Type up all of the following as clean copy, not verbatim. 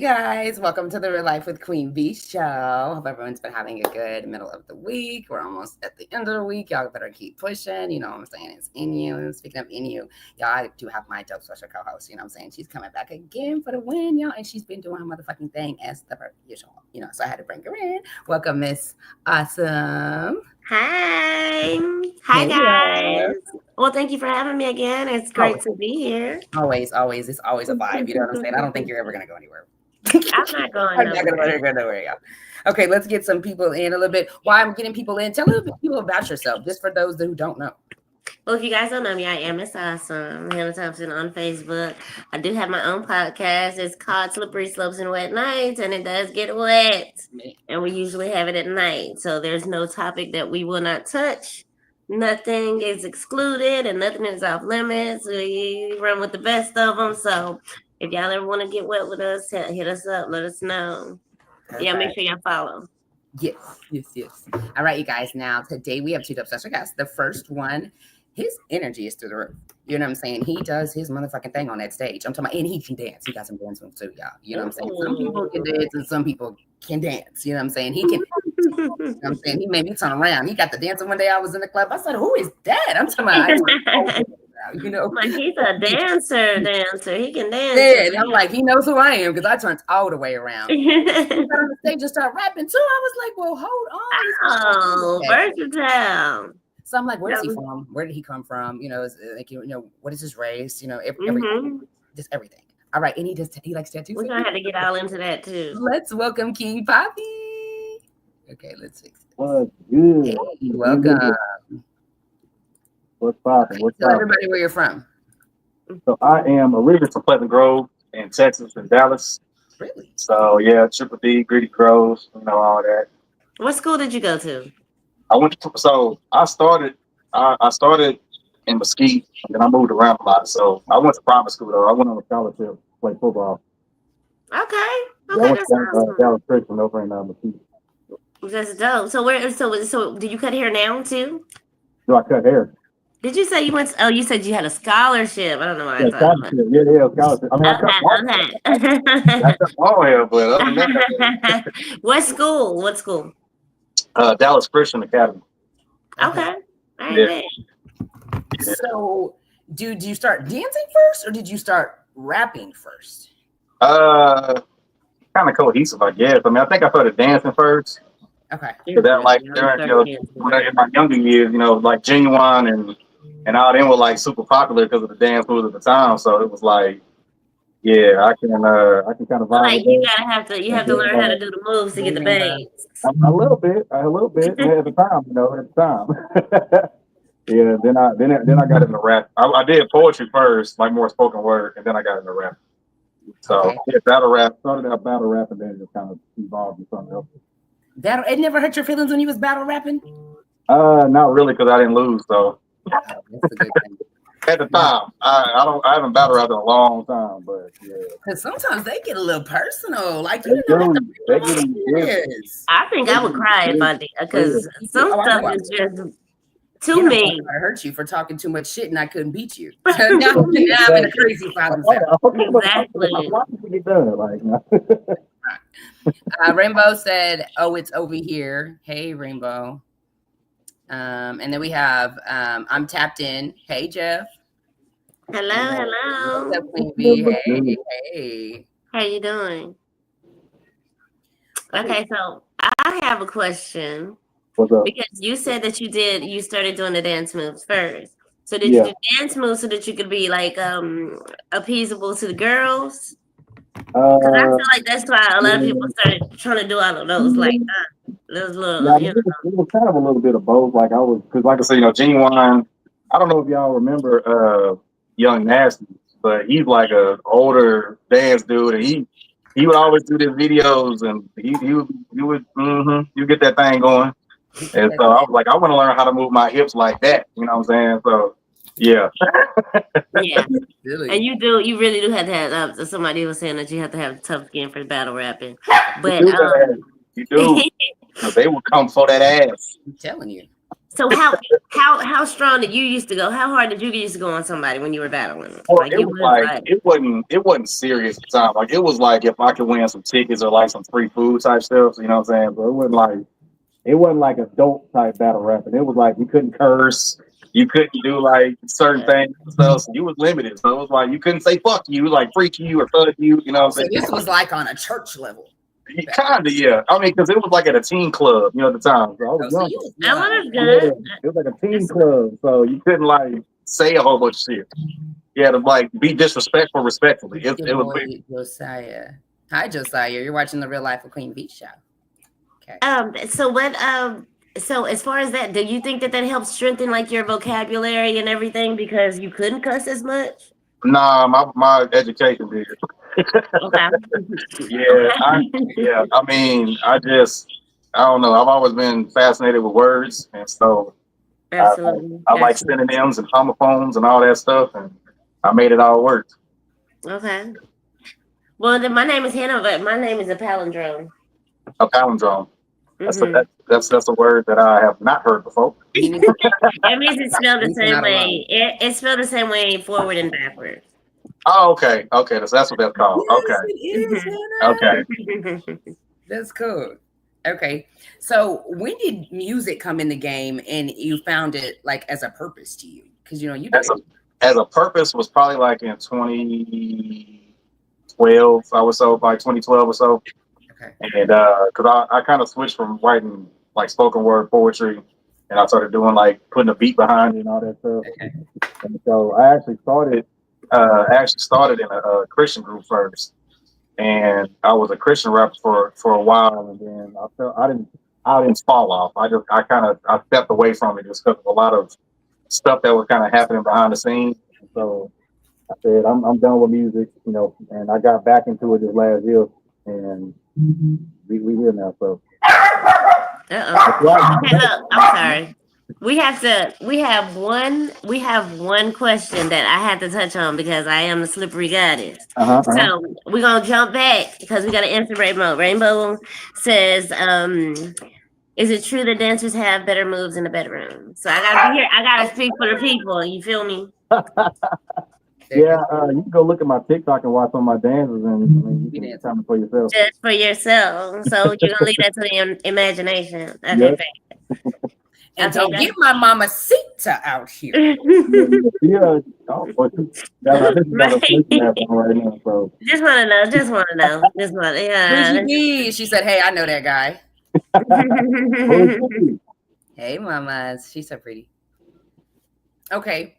guys, welcome to the Real Life with Queen Bee show. Hope everyone's been having a good middle of the week. We're almost at the end of the week. Y'all better keep pushing. You know what I'm saying? It's in you. Speaking of in you, y'all, I do have my dope special co-host. You know what I'm saying? She's coming back again for the win, y'all. And she's been doing her motherfucking thing as the usual. You know, so I had to bring her in. Welcome, Miss Awesome. Hi. Hi, Hey, guys. Well, thank you for having me again. It's great always, to be here. always. It's always a vibe. You know what I'm saying? I don't think you're ever going to go anywhere. I'm not going I'm not going to nowhere. go nowhere, y'all. Okay, let's get some people in a little bit. While I'm getting people in, tell a little bit people about yourself, just for those who don't know. Well, if you guys don't know me, I am Miss Awesome, Hannah Thompson on Facebook. I do have my own podcast. It's called Slippery Slopes and Wet Nights, and it does get wet. And we usually have it at night. So there's no topic that we will not touch. Nothing is excluded and nothing is off limits. We run with the best of them. So if y'all ever want to get wet with us, hit us up. Let us know. Yeah, make sure y'all follow. Yes. All right, you guys. Now, today we have two dope special guests. The first one, his energy is through the roof. You know what I'm saying? He does his motherfucking thing on that stage. I'm talking about, and he can dance. He got some dance moves too, y'all. You know what I'm saying? Some people can dance and some people can dance. You know what I'm saying? He can. You know what I'm saying? He made me turn around. He got the dancing one day. I was in the club. I said, "Who is that?" I'm talking about. You know, like he's a dancer. He can dance. Yeah, and I'm like, he knows who I am because I turned all the way around. He got on the stage and started rapping too. I was like, well, hold on. Oh, versatile. So I'm like, where is he from? Where did he come from? You know, like, you know, what is his race? You know, everything, just everything. All right, and he likes tattoos. We're gonna have to get all into that too. Let's welcome King Poppy. Okay, let's fix it. What's good? Hey, welcome. What's poppin'? What's Tell poppin'? everybody where you're from. So I am originally from Pleasant Grove in Texas and Dallas. Really? So yeah, Triple D, Gritty Groves, you know, all that. What school did you go to? I started in Mesquite and then I moved around a lot. So I went to private school though. I went on a scholarship to play football. Okay. Yeah, I went to Dallas Christian over in Mesquite. That's dope. So did you cut hair now too? Do I cut hair? Did you say you went? You said you had a scholarship. I don't know what Yeah, I thought. scholarship. Yeah, scholarship. I mean, I cut all hair, but other than that, What school? What school? Dallas Christian Academy. Okay. All right. Yeah. So, did you start dancing first, or did you start rapping first? Kind of cohesive, I guess. I mean, I think I started dancing first. Okay. So that, like, during, in my younger years, you know, like Genuine and all them were like super popular because of the dance moves at the time. So it was like, yeah, I can kind of vibe. Like you have to learn how to do the moves to get the bangs. A little bit at the time, you know, at the time. Yeah, then I got into rap. I did poetry first, like more spoken word, and then I got into rap. So yeah, battle rap started out battle rap, and then it just kind of evolved into something else. It never hurt your feelings when you was battle rapping? Not really, because I didn't lose. So that's a good thing. At the time, I haven't battle rapped in a long time, but yeah. Because sometimes they get a little personal. Like you know I think I would cry if I did, because some stuff is just too mean. I hurt you for talking too much shit and I couldn't beat you. Now I'm in a crazy problem. Exactly. Rainbow said, "Oh, it's over here." Hey, Rainbow. And then we have I'm tapped in. Hey, Jeff. Hello. What's up, Queen Bee? Hey. How you doing? Okay, so I have a question. Because you said that you started doing the dance moves first. So did you do dance moves so that you could be like appeasable to the girls? Because I feel like that's why a lot of people started trying to do all of those, like those little. Yeah, it was kind of a little bit of both. Like like I said, you know, Genuine. I don't know if y'all remember Young Nasty, but he's like a older dance dude, and he would always do these videos, and you get that thing going. And so I was like, I want to learn how to move my hips like that. You know what I'm saying? So, yeah. Yeah. Really? And you really do have to have, somebody was saying that you have to have tough skin for battle rapping. But you do. They will come for that ass. I'm telling you. So how strong did you used to go? How hard did you used to go on somebody when you were battling? Well, Like it was like it wasn't serious at the time. Like it was like if I could win some tickets or like some free food type stuff. You know what I'm saying? But it wasn't like adult type battle rapping. It was like you couldn't curse. You couldn't do like certain things and stuff. So you was limited. So it was like you couldn't say fuck you, like freak you or thug you. You know what So I'm saying? this was like on a church level. Kinda, yeah. I mean, because it was like at a teen club, at the time. So I was So young. you was that young. was good. Yeah, it was like a teen club, so you couldn't like say a whole bunch of shit. You had to like be disrespectful respectfully. It Your was boy weird. Josiah. Hi, Josiah. You're watching the Real Life of Queen Bee show. Okay. So what so as far as that, do you think that helps strengthen like your vocabulary and everything because you couldn't cuss as much? Nah, my education did. Okay. Yeah, I mean, I don't know. I've always been fascinated with words, and so Absolutely. I like synonyms and homophones and all that stuff, and I made it all work. Okay. Well, then my name is Hannah, but my name is a palindrome. A palindrome. Mm-hmm. That's a word that I have not heard before. It means it's spelled the same way. It's spelled the same way forward and backwards. Oh, okay. That's what that's called. Yes, Okay. it is, Hannah. Okay. That's cool. Okay. So when did music come in the game and you found it like as a purpose to you? Because you did. As a purpose was probably like in 2012, I would say, by 2012 or so. Okay. And because I kind of switched from writing like spoken word poetry, and I started doing like putting a beat behind it and all that stuff. Okay. And so I actually started in a Christian group first, and I was a Christian rapper for a while, and then I didn't fall off. I stepped away from it just because of a lot of stuff that was kind of happening behind the scenes. And so I said I'm done with music, and I got back into it this last year, and we here now. So. Okay, look, I'm sorry. We have one question that I have to touch on because I am the slippery goddess. So we're gonna jump back because we got to answer Rainbow. Rainbow says, is it true that dancers have better moves in the bedroom? So I gotta be here. I gotta speak for the people. You feel me? Yeah, you can go look at my TikTok and watch some of my dances, and you can comment for yourself. Just for yourself. So you're gonna leave that to the imagination. Okay, and don't get my mamacita out here. Yeah. Right now, so. Just want to know. Yeah. She said, "Hey, I know that guy." Hey, mamas. She's so pretty. Okay.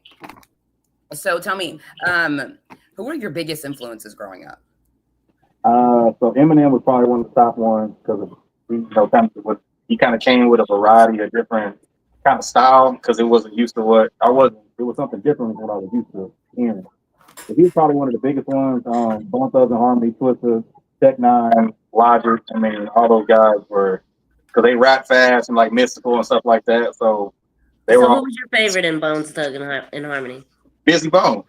So tell me, who were your biggest influences growing up? So Eminem was probably one of the top ones because he kind of came with a variety of different kind of style because it wasn't used to what I wasn't. It was something different than what I was used to hearing. So he was probably one of the biggest ones. Bone Thugs and Harmony, Twister, Tech Nine, Logic. I mean, all those guys were because they rap fast and like mystical and stuff like that. So they were. Who was your favorite in Bone Thugs and Harmony? Busy Bone.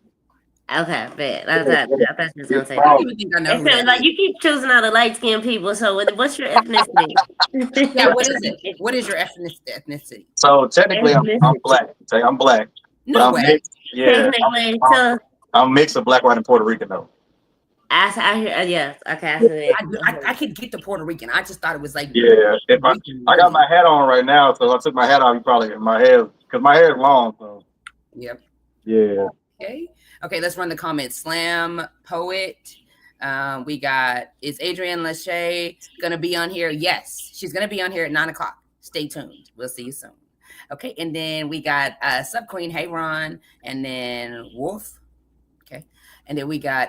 Okay, bet. I thought you was gonna say. I don't even think I know. Like you keep choosing all the light skinned people. So what's your ethnicity? Yeah, what is it? What is your ethnicity? So technically, I'm black. I'm black. No but I'm way. mixed. Yeah, I'm mixed of black, white, and Puerto Rican though. I hear, yes. Okay, I could get the Puerto Rican. I just thought it was like if I got my hat on right now, so if I took my hat off, you probably in my hair because my hair is long. So yep. Yeah. Okay, let's run the comments. Slam Poet. We got, is Adrienne Lachey gonna be on here? Yes, she's gonna be on here at 9:00. Stay tuned. We'll see you soon. Okay, and then we got Sub Queen, hey Ron, and then Wolf. Okay, and then we got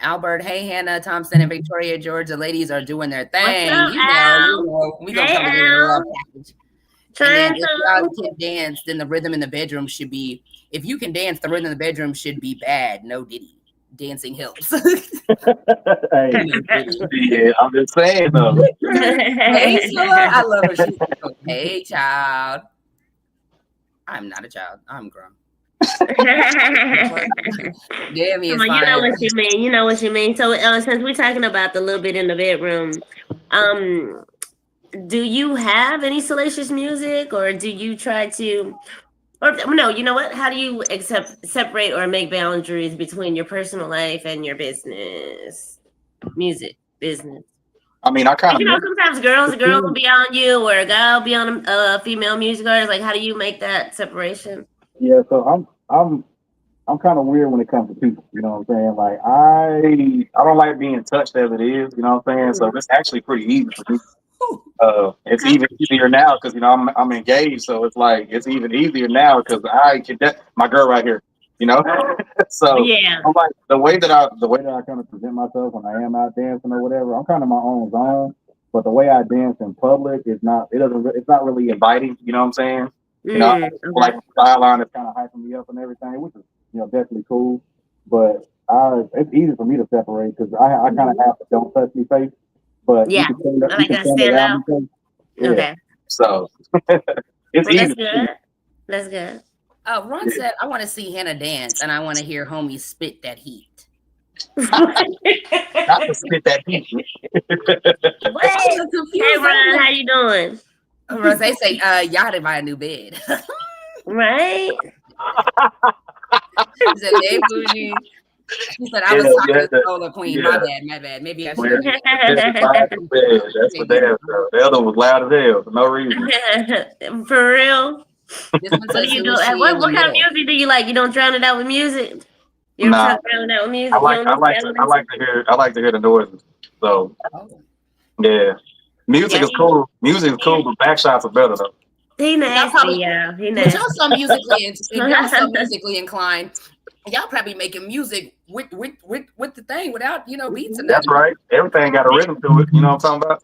Albert, hey Hannah, Thompson, and Victoria, Georgia. Ladies are doing their thing. What's up, Al? We gonna come together a package. And then if y'all can dance, then the rhythm in the bedroom should be. If you can dance, the rhythm in the bedroom should be bad. No Diddy. Dancing helps. Hey, yeah, I'm just saying though. Hey, Sheila, I love her. Hey, child. I'm not a child. I'm grown. Damn, you know what you mean. You know what you mean. So since we're talking about the little bit in the bedroom, do you have any salacious music, or do you try to, or no, you know what? How do you separate or make boundaries between your personal life and your business, music business? I mean, I kind Because of you know, miss sometimes the a girl will scene. be on you, or a guy will be on a female music artist. Like, how do you make that separation? Yeah, so I'm kind of weird when it comes to people. You know what I'm saying? Like I don't like being touched as it is. You know what I'm saying? So Mhm. it's actually pretty easy for me. It's Okay. even easier now because I'm engaged, so it's like it's even easier now because I can my girl right here, you know. So Yeah. I'm like the way that I kind of present myself when I am out dancing or whatever. I'm kind of my own zone, but the way I dance in public is not. It's not really inviting. You know what I'm saying? You know, I feel like Okay. the style line is kind of hyping me up and everything, which is definitely cool. But it's easy for me to separate because I kind of Mhm. have the don't touch me face, but Yeah. I you like can that stand stand around out. me face. Yeah. Okay. So it's Well, easy that's for me. good. That's good. Ron said, I want to see Hannah dance and I want to hear homie spit that heat. Not to spit that heat. I'm What? so Hey, confused. I'm Ron, how like, you doing? Rose say, y'all had to buy a new bed. Right? She said, hey, Bougie. She said, I Yeah, was you talking to had to. Solar Queen. My Yeah, bad, my bad. Maybe I we shouldn't do had to buy a new bed. That's for that. damn sure. The other one was loud as hell for no reason. For real? This one What do says, you who do? is she in the What kind of middle? music do you like? You don't drown it out with music? You ever try Nah, to drown it out with I music? You like don't I listen to like to I elements? like to hear the noises. So Oh. yeah, music Yeah, is cool. Music is cool, but back shots are better though. he Y'all probably, nasty, yeah. He but y'all nasty. so musically, if y'all so musically inclined, y'all probably making music with the thing without beats or That's nothing. right. Everything got a rhythm to it. You know what I'm talking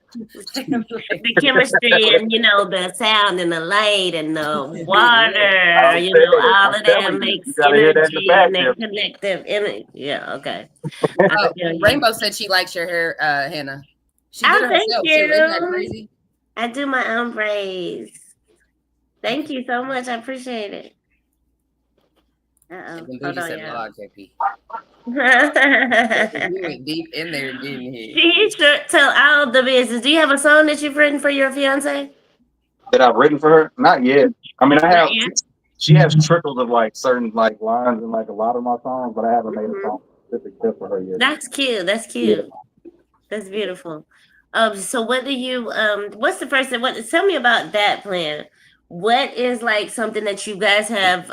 Like, The chemistry and the sound and the light and the water, I'm saying, all I'm of that telling you, you makes gotta hear that in the energy back and that there. connective energy. Yeah, okay. I feel you. Rainbow said she likes your hair, Hannah. She did Oh, it thank herself too. Isn't that you. crazy? I do my own braids. Thank you so much. I appreciate it. And then Hold Bougie on, said, y'all. "Lord, JP, you went deep in there, didn't he?" She sure tell all the business. Do you have a song that you've written for your fiance? That I've written for her? Not yet. I mean, I Not have. yet. She has trickles of like certain like lines in like a lot of my songs, but I haven't made a Hmm. song specific just for her yet. That's cute. That's Yeah. cute. That's beautiful. So what do you what's the first thing? What tell me about that plan? What is like something that you guys have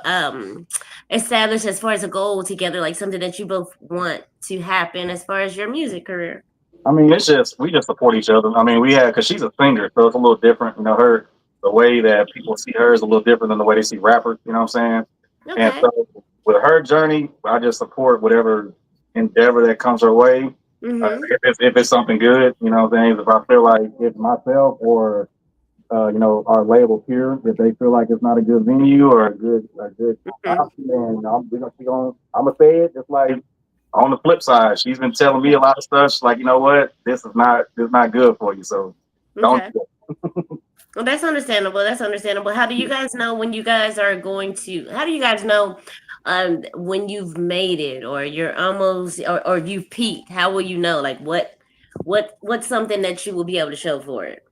established as far as a goal together, like something that you both want to happen as far as your music career? I mean, it's just we just support each other. I mean, we had because she's a singer, so it's a little different. You know, her the way that people see her is a little different than the way they see rappers. You know what I'm saying? And Okay. so with her journey, I just support whatever endeavor that comes her way. Mm-hmm. If it's something good, you know what I'm saying? If I feel like it's myself or our label here, if they feel like it's not a good venue or a good Mm-hmm. option, then I'm gonna say it. Just like on the flip side, she's been telling me a lot of stuff. She's like, you know what, this is not good for you. So don't Okay. do Well, that's understandable. That's understandable. How do you guys know when you guys are going to? How do you guys know when you've made it or you're almost or you've peaked? How will you know? Like what's something that you will be able to show for it?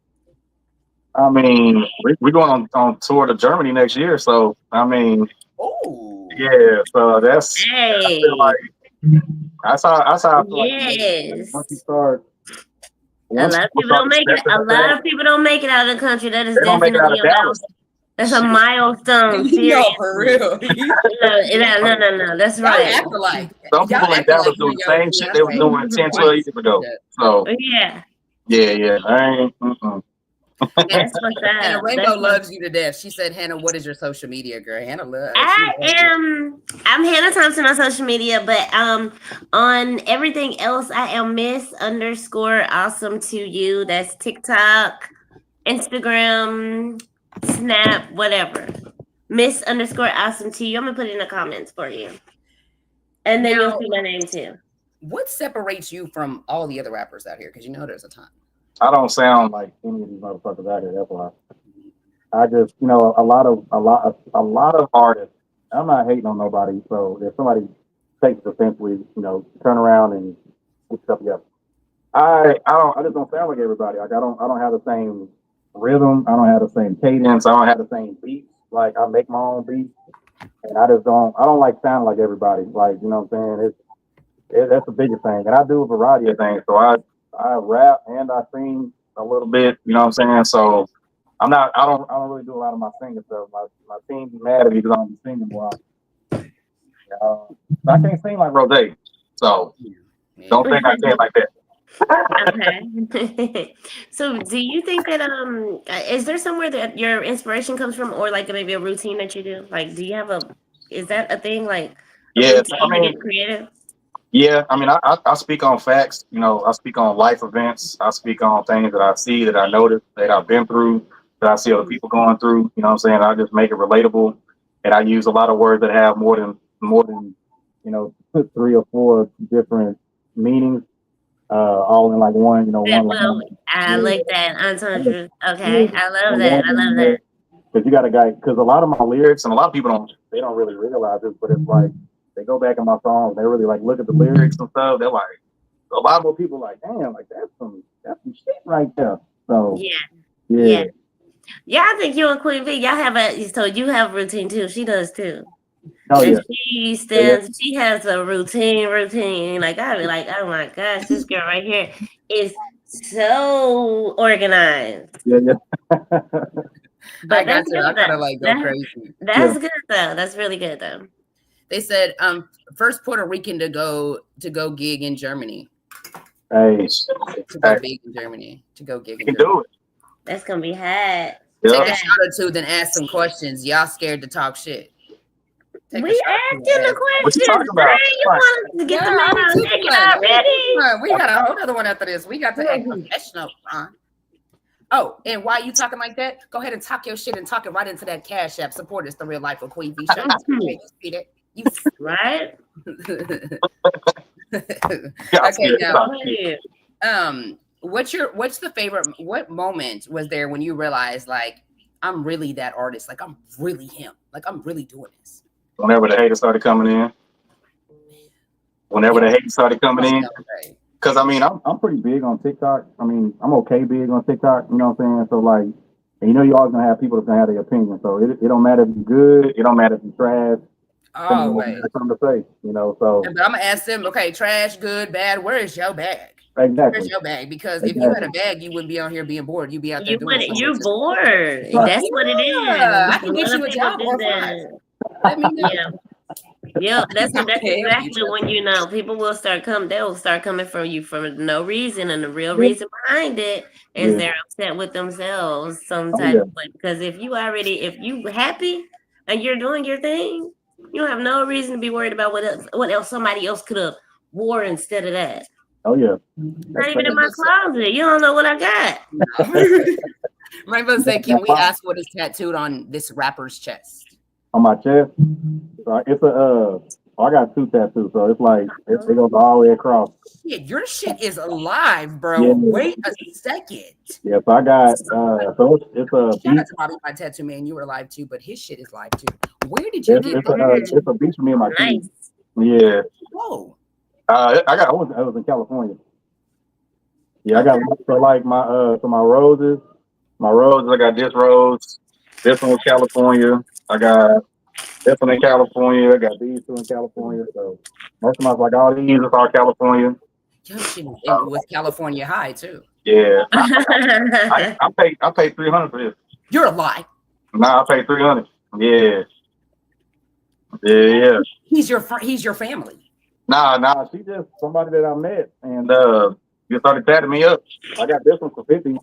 I mean, we're going on tour to Germany next year, so I mean, Oh, yeah. So I feel Hey, like that's how I feel like once you yes. start A once lot of people people start don't make it. accepting A the lot fact of people don't make it out of the country. That is they don't make it out definitely of a milestone. Dallas. That's a Shit. milestone. no, for Seriously. real. No. That's Y'all right. acting like Some people in Dallas you doing and the your same shit they was fiance doing 10, 12 twice. years ago. So Yeah, yeah. I ain't, that's what's Hannah up. Rainbow That's what loves you to death. She said, "Hannah, what is your social media, girl?" Hannah loves. She I loves you. am. I'm Hannah Thompson on social media, but on everything else, I am Miss underscore awesome to you. That's TikTok, Instagram, Snap, whatever. Miss underscore awesome to you. I'm gonna put it in the comments for you, and then you'll Now, see my name too. what separates you from all the other rappers out here? Because there's a ton. I don't sound like any of these motherfuckers out here. That's why. I just, a lot of artists. I'm not hating on nobody. So if somebody takes offense, we, turn around and put stuff together. I just don't sound like everybody. Like I don't have the same rhythm. I don't have the same cadence. I don't have the same beats. Like I make my own beats, and I just don't. I don't like sounding like everybody. Like you know what I'm saying. That's the biggest thing, and I do a variety of things. So I rap and I sing a little bit. You know what I'm saying. So I'm not. I don't really do a lot of my singing stuff. My team be mad at me because I don't be singing well. I can't sing like Rose. So don't think I can like that. Okay. So, do you think that is there somewhere that your inspiration comes from, or like maybe a routine that you do? Like, do you have a is that a thing like a Yeah, I routine to mean, get creative? yeah, I mean, I speak on facts. You know, I speak on life events. I speak on things that I see, that I notice, that I've been through, that I see other people going through. You know what I'm saying? I just make it relatable, and I use a lot of words that have more than you know 3 or 4 different meanings, all in like one. You know, That one will line. I Yeah, like that entendre. yeah, Okay, I love and that. I love that. because you got a guy, because a lot of my lyrics and a lot of people don't really realize this, but it's like they go back in my songs, they really like look at the lyrics and stuff. They're like, a lot more people like, damn, like that's some shit right there. So Yeah, yeah, yeah, yeah. I think you and Queen V, y'all have so you have a routine too. She does too. oh And yeah, yeah, she has a routine. Like I'd be like, oh my gosh, this girl right here is so organized. yeah, yeah, I But got that's to. I good gotta though. like go crazy. yeah. That's good though. That's really good though. They said first Puerto Rican to go gig in Germany. Hey, To hey, go big in Germany. To go gig you in can Germany. do it. That's gonna be hot. Take Yeah. a shot or two, then ask some questions. Y'all scared to talk shit. Take a We shot or two asked and him the ask some What you questions. questions. talking about? Dang, you Right. want us to get Yeah, the man I out do too, naked man. already? We got a whole other one after this. We got to act professional, Ron. Oh, and why you talking like that? Go ahead and talk your shit and talk it right into that Cash App. Support us, the real life of Queen V Show. You see that? You Right? Y'all okay, scared to now talk shit. what's the favorite what moment was there when you realized like I'm really that artist, like I'm really him, like I'm really doing this? Whenever the haters started coming in, whenever Yeah, the haters started coming in, okay. because I mean, I'm pretty big on TikTok. I mean, I'm okay big on TikTok. You know what I'm saying? So like, and you know, you always gonna have people that's gonna have their opinion. So it don't matter if you're good. It don't matter if you're trash. Always. There's something to say. You know. So But I'm gonna ask them, okay, trash, good, bad, where is your bag? Where's exactly. your bag? Because if you had Exactly. a bag, you wouldn't be on here being bored. You'd be out there You doing want it, something you're with your bored. Right. That's what it yeah, is. I A can get lot you of a people job do or 5. that. Let me know. Yeah. Yeah, that's I can help you, exactly trust when me. you know people will start coming. They will start coming from you for no reason, and the real Yeah. reason behind it is Yeah. they're upset with themselves some Oh type yeah. of way. Because if you happy and you're doing your thing, you don't have no reason to be worried about what else somebody else could have wore instead of that. Oh yeah. Not even in my closet. You don't know what I got. My brother said, can we ask what is tattooed on this rapper's chest? On my chest, it's I got 2 tattoos, so it's like it goes all the way across. Yeah, your shit is alive, bro. Yeah. Wait a second. Yeah, so I got so it's a Shout out beach. to Bobby, my tattoo man. You were alive too, but his shit is live too. Where did you get It's a beach for me and my Nice. kids. Yeah. Whoa. I was in California. Yeah, I got Okay. so like my roses. My roses, I got this rose. This one in California. I got this one in California. I got these 2 in California. So most of my like all these are all California. Your shit it was California high too. Yeah. I paid 300 for this. You're a lie. Nah, I paid 300. Yeah. Yeah. He's your family. Nah, she just somebody that I met and you started tatting me up. I got this one for 50.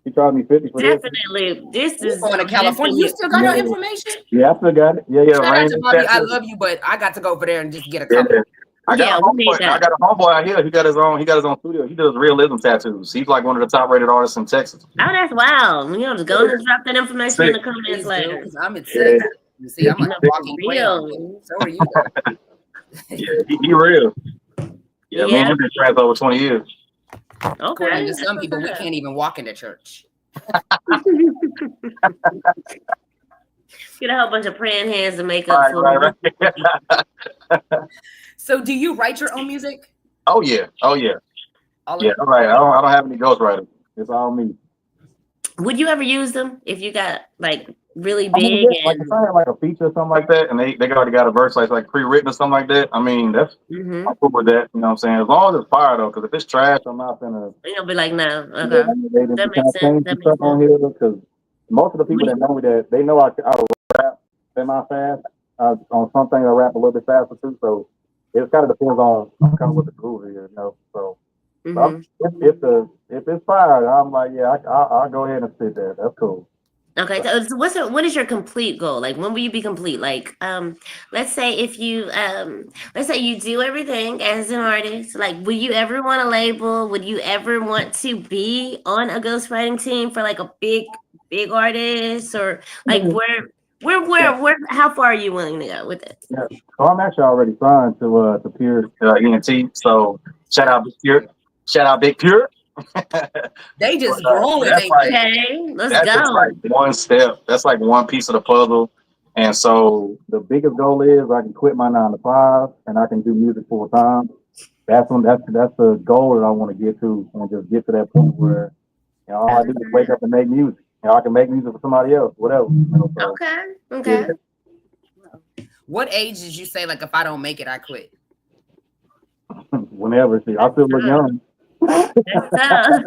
She charged me 50 for this. Definitely. This You is going to California? You still got her information? Yeah, I still got it. Yeah, Shout out Rain to Bobby. I tattoo. love you, but I got to go over there and just get a Yeah. couple. I got a homeboy out here. He got his own studio. He does realism tattoos. He's like one of the top rated artists in Texas. Oh, that's wild. You know, just go and drop that information in the comments Please do, later. because I'm in Texas. You see, I'm a No, walking for quail. real. So are you. Though. Yeah, he real. Yeah, me and him been friends over 20 years. According Okay. to some people, we can't even walk into church. Get a whole bunch of praying hands to make up for Right. So, do you write your own music? Oh yeah. All Yeah, all right. I don't have any ghostwriters. It's all me. Would you ever use them if you got like really I mean, big like if and? I had like a feature or something like that, and they already got a verse like pre-written or something like that. I mean, Mm-hmm. I'm cool with that. You know what I'm saying? As long as it's fire though, because if it's trash, I'm not gonna. You'll be like, no, Yeah, okay, they didn't that kind makes of sense. change That some makes stuff on sense. here because most of the What people do that know me that they know I rap semi-fast. On some things I rap a little bit faster too. So it kind of depends on kind of what the groove is, you know. So Mm-hmm. if it's fire, I'm like, yeah, I'll go ahead and sit there. That's cool. Okay, so what is your complete goal? Like, when will you be complete? Like, let's say if you let's say you do everything as an artist. Like, would you ever want a label? Would you ever want to be on a ghostwriting team for like a big artist, or like where how far are you willing to go with it? Yeah. So I'm actually already signed to Pure ENT. So shout out Big Pure. Shout out Big Pure. They But, just growing, that's ain't like they? Okay, let's that's just like go. one step. That's like one piece of the puzzle. And so the biggest goal is I can quit my 9 to 5 and I can do music full time. That's the goal that I want to get to and just get to that point where all I do is wake up and make music. I can make music for somebody else, whatever. So Okay, yeah, okay. What age did you say, like, if I don't make it, I quit? whenever. See, I That's still look tough. young. That's tough.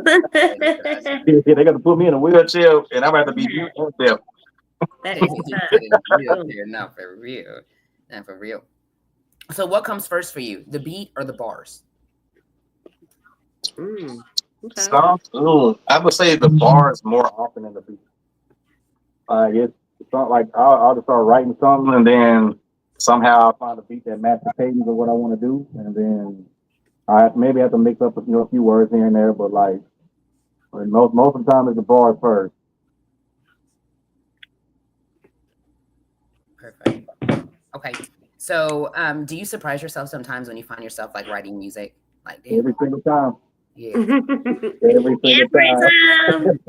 They got to put me in a wheelchair, and I'm going to have to be mute and deaf. That They is just tough. put in a Ooh. wheelchair, not for real. Not for real. So what comes first for you? The beat or the bars? Mm, okay. I would say the bars more often than the beat. It's not like I'll just start writing something, and then somehow I find a beat that matches the cadence of what I want to do, and then I maybe have to mix up a few words here and there, but like most of the time it's the bars first. Perfect. Okay. So do you surprise yourself sometimes when you find yourself like writing music? Like, damn, Every single time. yeah. Every single Every time. time.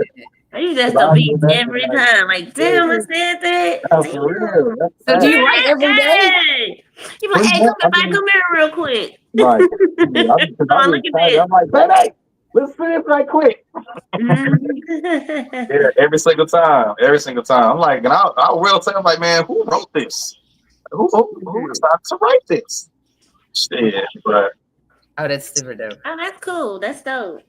You just 'Cause a I do beat that and every like, time. Like, damn, I said that. yeah, for real. Damn. That's So do fact. you write every day? Hey. You be like, Pretty hey, much. come back, come here real quick. Right. Yeah, because Come I on, be look at excited. this. I'm like, baby, let's finish right quick. Mhm. Yeah, every single time. Every single time. I'm like, and I will tell them, like, man, who wrote this? Who decided to write this? Shit. But Oh, that's super dope. Oh, that's cool. That's dope.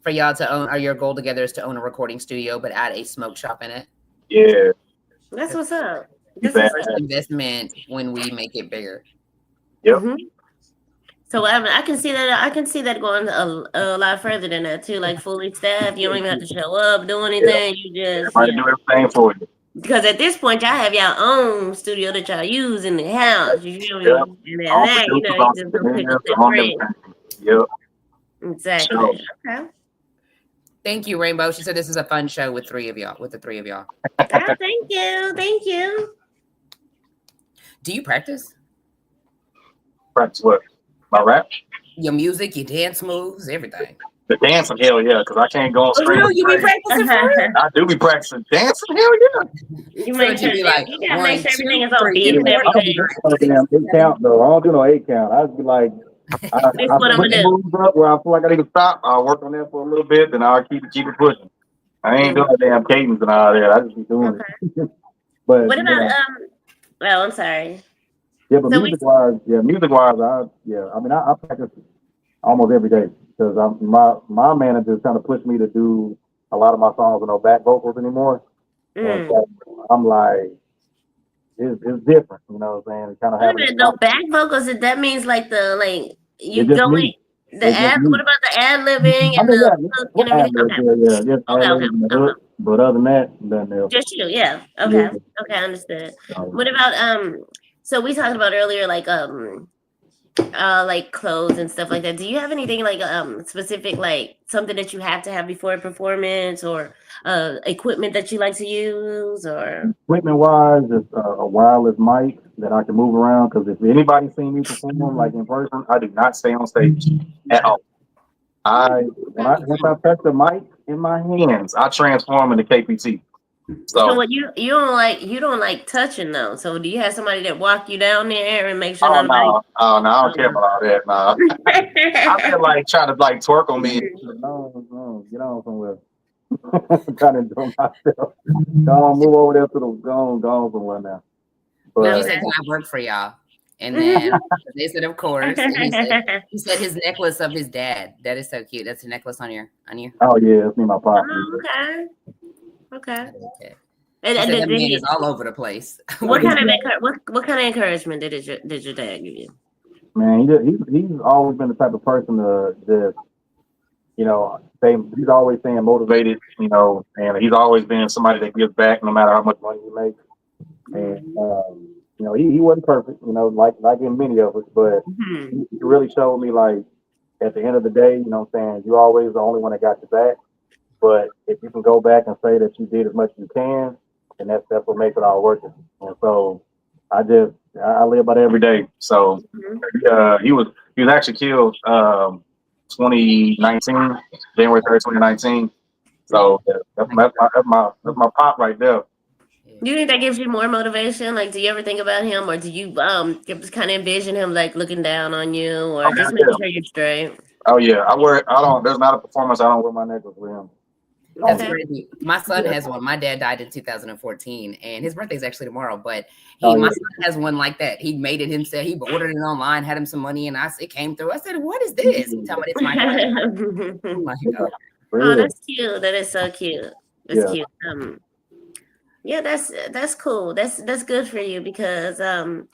For y'all to own, or your goal together is to own a recording studio, but add a smoke shop in it. yeah, That's what's up. be That's what's bad. First up. investment when we make it bigger. Yep. Hmm. So I can see that. I can see that going a lot further than that too. Like fully staffed, you don't even have to show up, do Yeah. anything. You just Everybody do everything for you. Because at this point, y'all have your own studio that y'all use in the house. You feel Yep. me? And then All that, producers, you all just go pick engineers, up that all bread. everything. Yep. So, Exactly. Okay. Thank you, Rainbow. She said this is a fun show with three of y'all, with the three of y'all. Ah, thank you. Thank you. Do you practice practice what? My rap? your music, your dance moves, everything? The dancing, hell yeah, because I can't go on For screen real, and you be sing. practicing for real? I do be practicing dancing, hell yeah. You So make it should sure be that like you gotta make 1, sure everything 2, is on 3, beat and Yeah, I don't be everything. doing no damn 8 count though. I don't do no 8 count. I just be like, This is I what I'm put gonna the do. moves up where I feel like I need to stop. I'll work on that for a little bit, then I'll keep it pushing. I ain't Mhm. doing the damn cadence and all that. I just be doing Okay. it. But What about Oh, I'm sorry. yeah, but So we. music wise, I mean, I practice almost every day because my manager kind of pushed me to do a lot of my songs with no back vocals anymore, and Mm. so I'm like, it's different, you know what I'm saying? It's kind of Wait a having minute, no back vocals. That means like it's you just going me. the It's just ad. What me. about the ad libbing I and mean, the yeah, hook what and ad everything? libs, Okay. yeah, just ad Okay. Okay. libs in the Okay. hook. But other than that, nothing else. Just you, yeah. Yeah. Okay. Okay, understood. So, What about so we talked about earlier like clothes and stuff like that. Do you have anything like specific like something that you have to have before a performance or equipment that you like to use or equipment wise, it's a wireless mic that I can move around. Because if anybody seen me perform like in person, I do not stay on stage at all. Once I touch the mic in my hands, I transform into KPT. so So, what you don't like touching though. So do you have somebody that walk you down there and make sure oh nobody no, I don't care about all that. No, I feel like trying to like twerk on me. No, get on somewhere. I'm trying to enjoy myself. Go on, move over there to the go somewhere now. No, he But said, "Can I work for y'all?" And then they said, "Of course." And he said his necklace of his dad. That is so cute. That's a necklace on your. oh yeah, it's me, and my pop. Oh, okay. Okay. I like it. And, He and said did, that did man he, is all over the place. what kind of what kind of encouragement did your dad give you? Man, he's always been the type of person to just, he's always staying motivated, and he's always been somebody that gives back no matter how much money you make. And he wasn't perfect, like in many of us, but Mhm. he really showed me like at the end of the day, what I'm saying, you always the only one that got your back. But if you can go back and say that you did as much as you can, then that's what makes it all worth it. And so I live by that every day. So Mhm. he was actually killed 2019, January 3rd, 2019. So that's my pop right there. Do you think that gives you more motivation? Like, do you ever think about him, or do you just kind of envision him like looking down on you, or Oh just yeah, making sure you're straight? oh yeah. I don't. There's not a performance I don't wear my necklace with him. That's Okay. crazy. My son Yeah. has one. My dad died in 2014, and his birthday is actually tomorrow. But Oh my yeah. son has one like that. He made it himself. He ordered it online, had him some money, and it came through. I said, "What is this?" He told me it's my dad. I'm like, Yeah. "Okay." For Oh, real. that's cute. That is so cute. That's Yeah. cute. Yeah, that's cool. That's good for you because it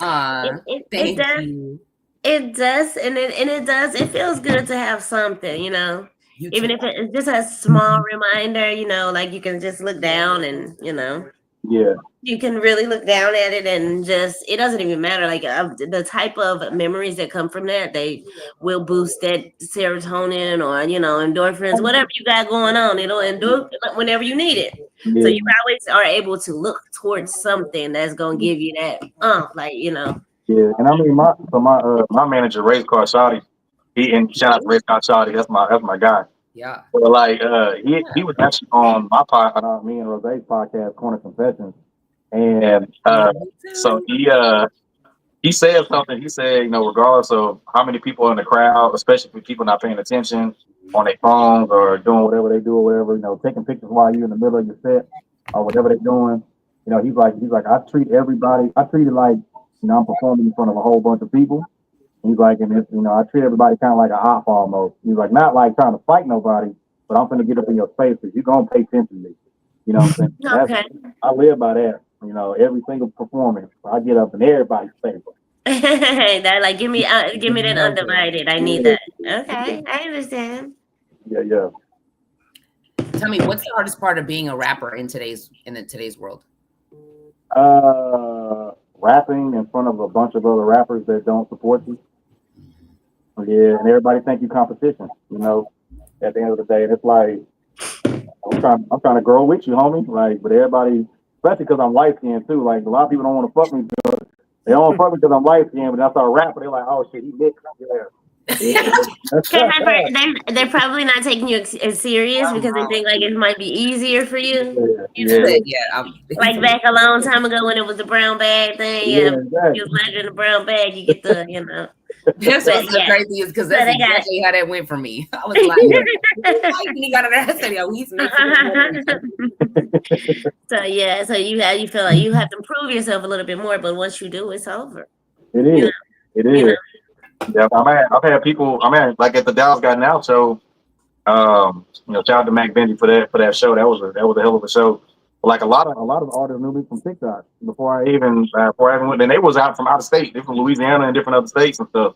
Thank does you. and it does it feels good to have something, You even too. if it's just a small reminder, like you can just look down and Yeah. you can really look down at it and just it doesn't even matter like the type of memories that come from that they will boost that serotonin or endorphins, whatever you got going on, it'll endure whenever you need it, so Yeah. you always are able to look towards something that's gonna give you that Yeah. And I mean my manager race car Shotty. And shout out to Race Car Shotty. That's my guy. Yeah. But like he Yeah. was actually on my me and Rose's podcast, Corner Confessions. And Me so too. he said something. He said, regardless of how many people are in the crowd, especially if people not paying attention on their phones or doing whatever they do or whatever, taking pictures while you're in the middle of your set or whatever they're doing, he's like, I treat it like, I'm performing in front of a whole bunch of people. He's like, and it's, I treat everybody kind of like a hot almost. He's like, not like trying to fight nobody, but I'm going to get up in your face because you're going to pay attention to me. You know what I'm saying? Okay. I live by that. Every single performance, I get up in everybody's face. That like give me that Love it. undivided. I need Yeah, that. Okay, I understand. yeah. Tell me, what's the hardest part of being a rapper in today's world? Rapping in front of a bunch of other rappers that don't support you. Yeah, and everybody think you competition. At the end of the day, and it's like I'm trying to grow with you, homie. Like, but everybody, especially because I'm light skinned too. Like, a lot of people don't want to fuck me. They don't want to fuck me because I'm light skinned, but that's our rapper. They're like, oh shit, he mixed. Yeah. They're probably not taking you as serious because they think like it might be easier for you. Yeah. Yeah. Like back a long time ago when it was the brown bag thing. Yeah, Yeah, you was exactly. landing in the brown bag, you get the. That's But what's so yeah, crazy is because so that's they got exactly how that went for me. I was like, Yeah. when he got in there, I said, "Yo, he's mixing it. So yeah, so you feel like you have to prove yourself a little bit more, but once you do, it's over. It You know, is. It you know. is. Yeah, I've had people. Like at the Dallas Got Now show. Shout out to Mac Benji for that show. That was a hell of a show. But like a lot of artists knew me from TikTok before I even went. And they was out from out of state. They from Louisiana and different other states and stuff.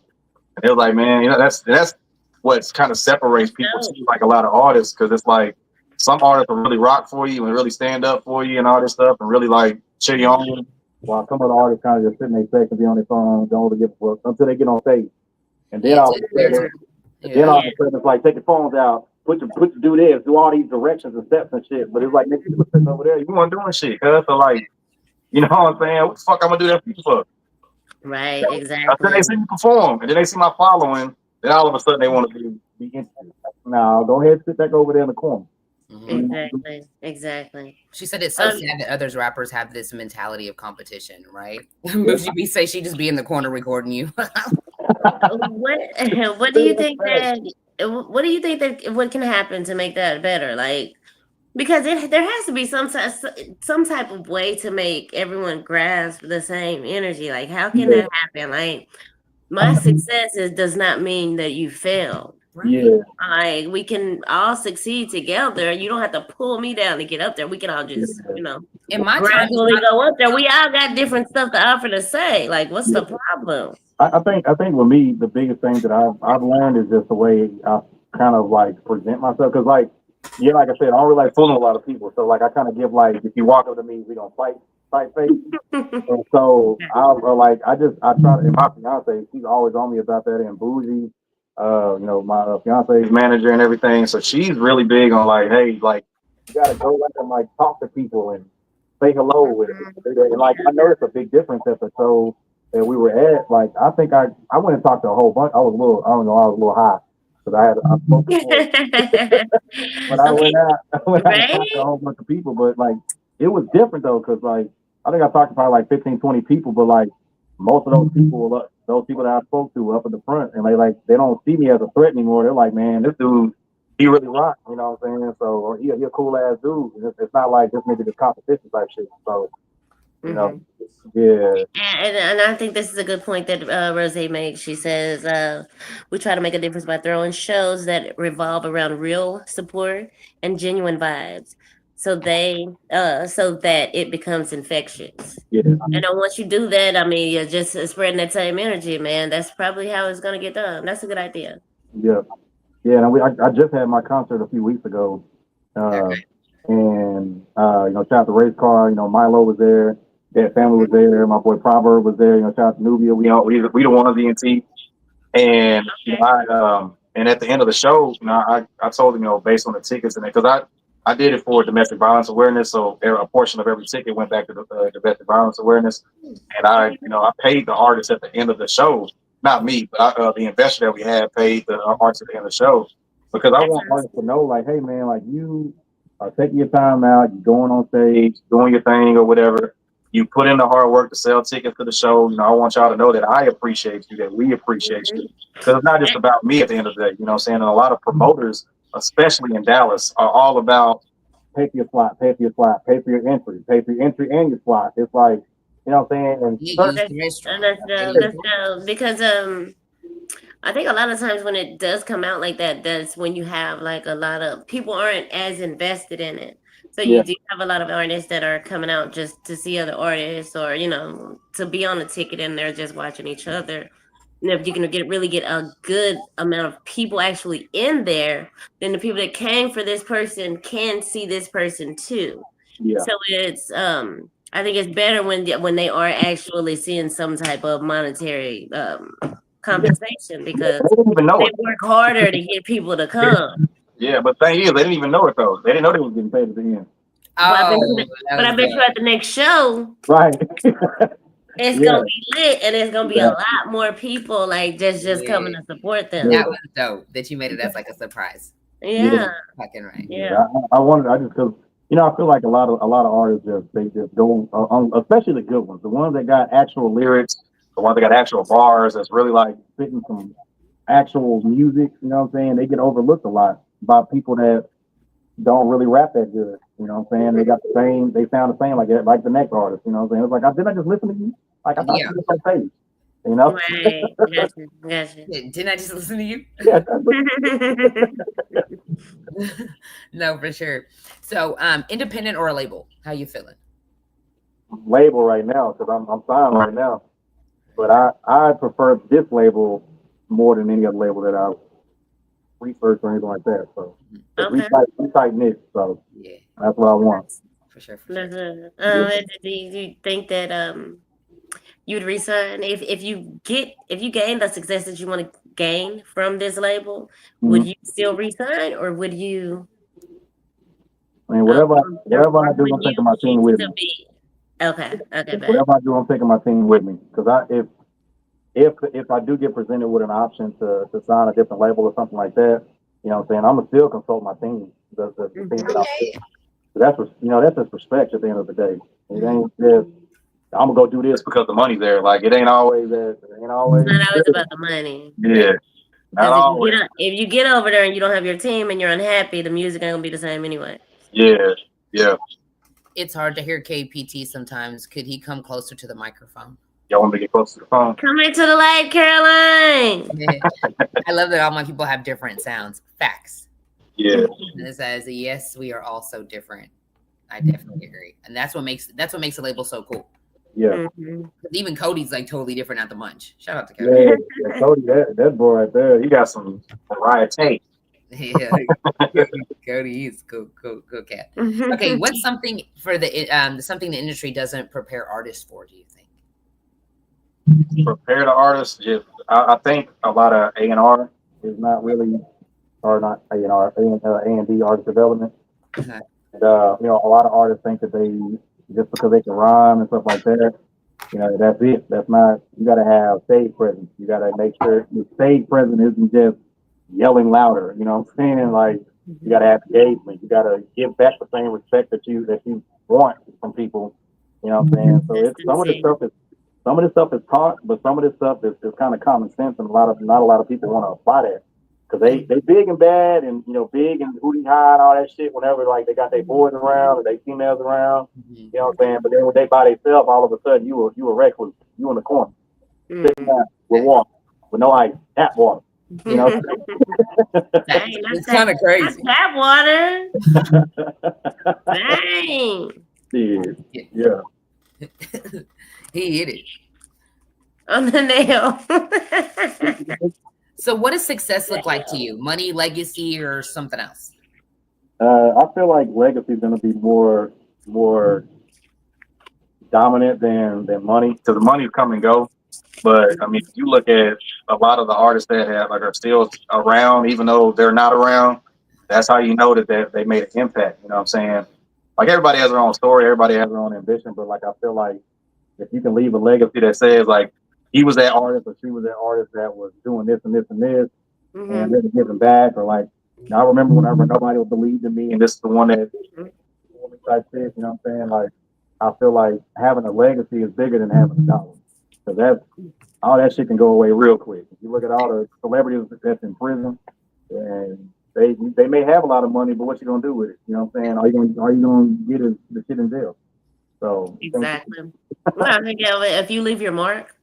And it was like, man, that's what kind of separates people So, too, like a lot of artists, because it's like some artists will really rock for you and really stand up for you and all this stuff and really like cheer you on. While some other artists kind of just sit in their section, and be on their phone, don't really give a fuck until they get on stage. And then Yeah, all of a very sudden, true. Yeah. it's like take your phones out, do this, do all these directions and steps and shit. But it's like nigga, you was sitting over there, you weren't doing shit, cuz. So like, you know what I'm saying? What the fuck I'm gonna do that for you for? right, Then they exactly. see me perform, and then they see my following, then all of a sudden they want to be interested. Now go ahead and sit back over there in the corner. Exactly. Exactly. She said it's so sad that others rappers have this mentality of competition, right? Bougie B say she just be in the corner recording you. What do you think that what can happen to make that better? Like Because there has to be some type of way to make everyone grasp the same energy. Like, how can Yeah, that happen? Like, I my mean, does not mean that you failed. Right. yeah, Like, we can all succeed together. You don't have to pull me down to get up there. We can all just, yeah. In my time, gradually go up there. We all got different stuff to offer to say. Like, what's the problem? I think with me, the biggest thing that I've learned is just the way I kind of like present myself. Because like, yeah, like I said, I don't really like fooling a lot of people. So like, I kind of give like, if you walk up to me, we gonna fight, fight face. And so I try to, and my fiance, she's always on me about that, and Bougie, my fiance's manager and everything. So she's really big on like, hey, like you gotta go like and like talk to people and say hello with it. And like I noticed a big difference at the show that we were at. Like I went and talked to a whole bunch. I was a little, I don't know, I was a little high because I spoke before. When I Okay, went out, I went out and right? talked to a whole bunch of people, but like it was different though, because like I think I talked to probably like 15, 20 people, but like most of those people were those people that I spoke to were up at the front, and they don't see me as a threat anymore. They're like, man, this dude, he really rock, you know what I'm saying? So or he a cool ass dude. And it's not like this nigga just competition type shit. So you know, Mm-hmm. yeah, And I think this is a good point that Rose makes. She says, we try to make a difference by throwing shows that revolve around real support and genuine vibes. So that it becomes infectious. yeah, And then once you do that, I mean, you're just spreading that same energy, man. That's probably how it's gonna get done. That's a good idea. yeah, yeah. And I just had my concert a few weeks ago. Uh, okay. and shout out to Race Car. Milo was there. That family was there. My boy Proverb was there. Shout out to Nubia. We the ones ENT. And Okay. and at the end of the show, I told him, based on the tickets and because I did it for domestic violence awareness, so a portion of every ticket went back to the domestic violence awareness, and I paid the artist at the end of the show, not me, but the investor that we had paid the artist at the end of the show because I That's want artists to know, like, hey man, like you are taking your time out, you're going on stage, doing your thing or whatever. You put in the hard work to sell tickets to the show. I want y'all to know that I appreciate you, that we appreciate you. awesome. Because it's not just about me at the end of the day, you know what I'm saying? And a lot of promoters, especially in Dallas, are all about pay for your slot, pay for your slot, pay for your entry and your slot. It's like, you know what I'm saying? And You certain, use the restaurant. That's They dope. use That's dope. Because I think a lot of times when it does come out like that, that's when you have like a lot of people aren't as invested in it. So yeah, you do have a lot of artists that are coming out just to see other artists or, to be on the ticket and they're just watching each other. And if you can really get a good amount of people actually in there, then the people that came for this person can see this person too. yeah. So I think it's better when they are actually seeing some type of monetary compensation Yeah, because they didn't even know they it. work harder to get people to come. Yeah, but the thing is, they didn't even know it though. They didn't know they was getting paid at the end. But I bet Oh, you, that but was I bet you dope. at the next show Right. it's Yeah, gonna be lit and it's gonna be a exactly. lot more people like just coming Yeah. to support Yeah, them. That was dope that you made it as like a surprise. yeah. Yeah, Fucking right. Yeah, yeah. I wanted. I just because I feel like a lot of artists just go especially the good ones, the ones that got actual lyrics, the ones that got actual bars. That's really like spitting some actual music. You know what I'm saying? They get overlooked a lot by people that don't really rap that good. You know what I'm saying? They got the same. They sound the same like the next artist. You know what I'm saying? It's like did I just listen to you? Like I thought Yeah. you were on stage. You know? Right. Gotcha. Gotcha. Didn't I just listen to you? Yeah. No, for sure. So, independent or a label? How you feeling? Label right now because I'm signed right now. But I prefer this label more than any other label that I research or anything like that. So because Okay. we tight knit, so Yeah, that's what I want. for sure, for sure. That's it. Yeah. Do you think that you'd resign if you gain the success that you want to gain from this label? Would Mhm. you still resign, or would you, I mean, or, whatever I do, would I'm you taking my need team with to me. be okay? Okay, bet. Whatever I do, I'm taking my team with me. Because if I do get presented with an option to sign a different label or something like that, you know what I'm saying, I'm gonna still consult my team, the team that I'm Mhm. with. That's just respect at the end of the day. It ain't just I'm gonna go do this because the money's there. Like it ain't always that. It ain't It's always. not always about the money. Yeah, not Because always. if you get over there and you don't have your team and you're unhappy, the music ain't gonna be the same anyway. Yeah, yeah. It's hard to hear KPT sometimes. Could he come closer to the microphone? Y'all want me to get close to the phone? Come into the light, Caroline. I love that all my people have different sounds. Facts. Yeah. And it says, yes, we are all so different. I definitely agree. And that's what makes the label so cool. Yeah. Even Cody's like totally different out the bunch. Shout out to Cody. Yeah, Cody, that boy right there, he got some variety. Yeah, Cody is cool cat. Okay, what's something for something the industry doesn't prepare artists for? Do you think? Prepare the artists. Just, I think a lot of A&R is not really, or not A&R, A&D artist development. Uh-huh. And, you know, a lot of artists think that they just because they can rhyme and stuff like that, you know, that's it. That's not. You got to have stage presence. You got to make sure the stage presence isn't just yelling louder. You know what I'm saying? Like you got to have engagement. You got to give back the same respect that you want from people. You know what I'm saying? So it's some of this stuff is taught, but some of this stuff is kind of common sense, and not a lot of people want to apply that because they big and bad, and you know, big and hooty high and all that shit. Whenever like they got their boys around or they females around, you know what I'm saying. But then when they by themselves, all of a sudden you a reckless, you in the corner, sitting down with water, with no ice, tap water. You know, it's kind of crazy. Tap water. Dang. Yeah. He hit it on the nail. So what does success look like to you? Money, legacy, or something else? I feel like legacy is going to be more dominant than money, because the money come and go. But I mean, if you look at a lot of the artists that are still around, even though they're not around, that's how you know that they made an impact. You know what I'm saying? Like everybody has their own story, everybody has their own ambition, but like I feel like if you can leave a legacy that says like he was that artist or she was that artist that was doing this and this and this, and really giving back, or like I remember whenever nobody believed in me, and this is the one that type shit. You know what I'm saying? Like I feel like having a legacy is bigger than having a dollar, because all that shit can go away real quick. If you look at all the celebrities that's in prison, and they may have a lot of money, but what you gonna do with it? You know what I'm saying? Are you gonna get the shit in jail? So exactly. Well, I think if you leave your mark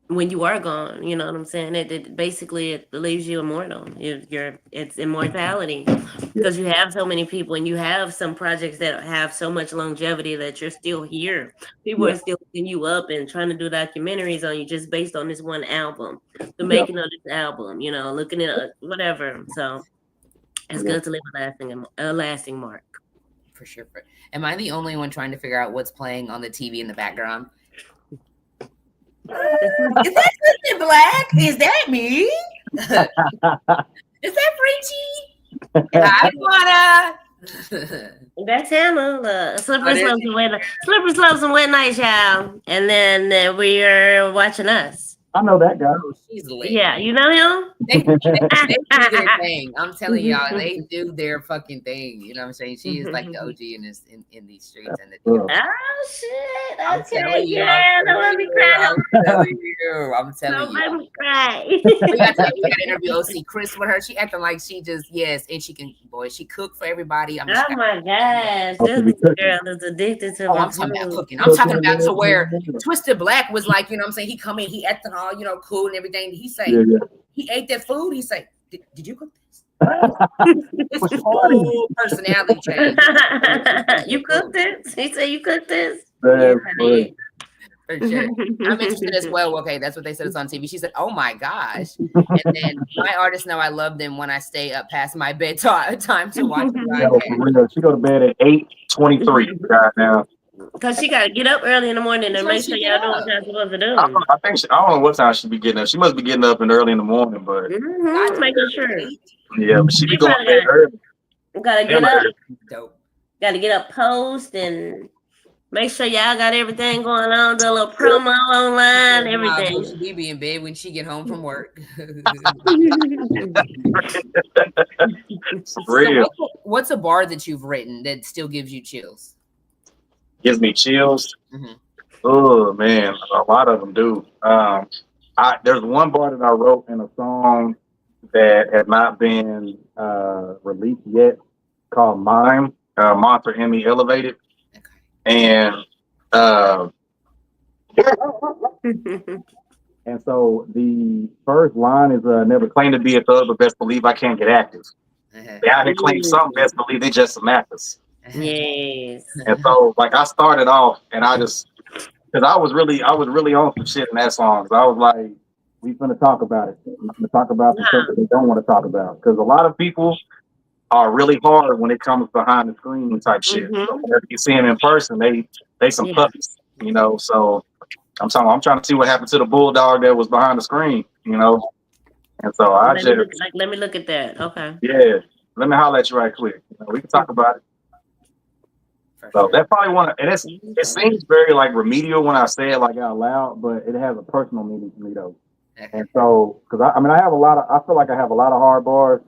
when you are gone, you know what I'm saying? It basically leaves you immortal. It's immortality, because you have so many people and you have some projects that have so much longevity that you're still here. People are still looking you up and trying to do documentaries on you just based on this one album, the making of this album. You know, looking at whatever. So it's good to leave a lasting mark. For sure. Am I the only one trying to figure out what's playing on the TV in the background? Is that Twisted Black? Is that me? Is that Preachy? I wanna. That's Hannah. Slippery Slopes and Wet Nights, y'all. And then we are watching Us. I know that guy. Oh, she's lit. Yeah, you know him? They do their thing. I'm telling y'all, they do their fucking thing. You know what I'm saying? She is like the OG in these streets. And oh shit! I'm telling you, don't let me cry. I'm telling you. Don't let me cry. we got to interview OC Chris with her. She acting like she just and she can she cook for everybody. Oh my gosh, this girl is addicted to. I'm talking about cooking. I'm talking about to where Twisted Black was like, you know what I'm saying? He come in, he acting all, you know, cool and everything. He say he ate that food. He say, did you cook this? His whole personality changed. You cooked this? He said you cooked this? Yeah, for sure. I'm interested as well. Okay, that's what they said. It's on TV. She said, "Oh my gosh!" And then my artists know I love them when I stay up past my bedtime to watch. She go to bed at 8:23 right now. Because she got to get up early in the morning and make sure y'all know what y'all supposed to do. I don't know what time she be getting up. She must be getting up early in the morning, but making sure. Yeah, but she be going to bed early. Gotta get up. Dope. Gotta get up, post, and make sure y'all got everything going on. Do a little promo online, everything. She be in bed when she get home from work. Real. So what's a bar that you've written that still gives you chills? Gives me chills. Oh man, a lot of them do. There's one bar that I wrote in a song that has not been released yet, called Mime. Monster Emmy Elevated, Okay. and and so the first line is never claim to be a thug, but best believe I can't get active. They out here claim something, best believe they just some actors. Yes. And so like I started off and I just because I was really on some shit in that song. So I was like, we finna talk about it. We finna talk about the stuff that they don't want to talk about. Because a lot of people are really hard when it comes behind the screen type shit. So if you see them in person, they some puppies, you know. So I'm trying to see what happened to the bulldog that was behind the screen, you know. And so let me look at that. Okay. Yeah, let me holler at you right quick. You know, we can talk about it. So that's probably it seems very like remedial when I say it like out loud, but it has a personal meaning to me though. And so, because I feel like I have a lot of hard bars,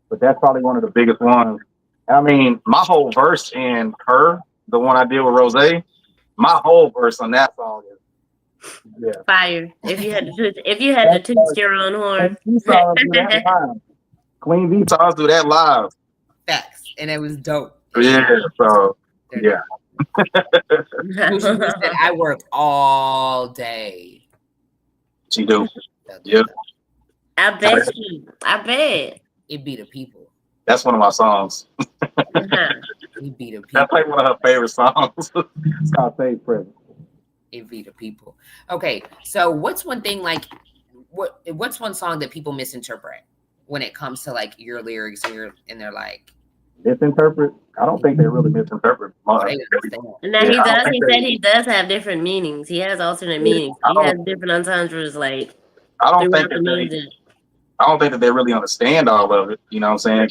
but that's probably one of the biggest ones. I mean, my whole verse in Her, the one I did with Rose, my whole verse on that song is fire. If you had to toot your own horn. Queen V songs do that live. Facts. And it was dope. Yeah, so yeah. She said I work all day. She do. Yeah. I bet. It be the people. That's one of my songs. It be the people. That's like one of her favorite songs. It's called Save Present. It be the people. Okay, so what's one thing what's one song that people misinterpret when it comes to like your lyrics and they're like misinterpret? I don't think they really misinterpret. No, he does. He said he does have different meanings. He has alternate meanings. He has different entendres like throughout the music. I don't think that they really understand all of it. You know what I'm saying?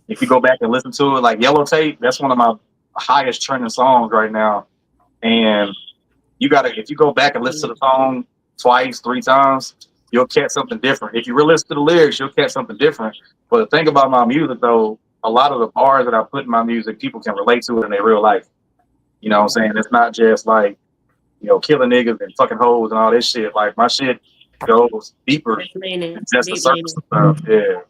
If you go back and listen to it, like Yellow Tape, that's one of my highest trending songs right now. And if you go back and listen to the song twice, 3 times, you'll catch something different. If you really listen to the lyrics, you'll catch something different. But the thing about my music, though, a lot of the bars that I put in my music, people can relate to it in their real life. You know what I'm saying? It's not just like, you know, killing niggas and fucking hoes and all this shit. Like, my shit goes deeper than just the surface stuff. Yeah.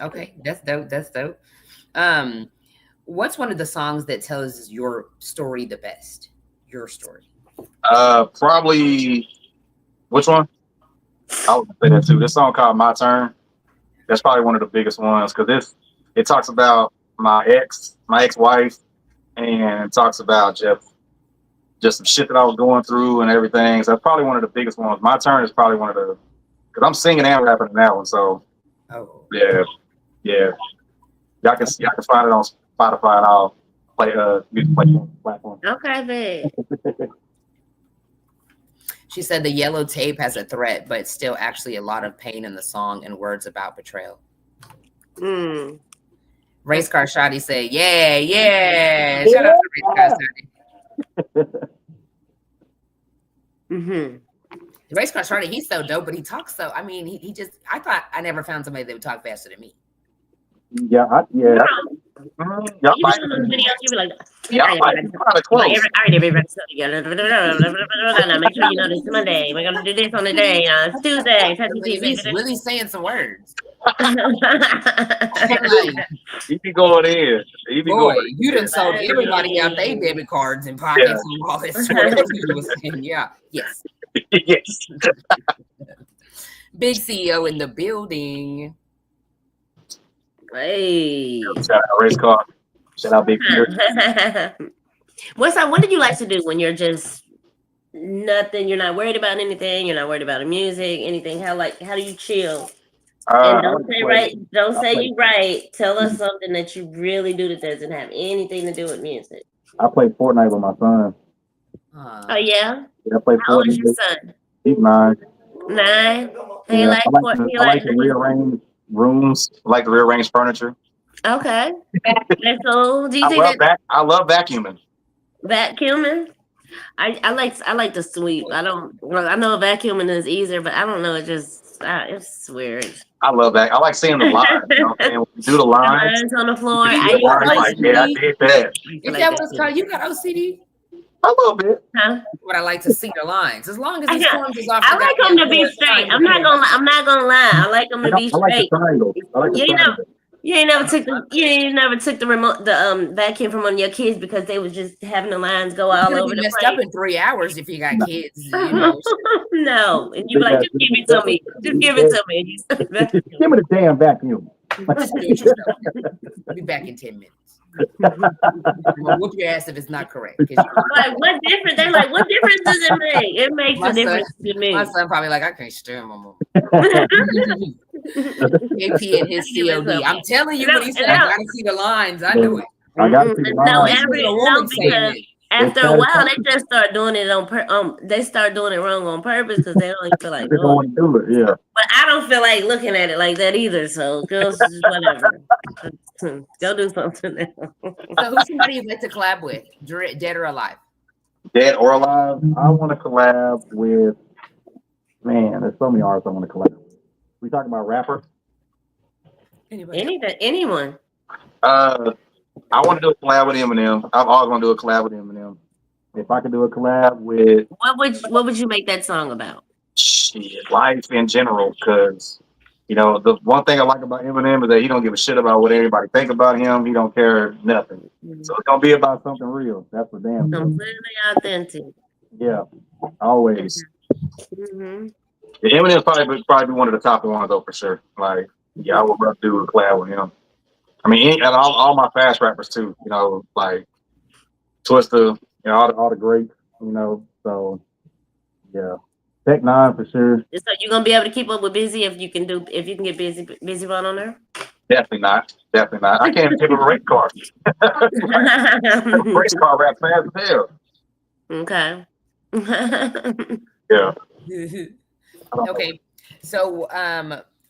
Okay, that's dope. What's one of the songs that tells your story the best? Your story. Probably. Which one? I would say that too. This song called My Turn. That's probably one of the biggest ones because it talks about my ex-wife, and it talks about just some shit that I was going through and everything. So that's probably one of the biggest ones. My Turn is probably one of the, because I'm singing and rapping in that one. So yeah. Y'all can find it on Spotify and I'll play music platform. Okay, babe. She said the Yellow Tape has a threat, but still actually a lot of pain in the song and words about betrayal. Race Car Shotty said, yeah. Shout out to Race Car Shotty. Race Car Shotty, he's so dope, but he talks so, I mean, he just, I thought I never found somebody that would talk faster than me. Yeah. You be like, all right, everybody together. Now make sure you know this is Monday. We're gonna do this on the day. It's Tuesday. He's really saying some words. He be going in. You done sold everybody out their debit cards and pockets and wallets. Yeah. Yes. Yes. Big CEO in the building. Hey. Shout out Race Car. Shout out Big Peter. What did you like to do when you're just nothing? You're not worried about anything. You're not worried about the music, anything. How do you chill? And don't say you write. Tell us something that you really do that doesn't have anything to do with music. I play Fortnite with my son. Oh yeah? I play Fortnite. How old is your son? He's 9. 9? I like to rearrange rooms. I like to rearrange furniture. Okay. That's cool. Do you I love vacuuming. Vacuuming? I like to sweep. I know vacuuming is easier, but I don't know. It's weird. I love that. I like seeing the lines. You know what I'm saying? When you do the lines on the floor. I did that. Is that what it's called? You got OCD? A little bit. Huh? But I like to see the lines. As long as the forms is off. I like them to be straight. I'm not gonna lie. I like them to be straight. I like the triangle. You ain't never took the remote, the vacuum from one of your kids because they was just having the lines go It's all gonna over be the messed up place. in 3 hours if you got No. kids, you know. No, and you be like, just give it to me. Just give it to me. Give me the damn vacuum. Just do it yourself. I'll be back in 10 minutes. I'm gonna whoop your ass if it's not correct. Like, what difference? They're like, what difference does it make? It makes My a difference to My me. son probably like, I can't stand my mom. AP and his COD. I'm telling you what he said. I gotta see the lines. I knew it. I got to see the No, line. because after a while they just start doing it they start doing it wrong on purpose because they don't even feel like They don't doing want to do it. Yeah. But I don't feel like looking at it like that either. So girls, whatever. Go do something else. So who's somebody you'd like to collab with, dead or alive? Dead or alive, I want to collab with. Man, there's so many artists I want to collab with. We talking about rapper? Anyone. I want to do a collab with Eminem. I've always want to do a collab with Eminem. If I could do a collab with What would you make that song about? shit, life in general, because the one thing I like about Eminem is that he don't give a shit about what everybody think about him. He don't care nothing. So it's gonna be about something real. That's for damn sure. Completely authentic. Yeah, always. Mm-hmm. Yeah, Eminem's probably one of the top ones though for sure. Like, yeah, I would love to do a collab with him. I mean, and all my fast rappers too. Like Twister, all the greats. So yeah, Tech Nine for sure. So you gonna be able to keep up with Busy if you can get busy run on there? Definitely not. I can't even give a race car. Race car rap fast as hell. Okay. Yeah. Okay. So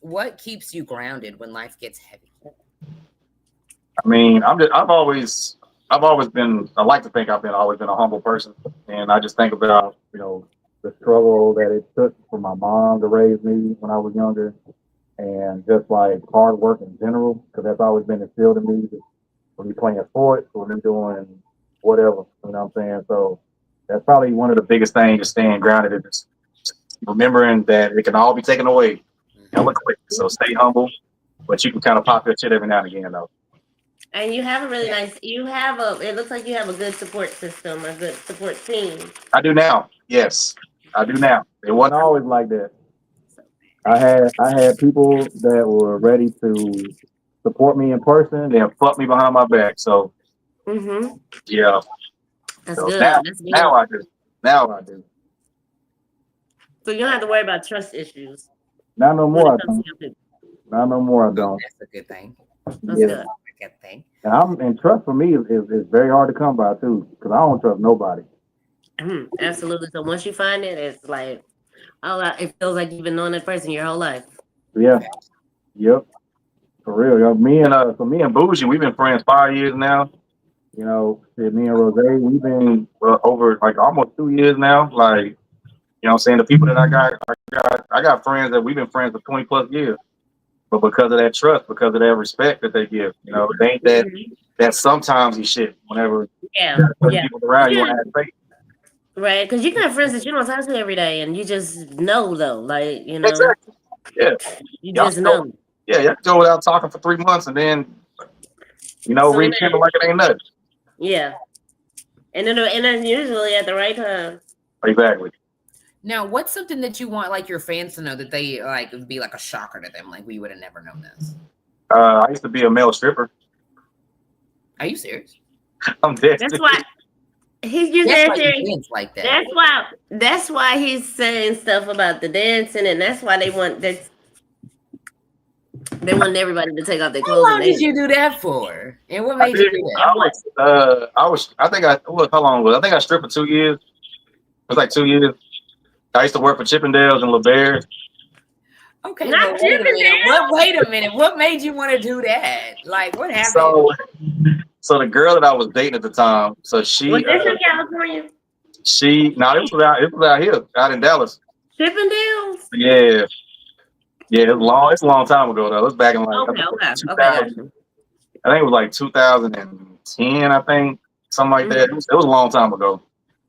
what keeps you grounded when life gets heavy? I mean, I've always been. I like to think I've always been a humble person, and I just think about the struggle that it took for my mom to raise me when I was younger, and just like hard work in general, because that's always been instilled in me. When you're playing sports, when you're doing whatever, you know what I'm saying. So that's probably one of the biggest things, is staying grounded, is remembering that it can all be taken away hella quick. So stay humble, but you can kind of pop your shit every now and again, though. And you have a really nice. It looks like you have a good support system, a good support team. I do now. Yes, I do now. It wasn't always like that. I had people that were ready to support me in person and fuck me behind my back. So yeah. That's So good. Now I do. So you don't have to worry about trust issues. Not no more. Not no more. I don't. That's a good thing. That's good. Good thing. And trust for me is very hard to come by too, because I don't trust nobody. Absolutely. So once you find it, it's like, it feels like you've been knowing that person your whole life. Yeah. Yep. For real. Me and Bougie, we've been friends 5 years now. Me and Rose, we've been over like almost 2 years now. Like, what I'm saying? The people that I got friends that we've been friends for 20 plus years. But because of that trust, because of that respect that they give, it ain't that sometimes you shit whenever people around you want to have faith. Right, because you can have friends that you don't talk to every day, and you just know though, like Exactly. Yeah. You just know. Yeah, you go without talking for 3 months, and then rekindle like it ain't nothing. Yeah, and then usually at the right time. Exactly. Now, what's something that you want like your fans to know that they like would be like a shocker to them? Like we would have never known this. I used to be a male stripper. Are you serious? I'm dead. That's why he's using that like that. That's why he's saying stuff about the dancing, and that's why they want everybody to take off their clothes. How long did you do that for? And what made you do that? How long was it? I think I stripped for 2 years. It was like 2 years. I used to work for Chippendales and LeBaire. Okay, wait a minute. What made you want to do that? Like, what happened? So the girl that I was dating at the time, so she was this in California? It was out here, out in Dallas. Chippendales? Yeah. Yeah, it's a long time ago though. It was back in like okay. I think it was like 2010, I think, something like that. It was a long time ago.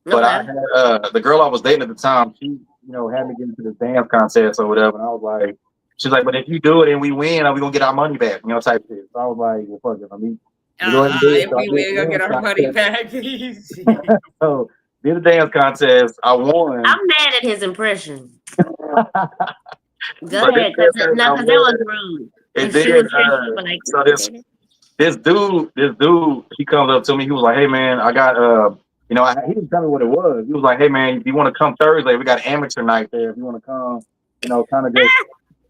But I had the girl I was dating at the time, she, had me get into the dance contest or whatever, and I was like, She's like, but if you do it and we win, are we gonna get our money back? You know, type shit. So I was like, well, fuck it. I mean, go ahead and do it. If we win, we'll get our money back. So did the dance contest. I won. I'm mad at his impression. Go ahead, because that was rude. And then, so this dude, he comes up to me. He was like, "Hey man, I got he didn't tell me what it was. He was like, "Hey man, if you want to come Thursday, we got amateur night there. If you want to come, kind of just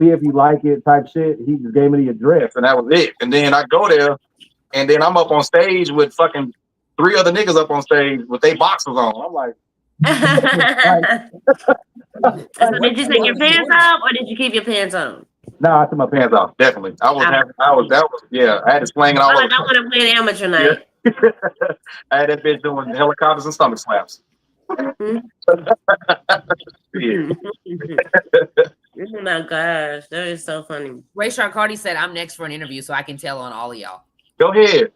see if you like it, type shit." He just gave me the address, and that was it. And then I go there, and then I'm up on stage with fucking 3 other niggas up on stage with their boxers on. I'm like. So did you take your pants off, or did you keep your pants on? No, I took my pants off. Definitely, I had to slang it all. Like I want to play an amateur night. Yeah. I had that bitch doing helicopters and stomach slaps. Oh my gosh, that is so funny. Ray Cardi said, "I'm next for an interview, so I can tell on all of y'all." Go ahead.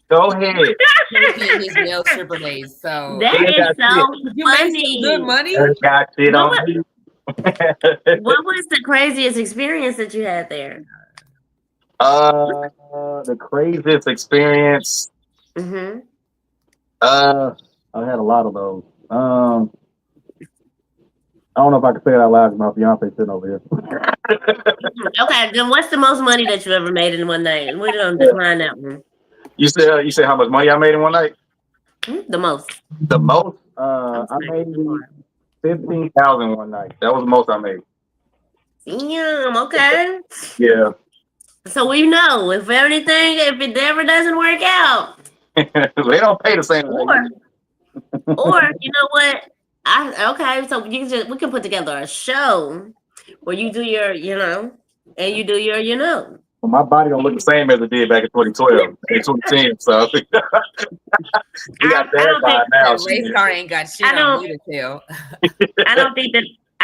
His male stripper days. So that is so funny. Good money. Got shit on me. What was the craziest experience that you had there? The craziest experience. Mm-hmm. I had a lot of those. I don't know if I can say it out loud because my fiance sitting over here. Okay, then what's the most money that you ever made in one night? We don't decline that one. You said how much money I made in one night? The most. The most? I made 15,000 one night. That was the most I made. Damn. Okay. Yeah. So we know if it ever doesn't work out, they don't pay the same. Or you know what? So we can put together a show where you do your, and you do your, Well, my body don't look the same as it did back in 2012 and 2010. So we got that by now. Race car ain't got shit on me to tell. I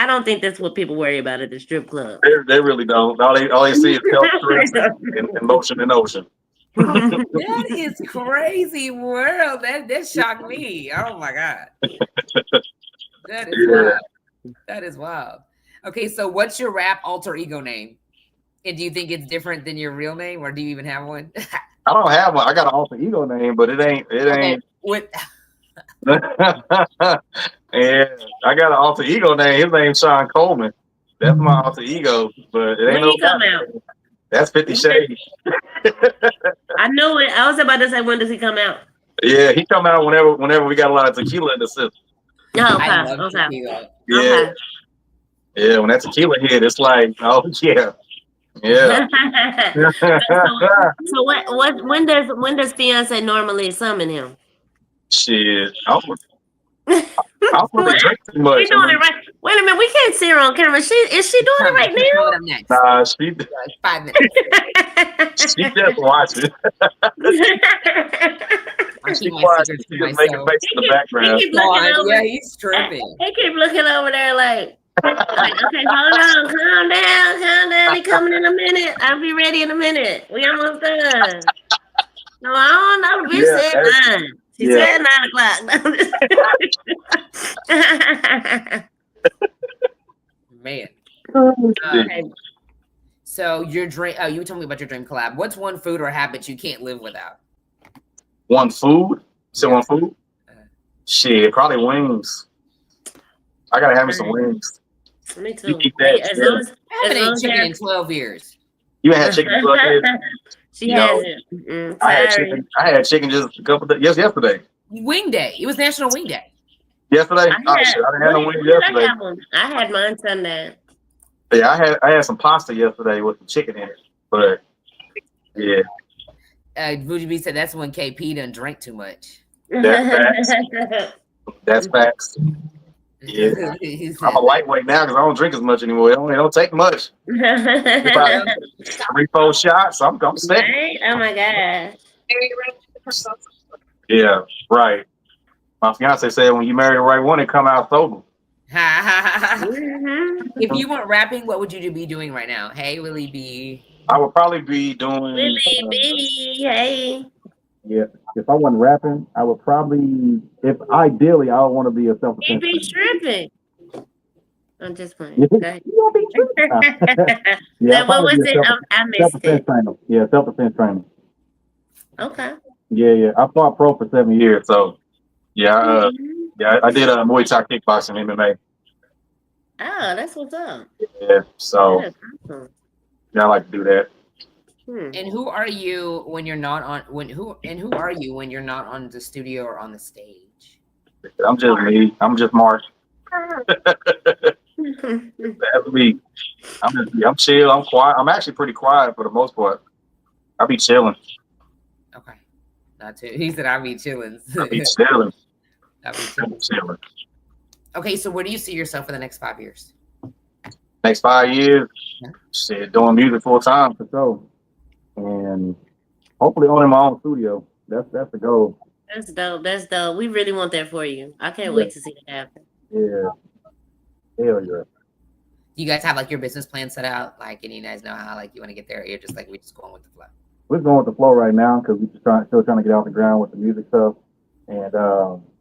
don't think that's what people worry about at the strip club. They really don't. All they see is health, stress, and motion and ocean. That is crazy world. That shocked me. Oh my god. That is wild. That is wild. Okay, so what's your rap alter ego name? And do you think it's different than your real name, or do you even have one? I don't have one. I got an alter ego name, but it ain't. What? Yeah, I got an alter ego name. His name's Sean Coleman. That's my alter ego, but it ain't when he come out. That's 50 Shades. I know it. I was about to say, when does he come out? Yeah, he come out whenever we got a lot of tequila in the system. Oh, okay. I love tequila. Yeah. Okay. Yeah, when that tequila hit, it's like, oh yeah. Yeah. so when does fiance normally summon him? Shit. I don't really drink too much. She's doing it right. Wait a minute, we can't see her on camera. Is she doing it right now? I'm next. Nah, she 5 minutes. she just watching. She just making face in the background. Yeah, he's tripping. He keep looking over there like, okay, hold on, calm down. He coming in a minute. I'll be ready in a minute. We almost done. No, I don't know. The bitch said 9. She said 9 o'clock. Man. Okay. So your dream. Oh, you told me about your dream collab. What's one food or habit you can't live without? One food? So one food? Shit, probably wings. I gotta have me some wings. Me too. I haven't eaten chicken in 12 years. You had chicken in 12 years? She hasn't. I had chicken just a couple days. Yesterday. Wing day. It was National Wing Day. Yesterday? I didn't have no wings yesterday. I had mine Sunday. Yeah, I had some pasta yesterday with some chicken in it. But yeah. Bougie B said that's when KP done drank too much. That's facts. Yeah. I'm a lightweight now because I don't drink as much anymore. It don't take much. 3-4 shots, I'm sick. Right? Oh my gosh. Yeah, right. My fiance said when you marry the right one, it come out sober. If you weren't rapping, what would you be doing right now? Hey, Willie B. I would probably be doing Willie B. Hey. Yeah. If I wasn't rapping, I would probably, ideally, I would want to be a self-defense. He be tripping. I'm just playing. You Go ahead. don't be true. Now, what probably was be a it? I missed self-defense it. trainer. Yeah, self-defense trainer. Okay. Yeah. I fought pro for 7 years, so yeah, Mhm. I did Muay Thai, kickboxing, MMA. Oh, that's what's up. Yeah, so That is awesome. yeah, I like to do that. And who are you when you're not on who are you when you're not on the studio or on the stage? I'm just me. I'm just Mark. That's me. I'm chill. I'm quiet. I'm actually pretty quiet for the most part. I be chilling. Okay. Not too. He said I be chilling. I be chilling. I be I be chilling. chilling. Okay, so where do you see yourself for the next 5 years? Next 5 years, Yeah. shit, doing music full time for sure, and hopefully owning my own studio. That's the goal. That's dope. That's dope. We really want that for you. I can't Yeah. wait to see it happen. Yeah. Hell yeah. Do you guys have like your business plan set out? Like, and you guys know how like you want to get there? Or you're just like we just going with the flow. We're going with the flow right now because we're still trying to get off the ground with the music stuff, and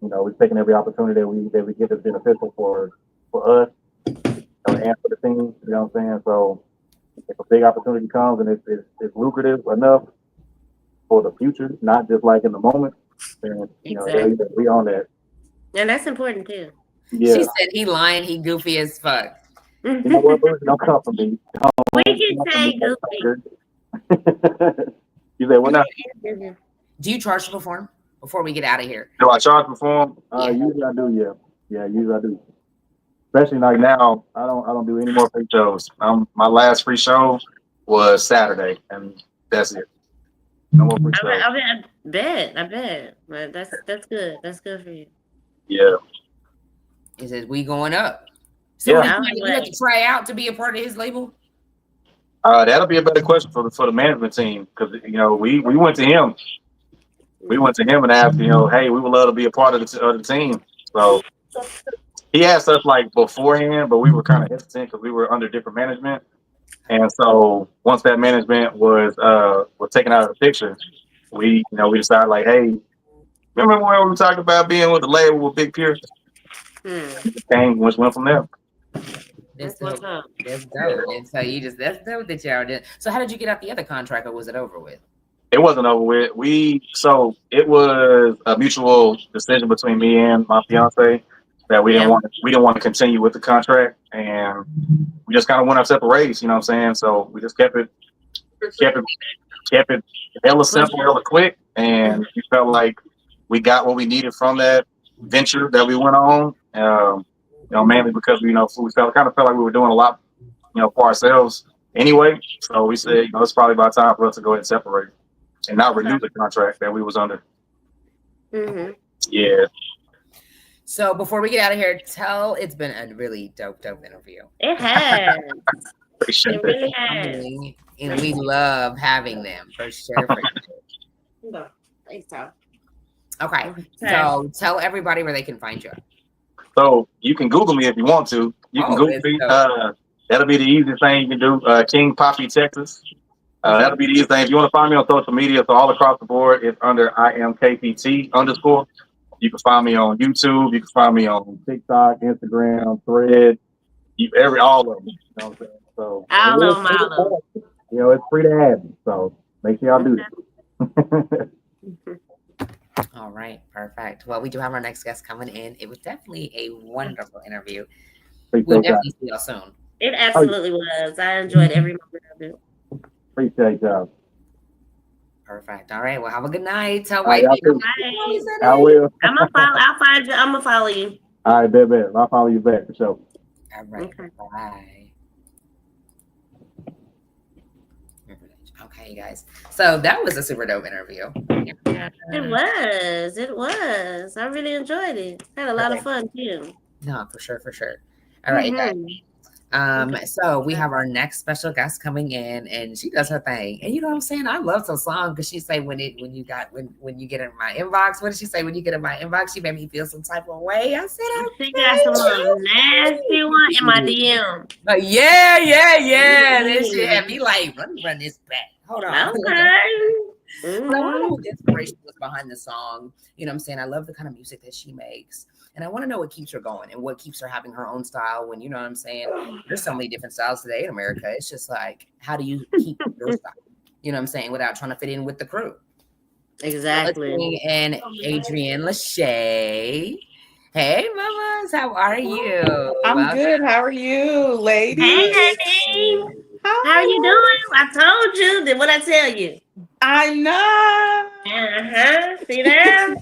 we're taking every opportunity that we get that's beneficial for us, and for the team. You know what I'm saying? So if a big opportunity comes and it's lucrative enough for the future, not just like in the moment, then Exactly. we on that. And that's important too. Yeah. She said he lying, he goofy as fuck. You know what, Bruce? Don't come for me. We can say goofy. You say what now? Do you charge to perform before we get out of here? Do I charge to perform? Yeah. Usually I do. Yeah. Usually I do. Especially like now, I don't do any more free shows. My last free show was Saturday, and that's it. No more free shows. I bet. But that's good. That's good for you. Yeah. He says we going up. So Yeah. you have to try out to be a part of his label? That'll be a better question for the management team because we went to him. We went to him and asked, hey, we would love to be a part of the team. So he asked us like beforehand, but we were kind of hesitant because we were under different management. And so once that management was taken out of the picture, we decided like, hey, remember when we talked about being with the label with Big Pierce? Went from there. That's dope. That's dope. And so that's dope that y'all did. So how did you get out the other contract, or was it over with? It wasn't over with. It was a mutual decision between me and my fiance that we didn't want to continue with the contract, and we just kind of went our separate ways. You know what I'm saying? So we just kept it hella simple, hella quick, and we felt like we got what we needed from that venture that we went on. Mainly because we felt like we were doing a lot, for ourselves anyway. So we said, it's probably about time for us to go ahead and separate and not renew the contract that we was under. Mm-hmm. Yeah. So before we get out of here, it's been a really dope interview. It has. Appreciate it really has. And we love having them for sure. Thanks, Tom. Okay. So tell everybody where they can find you. So you can Google me if you want to. You can Google me. That'll be the easiest thing you can do. King Poppy, Texas. That'll be the easiest thing. If you want to find me on social media, so all across the board, it's under IMKPT_. You can find me on YouTube. You can find me on TikTok, Instagram, Thread, all of them. You know what I'm saying? So all of them. It's free to add me. So make sure y'all do that. All right, perfect. Well, we do have our next guest coming in. It was definitely a wonderful interview. We'll definitely see y'all soon. It absolutely was. I enjoyed every moment of it. Appreciate y'all. Perfect. All right. Well, have a good night. Tell White people. I will. I'll find you. I'm gonna follow you. All right, bet. I'll follow you back for sure. All right. Okay. Bye. Okay, guys. So that was a super dope interview. It was. I really enjoyed it. Had a lot of fun too. No, for sure. All right, guys. So we have our next special guest coming in, and she does her thing. And you know what I'm saying? I love her song because she say when you get in my inbox, what did she say? When you get in my inbox, she made me feel some type of way. I said, she got some nasty one in my DM. Yeah. This shit had me like, let me run this back. Hold on. Okay. But I want to know Mhm. what the inspiration was behind the song. You know what I'm saying? I love the kind of music that she makes. And I want to know what keeps her going and what keeps her having her own style when, you know what I'm saying? There's so many different styles today in America. It's just like, how do you keep your style? You know what I'm saying? Without trying to fit in with the crew. Let's Exactly. bring in Adrienne Lachey. Hey, mamas, how are you? I'm good. How are you, Hey, ladies? honey. How are you Hi. doing? I told you. Did what I tell you? I know. See that?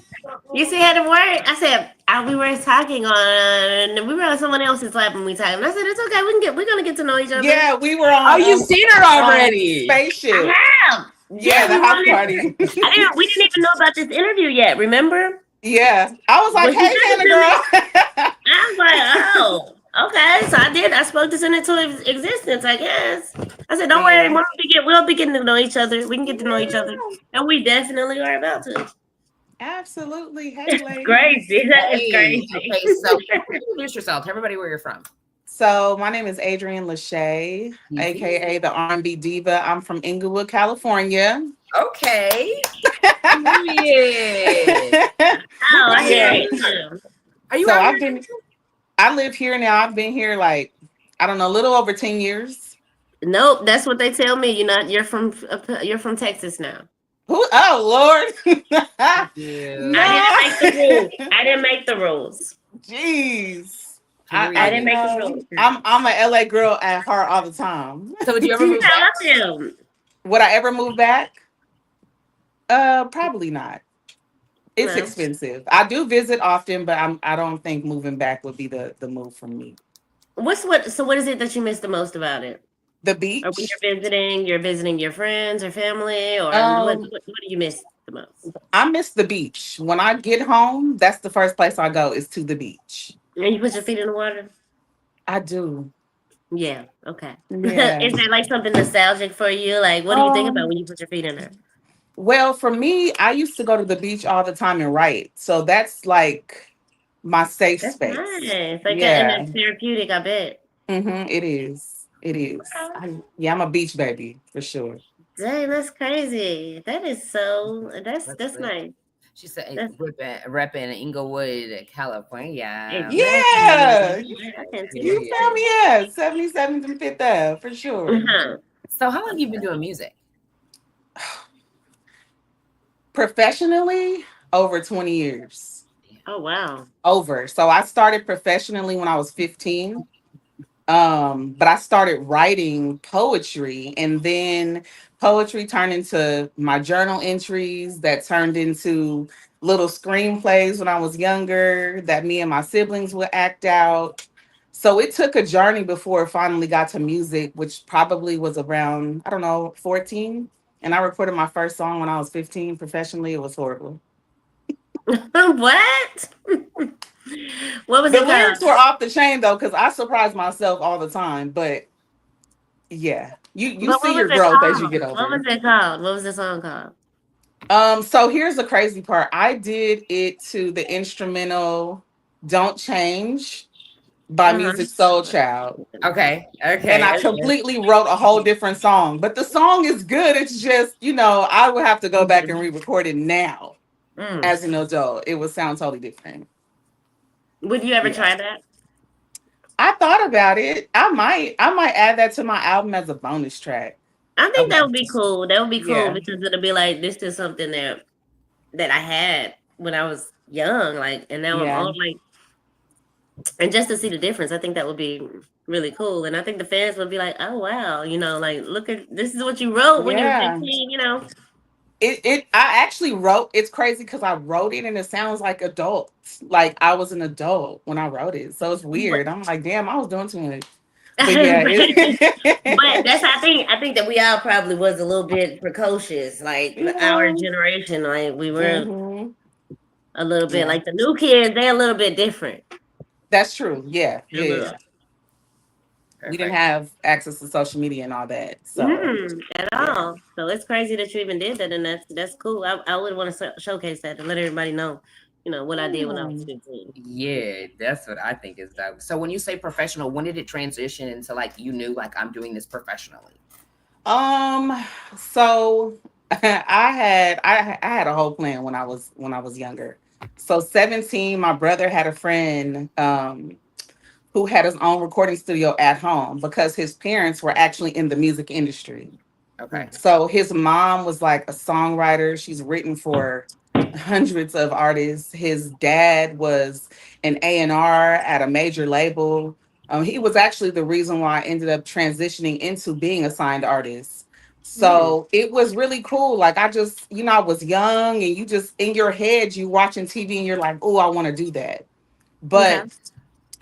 You see how it worked? I said we were talking on. We were on someone else's lap when we talking. And I said it's okay. We're gonna get to know each other. Yeah, we were Oh, you seen her on already. spaceship. I have. Yeah, Yeah, the we house wanted. party. I didn't. We didn't even know about this interview yet. Remember? Yeah, I was like, When she "Hey, sent it Hannah, to me, girl." I was like, oh, okay. So I did. I spoke this into existence, I guess. I said, don't worry. Yeah. We'll be getting to know each other. We can get to know each other. And we definitely are about to. Absolutely. Hey, ladies. Crazy. That is Hey, crazy. okay, so introduce yourself. Tell everybody where you're from. So my name is Adrienne Lachey, Easy. aka the R&B diva. I'm from Inglewood, California. Okay. Period. What Oh, I part of hear Yeah. it too. are you So out I've here? been I live here now. I've been here like, I don't know, a little over 10 years. Nope, that's what they tell me. You're from Texas now. Who? Oh, Lord. Yeah. I didn't make the rules. No. I didn't make the rules. Jeez. I I didn't Period. make the know. rules. I'm a LA girl at heart all the time. So would you ever See move how back? I feel. Would I ever move back? Probably not. It's No. expensive. I do visit often, but I don't think moving back would be the move for me. So what is it that you miss the most about it? The Or when beach. you're visiting your friends or family, or Um, what do you miss the most? I miss the beach. When I get home, that's the first place I go is to the beach. And you put your feet in the water? I do. Yeah, okay. Yeah. Is there like something nostalgic for you? Like what do you think about Um, when you put your feet in there? well, for me, I used to go to the beach all the time and write. So that's like my safe That's space. nice. Like and Yeah. it's therapeutic, I bet. It is. It is. Yeah, I'm a beach baby for sure. Dang, that's crazy. That is so That's that's lit. nice. She said That's repping Inglewood, California. Yeah. exactly. I can see You Period. feel me? Yeah. 77th and Fifth Ave for sure. that. So how long have you been doing music? Professionally, over 20 years. Oh wow. Over. So I started professionally when I was 15. But I started writing poetry, and then poetry turned into my journal entries that turned into little screenplays when I was younger that me and my siblings would act out. So it took a journey before it finally got to music, which probably was around, I don't know, 14. And I recorded my first song when I was 15 professionally. It was horrible. What? What was The it called? lyrics were off the chain though, because I surprise myself all the time. But yeah, you But see what was your it growth as you called? get What was older. it called? What was the song called? So here's the crazy part. I did it to the instrumental "Don't Change" by Uh Music Soul huh. Child. Okay. And Okay. I Okay. completely wrote a whole different song. But the song is good. It's just, I would have to go back and re-record it now Mm. as an adult. It would sound totally different. Would you ever Yeah. try that? I thought about it. I might add that to my album as a bonus track. I think that Okay. would be cool. That would be cool Yeah. because it'll be like this is something that I had when I was young, like, and now I'm Yeah. old, like, and just to see the difference, I think that would be really cool. And I think the fans would be like, "Oh wow, like look at this is what you wrote when you were Yeah. 15." I actually wrote, it's crazy because I wrote it and it sounds like adults. Like I was an adult when I wrote it. So it's But weird. I'm like, damn, I was doing too much. But yeah, but that's I think that we all probably was a little bit precocious, like our yeah. generation, like we were Hmm. a little bit Yeah. like the new kids, they're a little bit different. That's true. Yeah. A Yeah. little. Yeah. We didn't Perfect. have access to social media and all that. So At yeah. all. So it's crazy that you even did that, and that's cool. I would want to showcase that and let everybody know, what I did when I was Yeah. 15. Yeah, that's what I think is dope. So when you say professional, when did it transition into like you knew like I'm doing this professionally? Um, so I had a whole plan when I was younger. So 17, my brother had a friend who had his own recording studio at home because his parents were actually in the music industry. Okay. So his mom was like a songwriter. She's written for hundreds of artists. His dad was an A&R at a major label. He was actually the reason why I ended up transitioning into being a signed artist. Mm. So it was really cool. Like I just, I was young and you just in your head, you watching TV and you're like, oh, I want to do that. Okay. But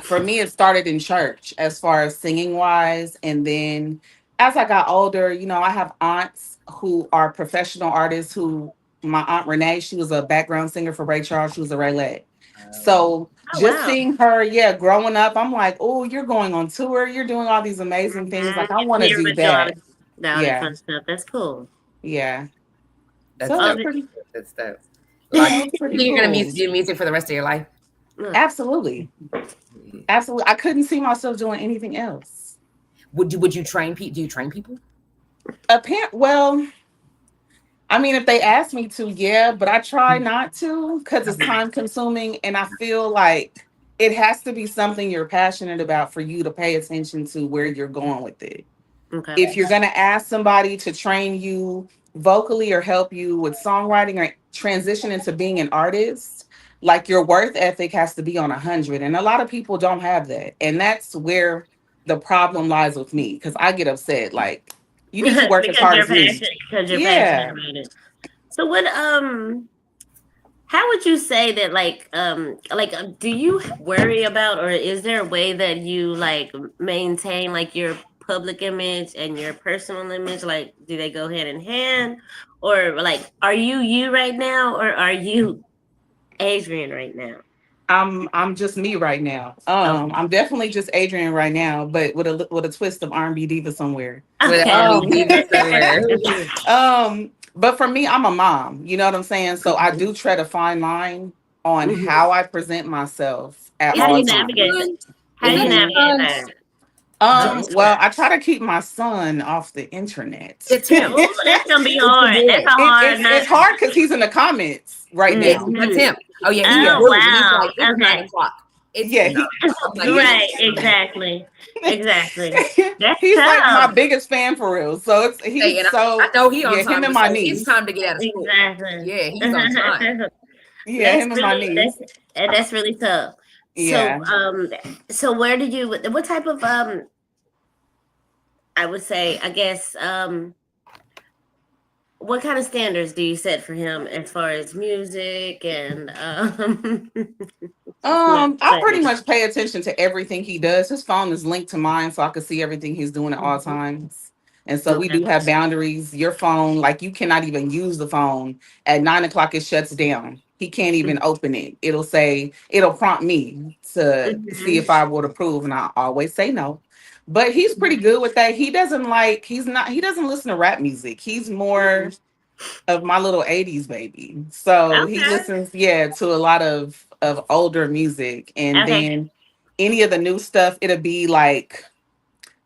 for me, it started in church as far as singing wise. And then as I got older, I have aunts who are professional artists who my aunt Renee, she was a background singer for Ray Charles. She was a Raylette. So Oh just wow. seeing her, yeah, growing up, I'm like, oh, you're going on tour. You're doing all these amazing things. Like, I want to Here do with all that. all that Yeah. fun stuff. That's cool. Yeah. That's So it Oh, was dope. pretty, That's dope. Like, yeah, it was pretty you're gonna cool. do music for the rest of your life. look. Absolutely. Absolutely. I couldn't see myself doing anything else. Would you train people? Do you train people? Well, I mean, if they ask me to, yeah, but I try not to because it's time consuming. And I feel like it has to be something you're passionate about for you to pay attention to where you're going with it. Okay. If you're going to ask somebody to train you vocally or help you with songwriting or transition into being an artist, like your worth ethic has to be on 100. And a lot of people don't have that. And that's where the problem lies with me because I get upset. Like, you need to work as because hard you're as me. passionate. Because you're passionate Yeah. about it. So what? How would you say that? Do you worry about, or is there a way that you like maintain like your public image and your personal image? Like, do they go hand in hand, or like, are you you right now, or are you Adrian right now? I'm just me right now. Okay. I'm definitely just Adrian right now, but with a twist of R&B diva somewhere. With an Okay. army Um, diva somewhere. but for me, I'm a mom. You know what I'm saying? So I Mhm. do tread a fine line on Mhm. how I present myself at Is How do all you that your navigate times. that? son? How Is do you that hmm your navigate son? that? Well, I try to keep my son off the internet. It's him. Oh, that's gonna be It's the hard. That's a boy. hard It's nut. hard because he's in the comments right Yes, now. that's Hmm. him. Oh yeah, he Yeah, Oh bullied me. He's wow. like, it's nine Okay. o'clock. It's yeah, 9 he o'clock. I'm like, he Right. yeah. Exactly. Exactly. That's he's like my tough. biggest fan for real. So Hey, he's and I so know he on yeah, him time and to my say it's niece. time to get out of school. Exactly. Yeah, he's on time. Yeah, That's him and my really niece. that's really tough. So Yeah. where did you what type of I would say I guess what kind of standards do you set for him as far as music and let's I pretty say much pay attention to everything he does. His phone is linked to mine, so I can see everything he's doing at all Mhm. times. And so we Okay. do have boundaries. Your phone, like you cannot even use the phone at 9 o'clock. It shuts down. He can't even open it. It'll prompt me to see Mhm. if I would approve, and I always say no. But he's pretty good with that. He doesn't listen to rap music. He's more of my little 80s baby. So he Okay. listens, yeah, to a lot of older music. And Okay. then any of the new stuff, it'll be like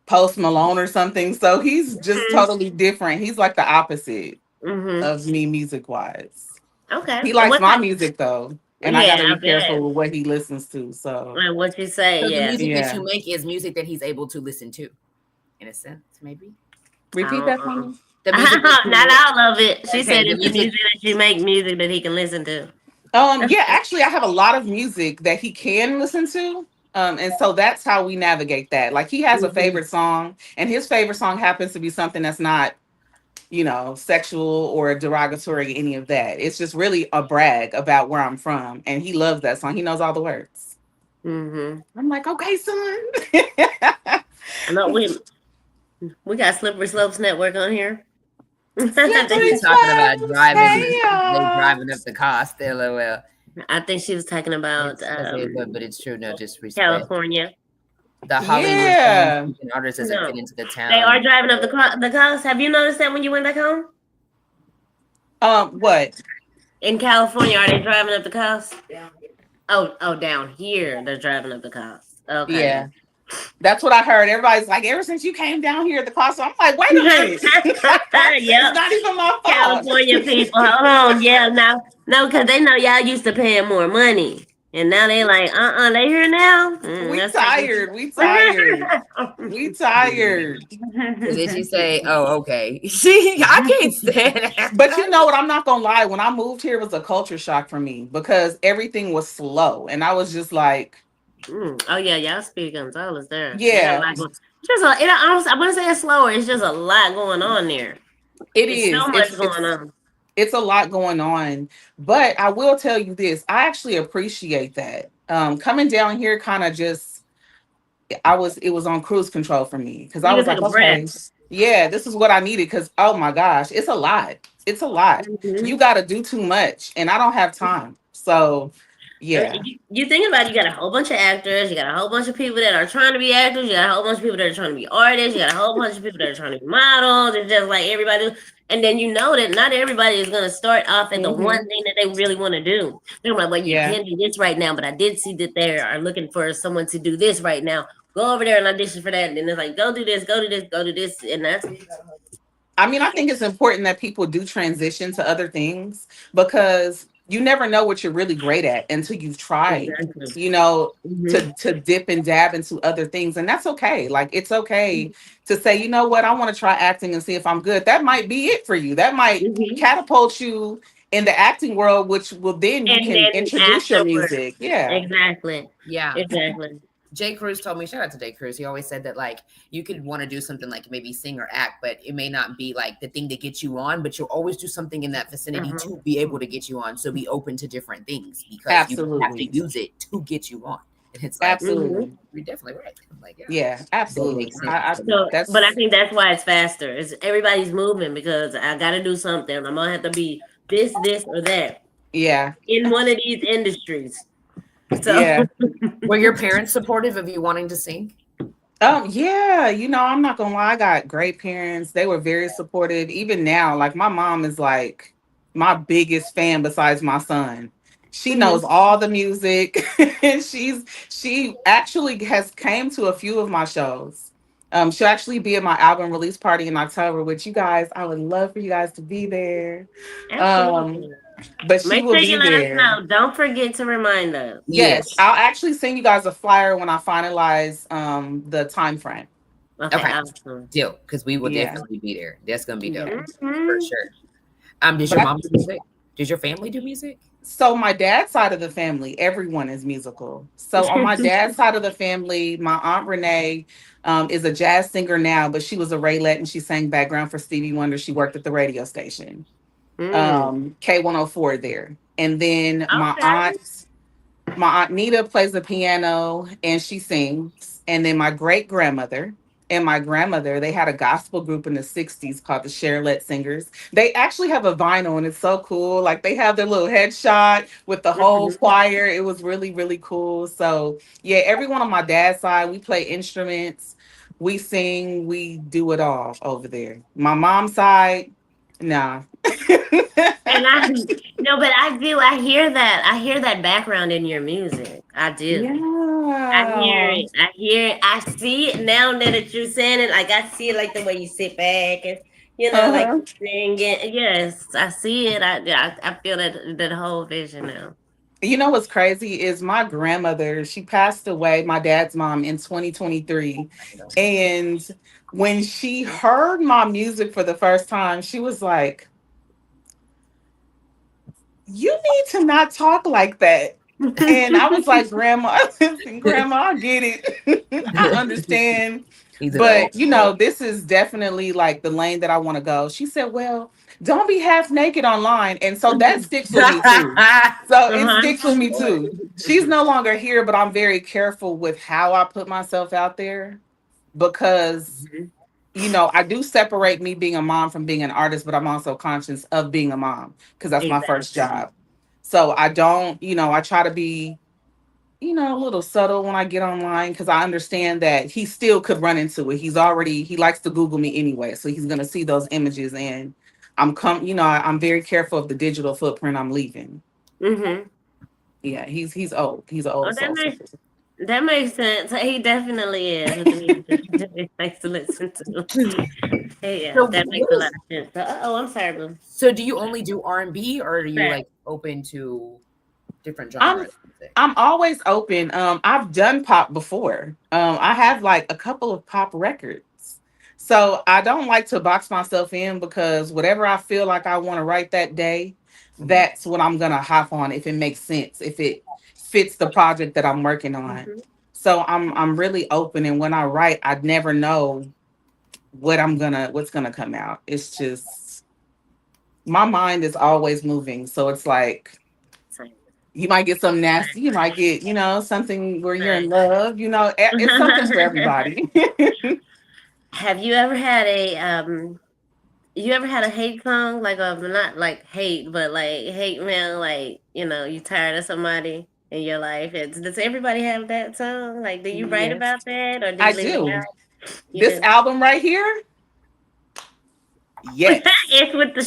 Post Malone or something. So he's just totally different. He's like the opposite Mhm. of me music wise. Okay. He And likes what my type? music though. And I Yeah, gotta I be bet. careful with what he listens to. So Like what you say, So the yeah. music that yeah. you make is music that he's able to listen to, in a sense, maybe. Repeat that for me. The music that you Not make. all of it. She Okay, said the it's the music. music that you make music that he can listen to. Yeah, actually, I have a lot of music that he can listen to. And so that's how we navigate that. Like he has a Mhm. favorite song, and his favorite song happens to be something that's not, sexual or derogatory, any of that. It's just really a brag about where I'm from. And he loves that song. He knows all the words. Mhm. I'm like, okay, son. I know we got Slippery Slopes Network on here. I think Slippery He's talking about slopes. driving. Hey, They y'all. driving up the cost. LOL. I think she was talking about I say, but it's true. No disrespect. California. The Hollywood fame Yeah. seeking artists doesn't No, fit into the they town. are driving up the coast. Have you noticed that when you went back home What? in California? Are they driving up the coast? Oh, down here they're driving up the coast. Okay. Yeah. That's what I heard. Everybody's like, ever since you came down here at the Costco, I'm like, wait a minute. It's Yep. not even my fault. California people, hold on. Yeah, now, no, because they know y'all used to paying more money. And now they like, they here now? We That's tired. We tired. We tired. So did you say, oh, okay? See, I can't stand that. But you know what? I'm not gonna lie. When I moved here, it was a culture shock for me because everything was slow, and I was just like, Oh yeah, y'all speak Gonzalez there. They got a yeah, lot going. I wouldn't say it's slower. It's just a lot going on there. it It's so is. much going on. It's a lot going on. But I will tell you this: I actually appreciate that. Coming down here, kind of just it was on cruise control for me because I You was can take like, a breath. okay, yeah, this is what I needed. Because oh my gosh, it's a lot. It's a lot. Mhm. You got to do too much, and I don't have time. So yeah, You think about it, you got a whole bunch of actors, you got a whole bunch of people that are trying to be actors, you got a whole bunch of people that are trying to be artists, you got a whole bunch of people that are trying to be models. It's just like everybody. And then you know that not everybody is going to start off at the one hmm thing that they really want to do. They're like, well, you yeah. can't do this right now, but I did see that they are looking for someone to do this right now. Go over there and audition for that. And then it's like, go do this, go do this, go do this. And that's I mean, I think it's important that people do transition to other things because you never know what you're really great at until you've tried, exactly. you know, Hmm. to dip and dab into other things. And that's okay. Like it's okay to say, you know what, I want to try acting and see if I'm good. That might be it for you. That might Hmm. catapult you in the acting world, which will then you And can then introduce your afterwards, music. Yeah. exactly. Yeah. Exactly. Jay Cruz told me, shout out to Jay Cruz. He always said that like you could want to do something like maybe sing or act, but it may not be like the thing that gets you on, but you'll always do something in that vicinity Uh-huh. to be able to get you on. So be open to different things because you have to Absolutely. use it to get you on. And it's like, Hmm. Absolutely. you're definitely right. I'm like, yeah, Yeah, that absolutely. makes sense. So, but I That's think that's why it's faster. It's everybody's moving because I got to do something. I'm gonna have to be this, or that yeah. in one of these industries. So, Yeah. Were your parents supportive of you wanting to sing? Yeah, I'm not gonna lie, I got great parents. They were very supportive. Even now, like my mom is like my biggest fan besides my son. She mhm. knows all the music. She actually has came to a few of my shows. She'll actually be at my album release party in October, which you guys, I would love for you guys to be there. Um, Absolutely. but she Make will sure be you let us there. know. Don't forget to remind us. Yes, Yes. I'll actually send you guys a flyer when I finalize the time frame. Okay, Okay. awesome. Deal. Because we will Yeah. definitely be there. That's gonna be dope. Yeah. For Hmm. sure. Does But your I, mom do music? Does your family do music? so my dad's side of the family, everyone is musical. So on my dad's side of the family, my aunt Renee is a jazz singer now, but she was a Raylette and she sang background for Stevie Wonder. She worked at the radio station, Mm. K104 there. And then Okay. my aunt Nita plays the piano and she sings. And then my great grandmother and my grandmother, they had a gospel group in the 60s called the Cherylette Singers. They actually have a vinyl and it's so cool. Like they have their little headshot with the whole Mhm. choir. It was really, really cool. So yeah, everyone on my dad's side, we play instruments, we sing, we do it all over there. My mom's side, nah. And I no, but I do. I hear that. I hear that background in your music. I do. I hear Yeah. it. I hear it. I see it now that you're saying it. Like I see it, like the way you sit back and like Uh-huh. singing. Yes, I see it. I feel that whole vision now. You know what's crazy is my grandmother, she passed away, my dad's mom, in 2023. And when she heard my music for the first time, she was like, you need to not talk like that. And I was like, Grandma, listen, Grandma, I get it. I understand. He's an old But, this is definitely like the lane that I want to go. She said, well, don't be half naked online. And so that sticks with me too. So it Uh-huh. sticks with me too. She's no longer here, but I'm very careful with how I put myself out there because, Mhm. I do separate me being a mom from being an artist, but I'm also conscious of being a mom because that's my first Exactly. job. So I don't, I try to be, a little subtle when I get online because I understand that he still could run into it. He likes to Google me anyway. So he's going to see those images and I'm very careful of the digital footprint I'm leaving. Mhm. Yeah, he's old. He's an Oh, old that soul. makes That makes sense. He definitely is. With the music that he likes to listen to. Yeah, So that makes what a lot is of sense. Oh, I'm sorry, Blue. so do you only do R&B or are you Sorry. like open to different I'm genres of music? I'm always open. I've done pop before. I have like a couple of pop records. So I don't like to box myself in because whatever I feel like I want to write that day, Mhm. that's what I'm gonna hop on if it makes sense, if it fits the project that I'm working on. Mhm. So I'm really open, and when I write, I never know what's gonna come out. It's just my mind is always moving. So it's like Sorry. you might get something nasty. You might get, something where you're in love. It's something for everybody. Have you ever had you ever had a hate song like not like hate but like hate mail like you tired of somebody in your life? Does everybody have that song? Like, do you write Yes, about that or do I you leave it do. out? You This do. album right here, yes. It's with the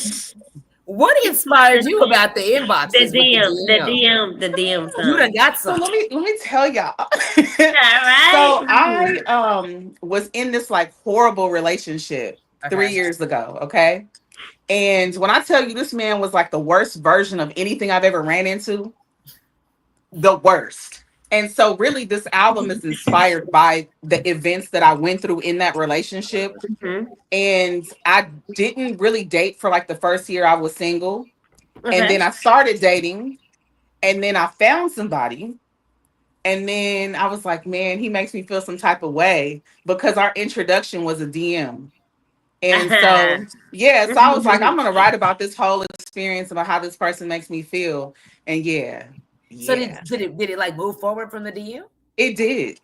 What it's with inspired you about the the inboxes with the DM the DM? DM the DM You done song. got So some. let me tell y'all. All right. So I was in this like horrible relationship three Okay. years ago. Okay. And when I tell you this man was like the worst version of anything I've ever ran into, the worst. And so, really, this album is inspired by the events that I went through in that relationship. Mhm. And I didn't really date for like the first year I was single. And Okay. then I started dating. And then I found somebody. And then I was like, man, he makes me feel some type of way because our introduction was a DM. And so, yeah, so I was like, I'm going to write about this whole experience about how this person makes me feel. And yeah, So yeah, did it like move forward from the DM? it did.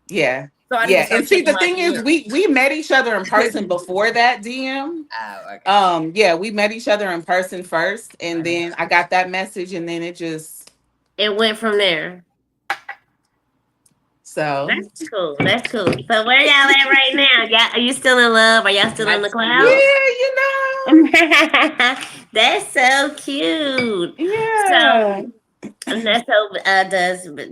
Yeah. So I need to Yeah. start And see, checking the my thing is, DM. we met each other in person before that DM. Oh, okay. Yeah, we met each other in person first, and Okay. then I got that message, and then it just It went from there. so That's cool. That's cool. So where y'all at right now? Y'all, are you still in love? Are y'all still in Nice the to meet yeah, you. clouds? you That's so cute. know, yeah. So, and that's so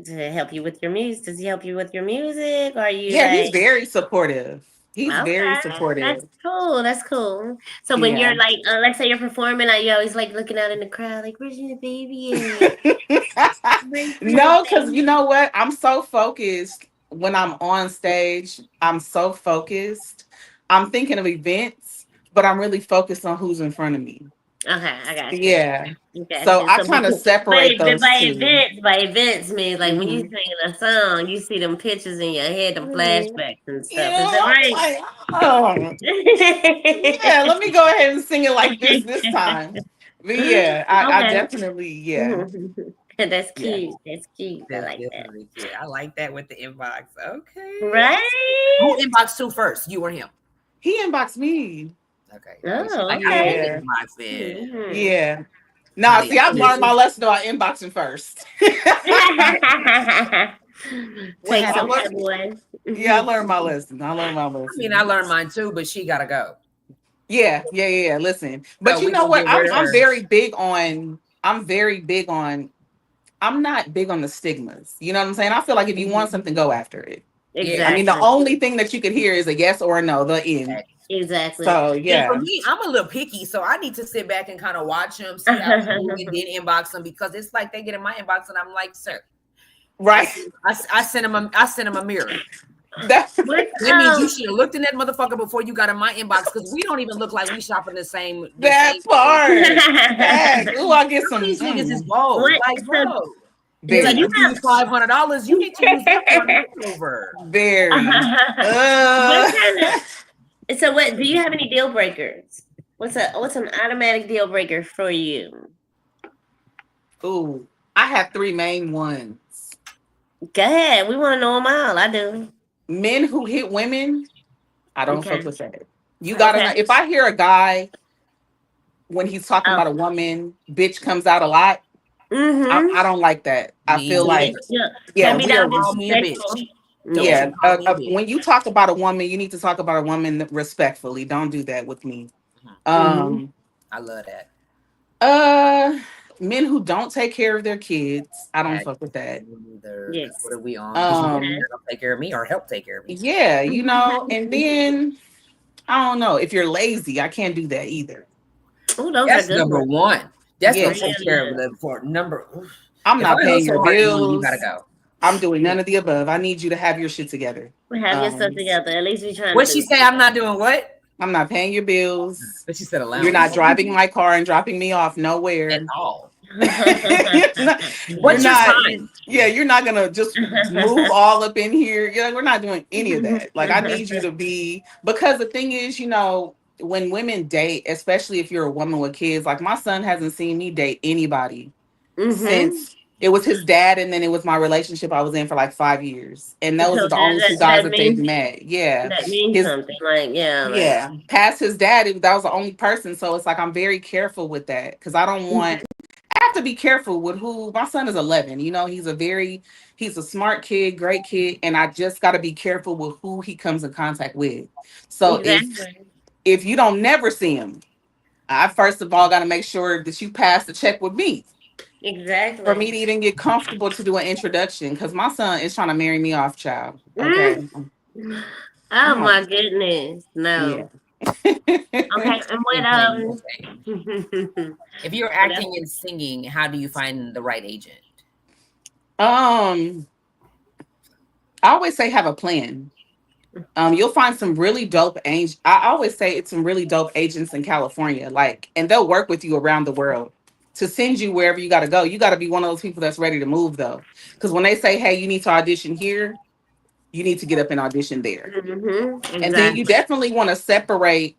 to help you with your music. Does he help you with your music? Or are you Yeah, he's like, very supportive. He's very okay, that's supportive. cool. That's cool. So when Yeah. you're like, let's say you're performing, are you always like looking out in the crowd, like, where's your baby at? Where's your No, because you baby? know what? I'm so focused when I'm on stage. I'm so focused. I'm thinking of events, but I'm really focused on who's in front of me. Okay, I got you. Yeah. I got So you. I So, kind of separate those two. by events means like when you Mhm. sing a song, you see them pictures in your head, them flashbacks and stuff. Is Yeah, that I'm right? like, oh, yeah, let me go ahead and sing it like this time. But yeah, I Okay. definitely, yeah, That's yeah. cute. That's cute. I That's like that. definitely cute. I like that with the inbox. Okay. Who Right? inboxed to first? You or him? He inboxed me. Okay. At least you Oh, like how he okay. Yeah, inboxed it. Mhm. yeah. Trying Nah, to see, get I've learned my busy. lesson about inboxing first. What Take I some happened? learned, time away. yeah, I learned my lesson. I learned my I mean, I lesson. learned mine too, but she gotta go. Yeah. Listen, So but you we know gonna what? get rid I'm of I'm her. very big on. I'm very big on. I'm not big on the stigmas. You know what I'm saying? I feel like if you want Mhm. something, go after it. Yeah, I mean, the Exactly. only thing that you could hear is a yes or a no, the end. exactly. Exactly. So And for yeah, me, I'm a little picky, so I need to sit back and kind of watch them, see how they move, and then inbox them because it's like they get in my inbox and I'm like, sir, I right. sent, I sent him a mirror. That's What That means you should have looked in that motherfucker before you got in my inbox because we don't even look like we shop in the same that place. part. Dang. Ooh, I get Some of some these niggas is bold. what Like, so bro, he's do like, you I very, give you $500. You need to use that for an over. very. what Uh, kind of so what do you have any deal breakers? What's an automatic deal breaker for you? ooh, I have three main ones. Go ahead. We want to know them all. I do. Men who hit women, I don't fuck Okay. with that. You gotta know Okay. if I hear a guy when he's talking Oh. about a woman, bitch comes out a lot. I Mm-hmm. don't like that. I Me feel Yeah, like, neither. yeah. yeah, Can't be Don't we you that are, call me a disrespectful. bitch. Don't Yeah. you yeah. call me a bitch. When you talk about a woman, you need to talk about a woman respectfully. Don't do that with me. Mhm. Mm-hmm. Um, I love that. uh, men who don't take care of their kids, I don't Heck, fuck with that. neither. 'Cause what Yes. are we on? Did you Um, help take care of me or help take care of me? yeah, and then I don't know if you're lazy, I can't do that either. Oh, those are That's good number ones. one. That's gonna Yes, take Really care of good. the for number. I'm If I not paying hustle your harder than you gotta bills. go. I'm doing none of the above. I need you to have your shit together. We have your stuff Um, together. At least we trying to What she do say? I'm not doing what? I'm not paying your bills. But she said You're allowance not driving my car and dropping me off at nowhere. all. you're not, you're What's your not, sign? yeah, you're not gonna just move all up in here. You're like, we're not doing any of that. Like, I need you to be, because the thing is, when women date, especially if you're a woman with kids, like my son hasn't seen me date anybody Mm-hmm. since it was his dad, and then it was my relationship I was in for like 5 years, and those are So the only two guys that they've met. Yeah, that means his something. Like, yeah, like yeah, past his dad, that was the only person. So it's like I'm very careful with that because I don't want. I have to be careful with who my son is 11. He's a smart kid, great kid, and I just got to be careful with who he comes in contact with. So exactly. if you don't never see him, I first of all got to make sure that you pass the check with me for me Exactly. to even get comfortable to do an introduction because my son is trying to marry me off, child. Mm. Okay. Oh I'm like, my goodness. yeah. No. Okay, and what Okay. If you're what else? acting and singing, how do you find the right agent? um, I always say have a plan. You'll find some really dope agents. I always say it's some really dope agents in California, like, and they'll work with you around the world to send you wherever you got to go. You got to be one of those people that's ready to move, though, because when they say, "Hey, you need to audition here," you need to get up and audition there. And then you Exactly. definitely want to separate.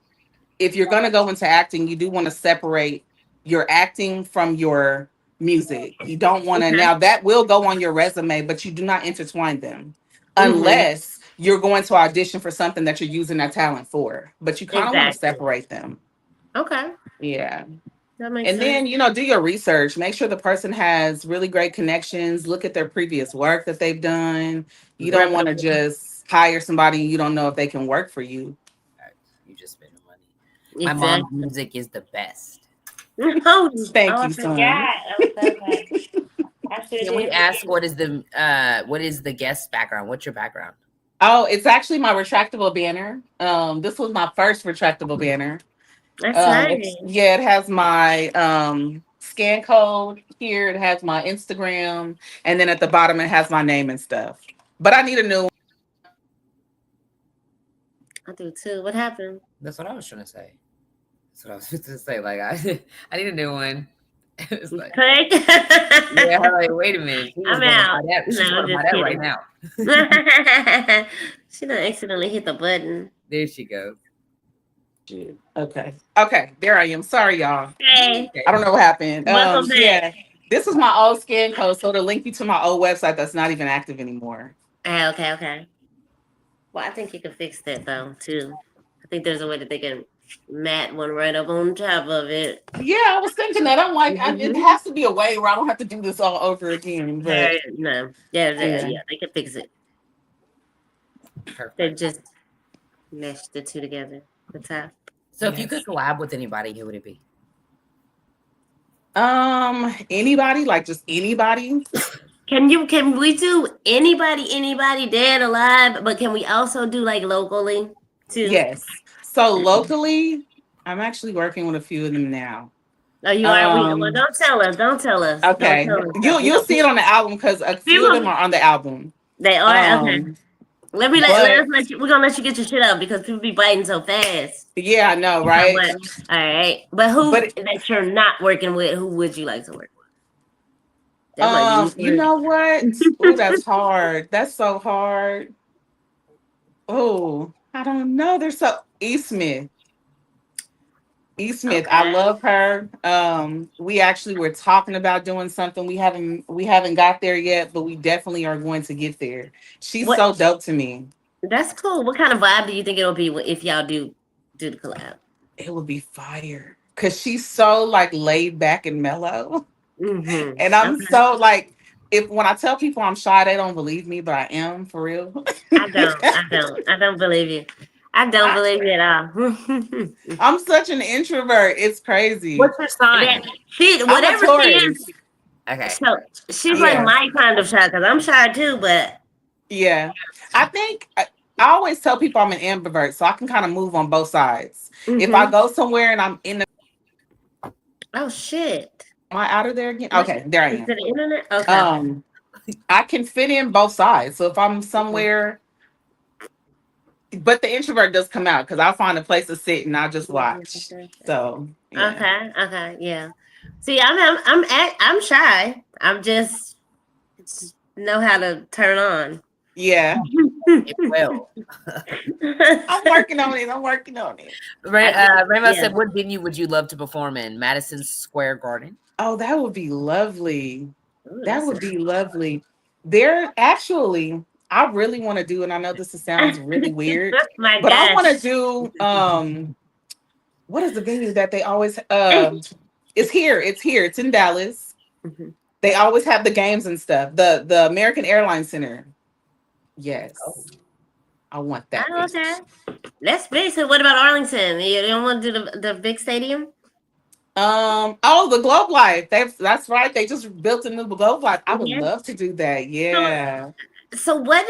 If you're going to go into acting, you do want to separate your acting from your music. You don't want to, Okay. now that will go on your resume, but you do not intertwine them Mm-hmm. unless you're going to audition for something that you're using that talent for. But you kind of want to Exactly. separate them. Okay. Yeah. That makes And then, sense. do your research. Make sure the person has really great connections. Look at their previous work that they've done. You don't want to Reputable. just hire somebody and you don't know if they can work for you. You just spending money. My mom's Exactly. music is the best. Oh, Thank I you, forgot. son. I sure Can we did ask forget. what is the guest background? What's your background? Oh, it's actually my retractable banner. This was my first retractable banner. That's nice. It has my scan code here. It has my Instagram, and then at the bottom it has my name and stuff. But I need a new. I do too. What happened? That's what I was trying to say. That's what I was supposed to say. Like I need a new one. It's like Click. yeah, I'm like, wait a minute. She was I'm going to out. buy that. She's No, going to buy just that right kidding. now. She done accidentally hit the button. There she goes. Okay. Okay. There I am. Sorry, y'all. Hey, Okay. I don't know what happened. welcome back. Yeah. This is my old scan code, so to link you to my old website that's not even active anymore. Ah, okay, okay. Well, I think you can fix that though too. I think there's a way that they can mat one right up on top of it. Yeah, I was thinking that. I'm like, it Mhm. has to be a way where I don't have to do this all over again. But No, yeah, yeah. yeah, they can fix it. They Perfect. just meshed the two together. The top. So if you could collab with anybody, who would it be? Anybody, like just anybody. Can we do anybody dead alive? But can we also do like locally too? Yes. So locally, I'm actually working with a few of them now. Oh, you are. Well, Um, don't tell us. Don't tell us. Don't okay. tell us. You'll see it on the album because a few of them are on the album. They are okay. Let me but- let you. We're gonna let you get your shit out because people be biting so fast. Yeah, I know, right? All right, but who But- that you're not working with? Who would you like to work with? You know what? Oh, that's hard. That's so hard. Oh, I don't know. There's so E. Smith. E. Smith, I Okay. love her. We actually were talking about doing something. We haven't got there yet, but we definitely are going to get there. She's What- so dope to me. That's cool. What kind of vibe do you think it'll be if y'all do the collab? It would be fire because she's so like laid back and mellow, Mm-hmm. and I'm so like. When I tell people I'm shy, they don't believe me, but I am for real. I don't believe you. I don't believe it at all. I'm such an introvert. It's crazy. What's your sign? I'm a Whatever she is, Taurus. Okay. so she's like Yeah. my kind of shy because I'm shy too, but Yeah. I think I always tell people I'm an ambivert, so I can kind of move on both sides. If I mm-hmm. go somewhere and I'm in the, Oh shit. am I out of there again? What? Okay, there I Is it am. the internet? Okay. Um, I can fit in both sides. So if I'm Mhm. somewhere, but the introvert does come out because I'll find a place to sit and I'll just watch. So yeah. Okay. Okay. Yeah. See, I'm shy. Just know how to turn on. Yeah. It will. I'm working on it. I'm working on it. Rainbow Yeah. said, "What venue would you love to perform in? Madison Square Garden." Oh, that would be lovely. Ooh, That that's would be lovely. There actually, I really want to do, and I know this sounds really weird, my but I want to gosh. do what is the venue that they always it's here. It's in Dallas. Mhm. They always have the games and stuff. The American Airlines Center. Oh, Yes. I want that Oh, venue. okay. That's big. So what about Arlington? You don't want to do the big stadium? Oh, the Globe Life. That's right. They just built a new Globe Life. I would Yeah. love to do that. So Yeah. so what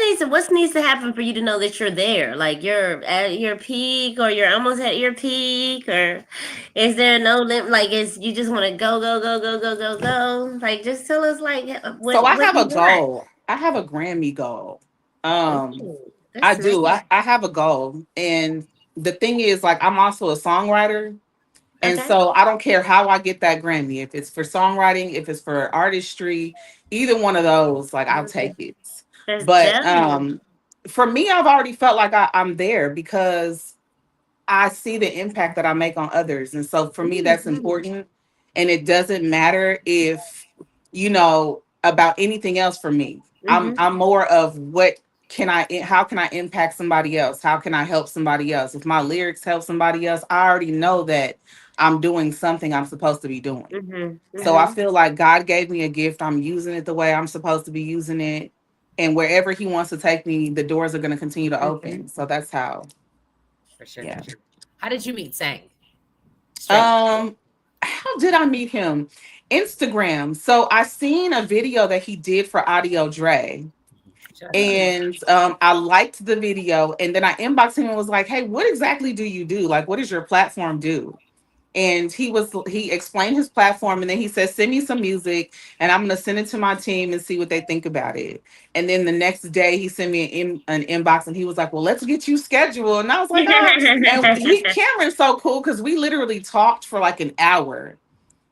needs to happen for you to know that you're there? Like you're at your peak or you're almost at your peak or is there no limit like is you just want to go? Like just tell us like So I what have you a want. goal. I have a Grammy goal. Um, Ooh, I that's do. nice. I have a goal. And the thing is, like, I'm also a songwriter. And Okay. so I don't care how I get that Grammy. If it's for songwriting, if it's for artistry, either one of those, like I'll take it. That's But dope. for me, I've already felt like I'm there because I see the impact that I make on others. And so for me, that's Mhm. important. And it doesn't matter if, about anything else for me. Mhm. I'm more of how can I impact somebody else? How can I help somebody else? If my lyrics help somebody else, I already know that I'm doing something I'm supposed to be doing. Mhm. So I Mhm. feel like God gave me a gift. I'm using it the way I'm supposed to be using it. And wherever he wants to take me, the doors are going to continue to Mhm. open. So that's how, for sure, yeah. for sure. How did you meet Sang? Straight. How did I meet him? Instagram. So I seen a video that he did for Audio Dre. Shut up. And I liked the video. And then I inboxed him and was like, hey, what exactly do you do? Like, what does your platform do? And he explained his platform and then he said, send me some music and I'm gonna send it to my team and see what they think about it. And then the next day he sent me an inbox and he was like, well, let's get you scheduled. And I was like, ah, and Cameron's so cool because we literally talked for like an hour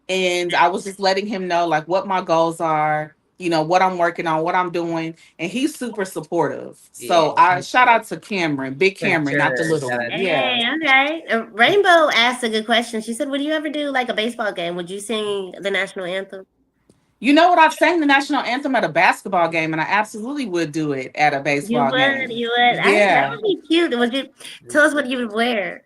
and I was just letting him know like what my goals are, what I'm working on, what I'm doing, and he's super supportive. Yeah, So I shout out to Cameron, big for Cameron, not the sure. little Shout one. out to Yeah. Hey, okay. Rainbow asked a good question. She said, "Would you ever do like a baseball game? Would you sing the national anthem?" You know what? I've sang the national anthem at a basketball game, and I absolutely would do it at a You baseball would, game. you would. That Yeah. would be cute. Would you tell us what you would wear?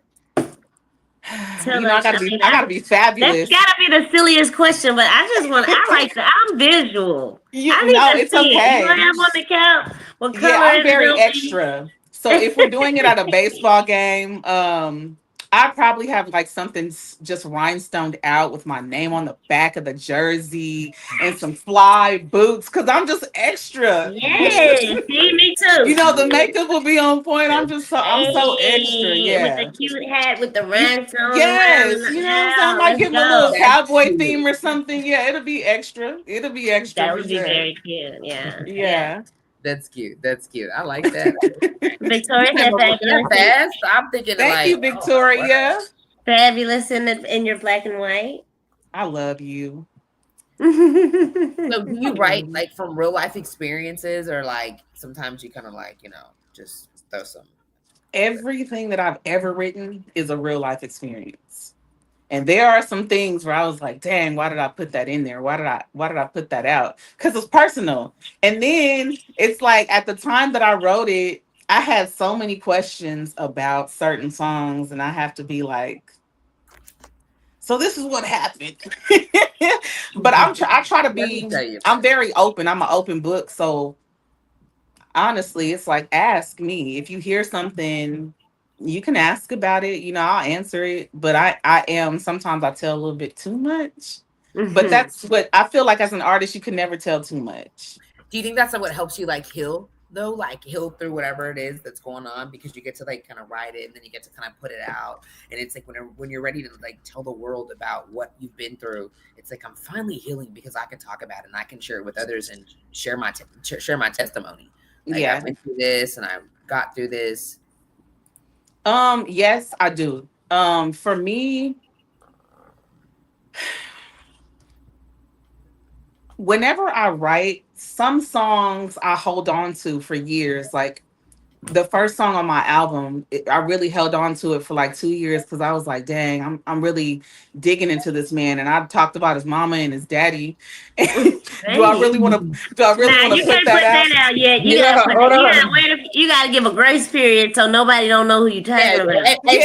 Tell I us. gotta be, I gotta be That's fabulous. gotta be the silliest question, but I'm visual. I need No, to it's see it. You gonna okay. have on the couch? What Yeah, color I'm is it very gonna be? extra. So if we're doing it at a baseball game, I probably have like something just rhinestoned out with my name on the back of the jersey and some fly boots because I'm just extra. Yes, see me too. The makeup will be on point. I'm so extra. Hey, with the Yeah. cute hat with the You, rhinestones around. yes, you know what I'm saying? I Yeah, might let's give him a little go. That's cowboy theme cute. or something. Yeah, it'll be extra. It'll be extra That for would be sure. very cute. Yeah, yeah. Yeah. That's cute. That's cute. I like that. You Victoria came said up with that fast. I'm thinking Thank like, you, oh my word. Victoria. fabulous in your black and white. I love you. So do you write like from real life experiences or like sometimes you kind of like, just throw some. Everything that I've ever written is a real life experience. And there are some things where I was like, dang, why did I put that in there? Why did I put that out? Because it's personal. And then it's like at the time that I wrote it, I had so many questions about certain songs, and I have to be like, so this is what happened. But I try to Let me be, tell you, I'm man. very open. I'm an open book. So honestly, it's like, ask me if you hear something, You can ask about it. I'll answer it. But I am sometimes I tell a little bit too much. But that's what I feel like as an artist, you can never tell too much. Do you think that's what helps you like heal though? Like heal through whatever it is that's going on because you get to like kind of write it and then you get to kind of put it out. And it's like when you're ready to like tell the world about what you've been through, it's like I'm finally healing because I can talk about it and I can share it with others and share my testimony. Like, Yeah. I went through this and I got through this. Yes, I do. For me, whenever I write, some songs I hold on to for years. Like the first song on my album, I really held on to it for like 2 years because I was like, dang, I'm really digging into this man. And I talked about his mama and his daddy. Do I really want to put you that can't put that out yet. You gotta give a grace period so nobody don't know who you're talking about. And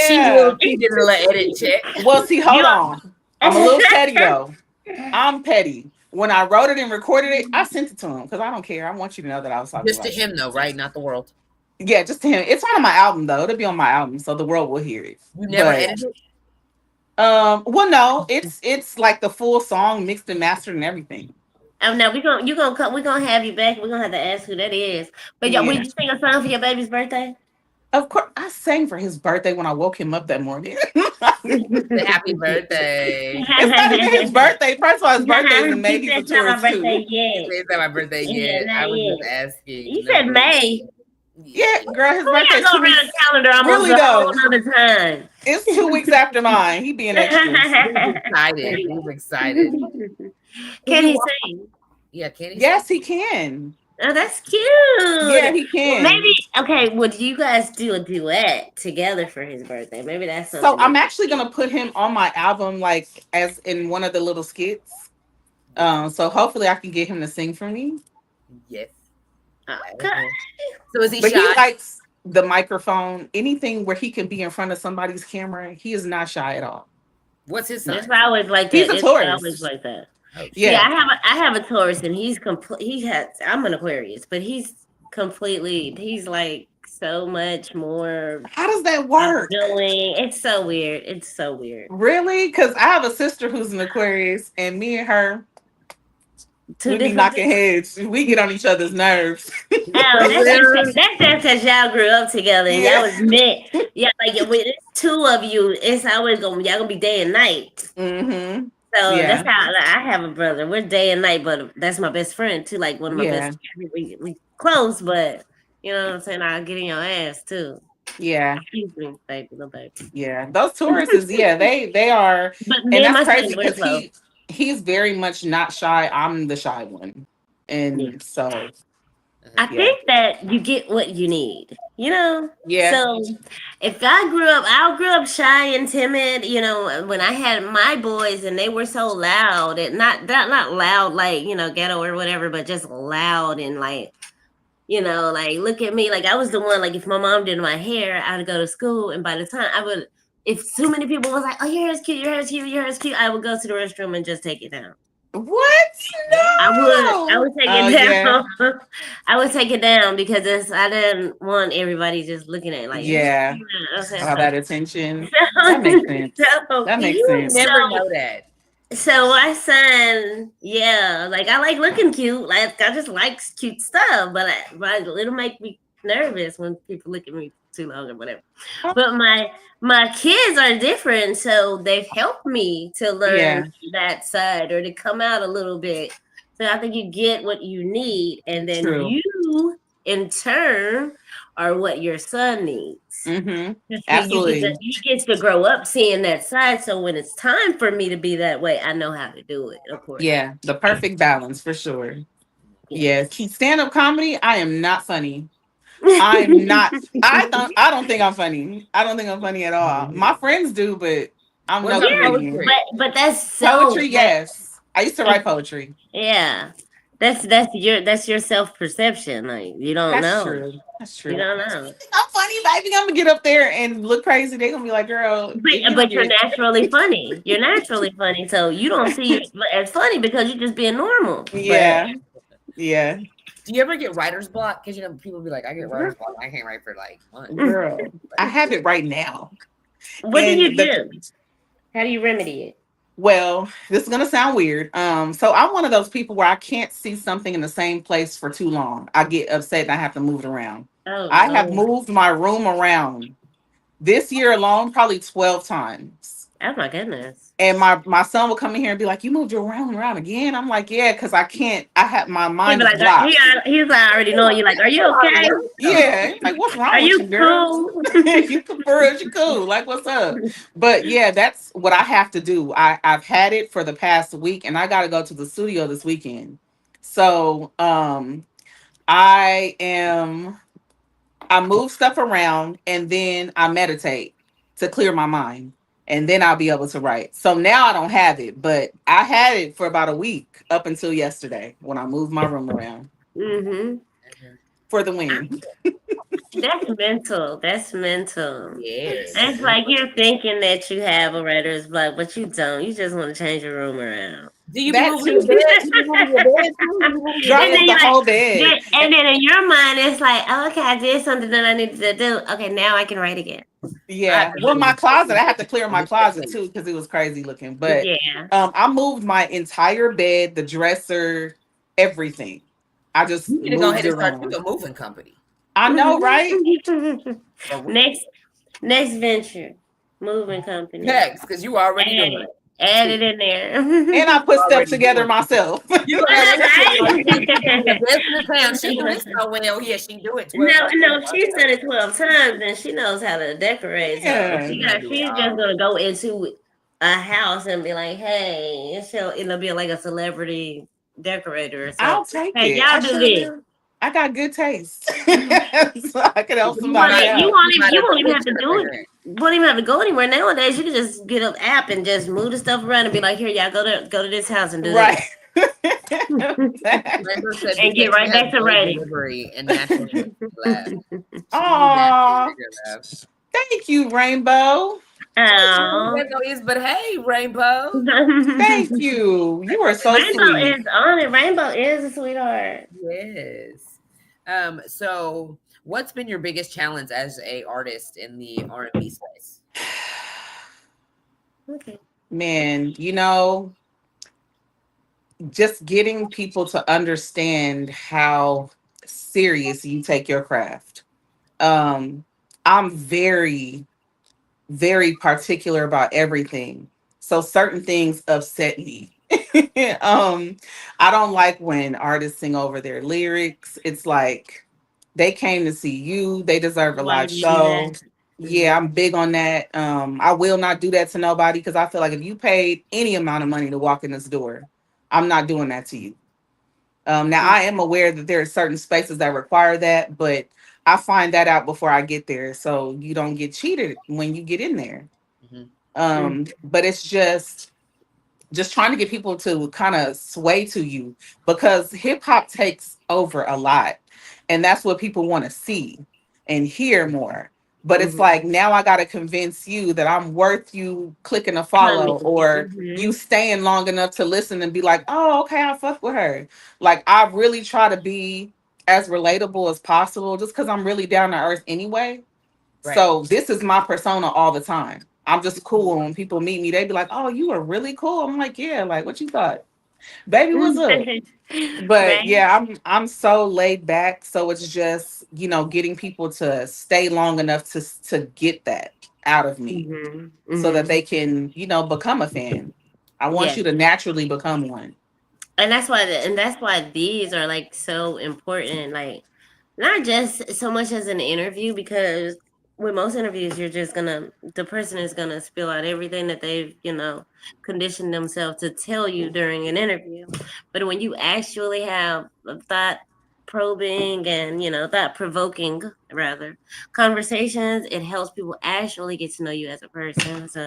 she did a little edit check. Well, see, hold on. I'm a little petty though. I'm petty. When I wrote it and recorded it, I sent it to him because I don't care. I want you to know that I was talking just about to him though, right? Not the world. Yeah, just to him. It's on my album though. It'll be on my album, so the world will hear it. You never edited it? Well, no, it's like the full song mixed and mastered and everything. Oh no, we're gonna have you back. We're gonna have to ask who that is. But yeah, would you sing a song for your baby's birthday? Of course, I sang for his birthday when I woke him up that morning. Happy birthday! It's not even his birthday. First of all, his birthday is in May. He's a tourist too. It's not my birthday yet. I was just asking. You said May. Yeah, girl, his birthday. Go around the calendar almost really a whole other time. It's 2 weeks after mine. He being extra. He was excited. Can he sing? Yeah, can he? Yes, he can. Oh, that's cute. Yeah, he can. Well, maybe would you guys do a duet together for his birthday? Maybe that's something. So I'm actually gonna put him on my album, like as in one of the little skits. So hopefully I can get him to sing for me. Yes. Okay. So is he But shy? he likes the microphone, anything where he can be in front of somebody's camera. He is not shy at all. What's his sign? It's always like that. He's a Taurus. It's always like that. Yeah. I have a Taurus and he's I'm an Aquarius, but he's like so much more. How does that work? It's so weird. It's so weird. Really? Because I have a sister who's an Aquarius, and me and her, we be knocking heads. We get on each other's nerves. That's just because y'all grew up together and y'all was met. Yeah, like with two of you, it's always y'all gonna be day and night. Mm-hmm. So that's how I have a brother. We're day and night, but that's my best friend too. Like one of my best friends. We close, but you know what I'm saying? I'll get in your ass too. Yeah. Excuse me, baby, no baby. Yeah. Those Tauruses, they are. But and that's crazy because he's very much not shy. I'm the shy one. And so I think that you get what you need, you know? Yeah. So if I grew up shy and timid, you know, when I had my boys and they were so loud and not loud like, you know, ghetto or whatever, but just loud and like, you know, like look at me. Like I was the one, like if my mom did my hair, I would go to school and by the time if too many people was like, oh, your hair's cute, your hair's cute, your hair's cute, I would go to the restroom and just take it down. What? No. I would take it down. Yeah. I would take it down because I didn't want everybody just looking at it like all that attention. That makes sense. That makes sense. Never know that. So my son, like I like looking cute. Like I just like cute stuff, but it'll make me nervous when people look at me too long or whatever. But my kids are different, so they've helped me to learn that side or to come out a little bit. So I think you get what you need, and then you in turn are what your son needs. Mm-hmm. Absolutely. He gets to grow up seeing that side. So when it's time for me to be that way, I know how to do it, of course. Yeah, the perfect balance for sure. Yeah, stand-up comedy, I am not funny. I'm not. I don't think I'm funny. I don't think I'm funny at all. My friends do, but I'm no comedian. But that's poetry. Yes, I used to write poetry. Yeah, that's your self-perception. Like you don't know. True. That's true. You don't know. I'm funny, baby. I'm gonna get up there and look crazy. They're gonna be like, "Girl," but you're naturally funny. You're naturally funny, so you don't see it as funny because you're just being normal. Yeah. Yeah, Do you ever get writer's block? Because people be like, I get writer's block. I can't write for like months. girl, I have it right now. What do you And do? How do you remedy it? well, this is gonna sound weird. So I'm one of those people where I can't see something in the same place for too long. I get upset and I have to move it around. Oh I have Lord. moved my room around this year alone probably 12 times. Oh my goodness. And my son will come in here and be like, "You moved your room around again?" I'm like, "Yeah, because I can't. I have my He'd mind be is like, blocked." he's like already knowing you. Like, are you okay? Yeah, like what's Are wrong with you you, girl? cool? You prefer you cool. Like what's up? But yeah, that's what I have to do. I've had it for the past week, and I got to go to the studio this weekend. So I am. I move stuff around and then I meditate to clear my mind. And then I'll be able to write. So now I don't have it, but I had it for about a week up until yesterday when I moved my room around Mm-hmm. for the win. That's mental. That's mental. Yes. It's like you're thinking that you have a writer's block, but you don't. You just want to change your room around. Do you be That moving your too. bed? You be moving your bed too? You be moving your Girl, I And bed? then moved the you're like, whole bed. and then in your mind, it's like, oh, okay, I did something that I needed to do. Okay, now I can write again. Yeah. Well, my closet, I had to clear my closet too because it was crazy looking. But Yeah. I moved my entire bed, the dresser, everything. I just You need to go moved ahead it and start you around. a moving company. I know, right? For real. Next venture, moving company. Next, because you already Add doing it. it. Add it in there. And I put stuff Already together doing it. myself. You already Right? the business plan. She do this so well. Yeah, she do it 12 No, times. no, she's done it 12 times and she knows how to decorate. So Yeah. she's just gonna go into a house and be like, hey, it'll be like a celebrity decorator. So I'll take hey, it. I y'all do sure this. will. I got good taste. So I can help You somebody might You out. won't even have to do it. You won't even have to go anywhere nowadays. You can just get an app and just move the stuff around and be like, here, y'all go to this house and do Right. Rainbow said and get because she right has back to no writing. delivery and naturally makes you laugh. She Aw, naturally makes her laugh. thank you, Rainbow. Oh. Rainbow is, but hey, Rainbow. Thank you. You are so Rainbow sweet. is on it. Rainbow is a sweetheart. Yes. So what's been your biggest challenge as a artist in the R&B space? Okay. Man, just getting people to understand how serious you take your craft. I'm very, very particular about everything. So certain things upset me. um, I don't like when artists sing over their lyrics. It's like they came to see you, they deserve a Why live would you do show. that? Yeah, I'm big on that. I will not do that to nobody because I feel like if you paid any amount of money to walk in this door, I'm not doing that to you. Now I am aware that there are certain spaces that require that, but I find that out before I get there, so you don't get cheated when you get in there. Mhm. But it's just trying to get people to kind of sway to you because hip hop takes over a lot, and that's what people want to see and hear more. But it's like now I got to convince you that I'm worth you clicking a follow Coming. or you staying long enough to listen and be like, oh, okay, I fuck with her. Like I really try to be as relatable as possible just because I'm really down to earth anyway. Right. So this is my persona all the time. I'm just cool. When people meet me, they be like, "Oh, you are really cool." I'm like, "Yeah, like what you thought, baby? What's up?" But Right? yeah, I'm so laid back. So it's just getting people to stay long enough to get that out of me, so that they can become a fan. I want Yeah. you to naturally become one. And that's why these are like so important. Like not just so much as an interview, because with most interviews you're just gonna the person is gonna spill out everything that they've conditioned themselves to tell you during an interview. But when you actually have thought probing and thought provoking rather conversations, it helps people actually get to know you as a person. So,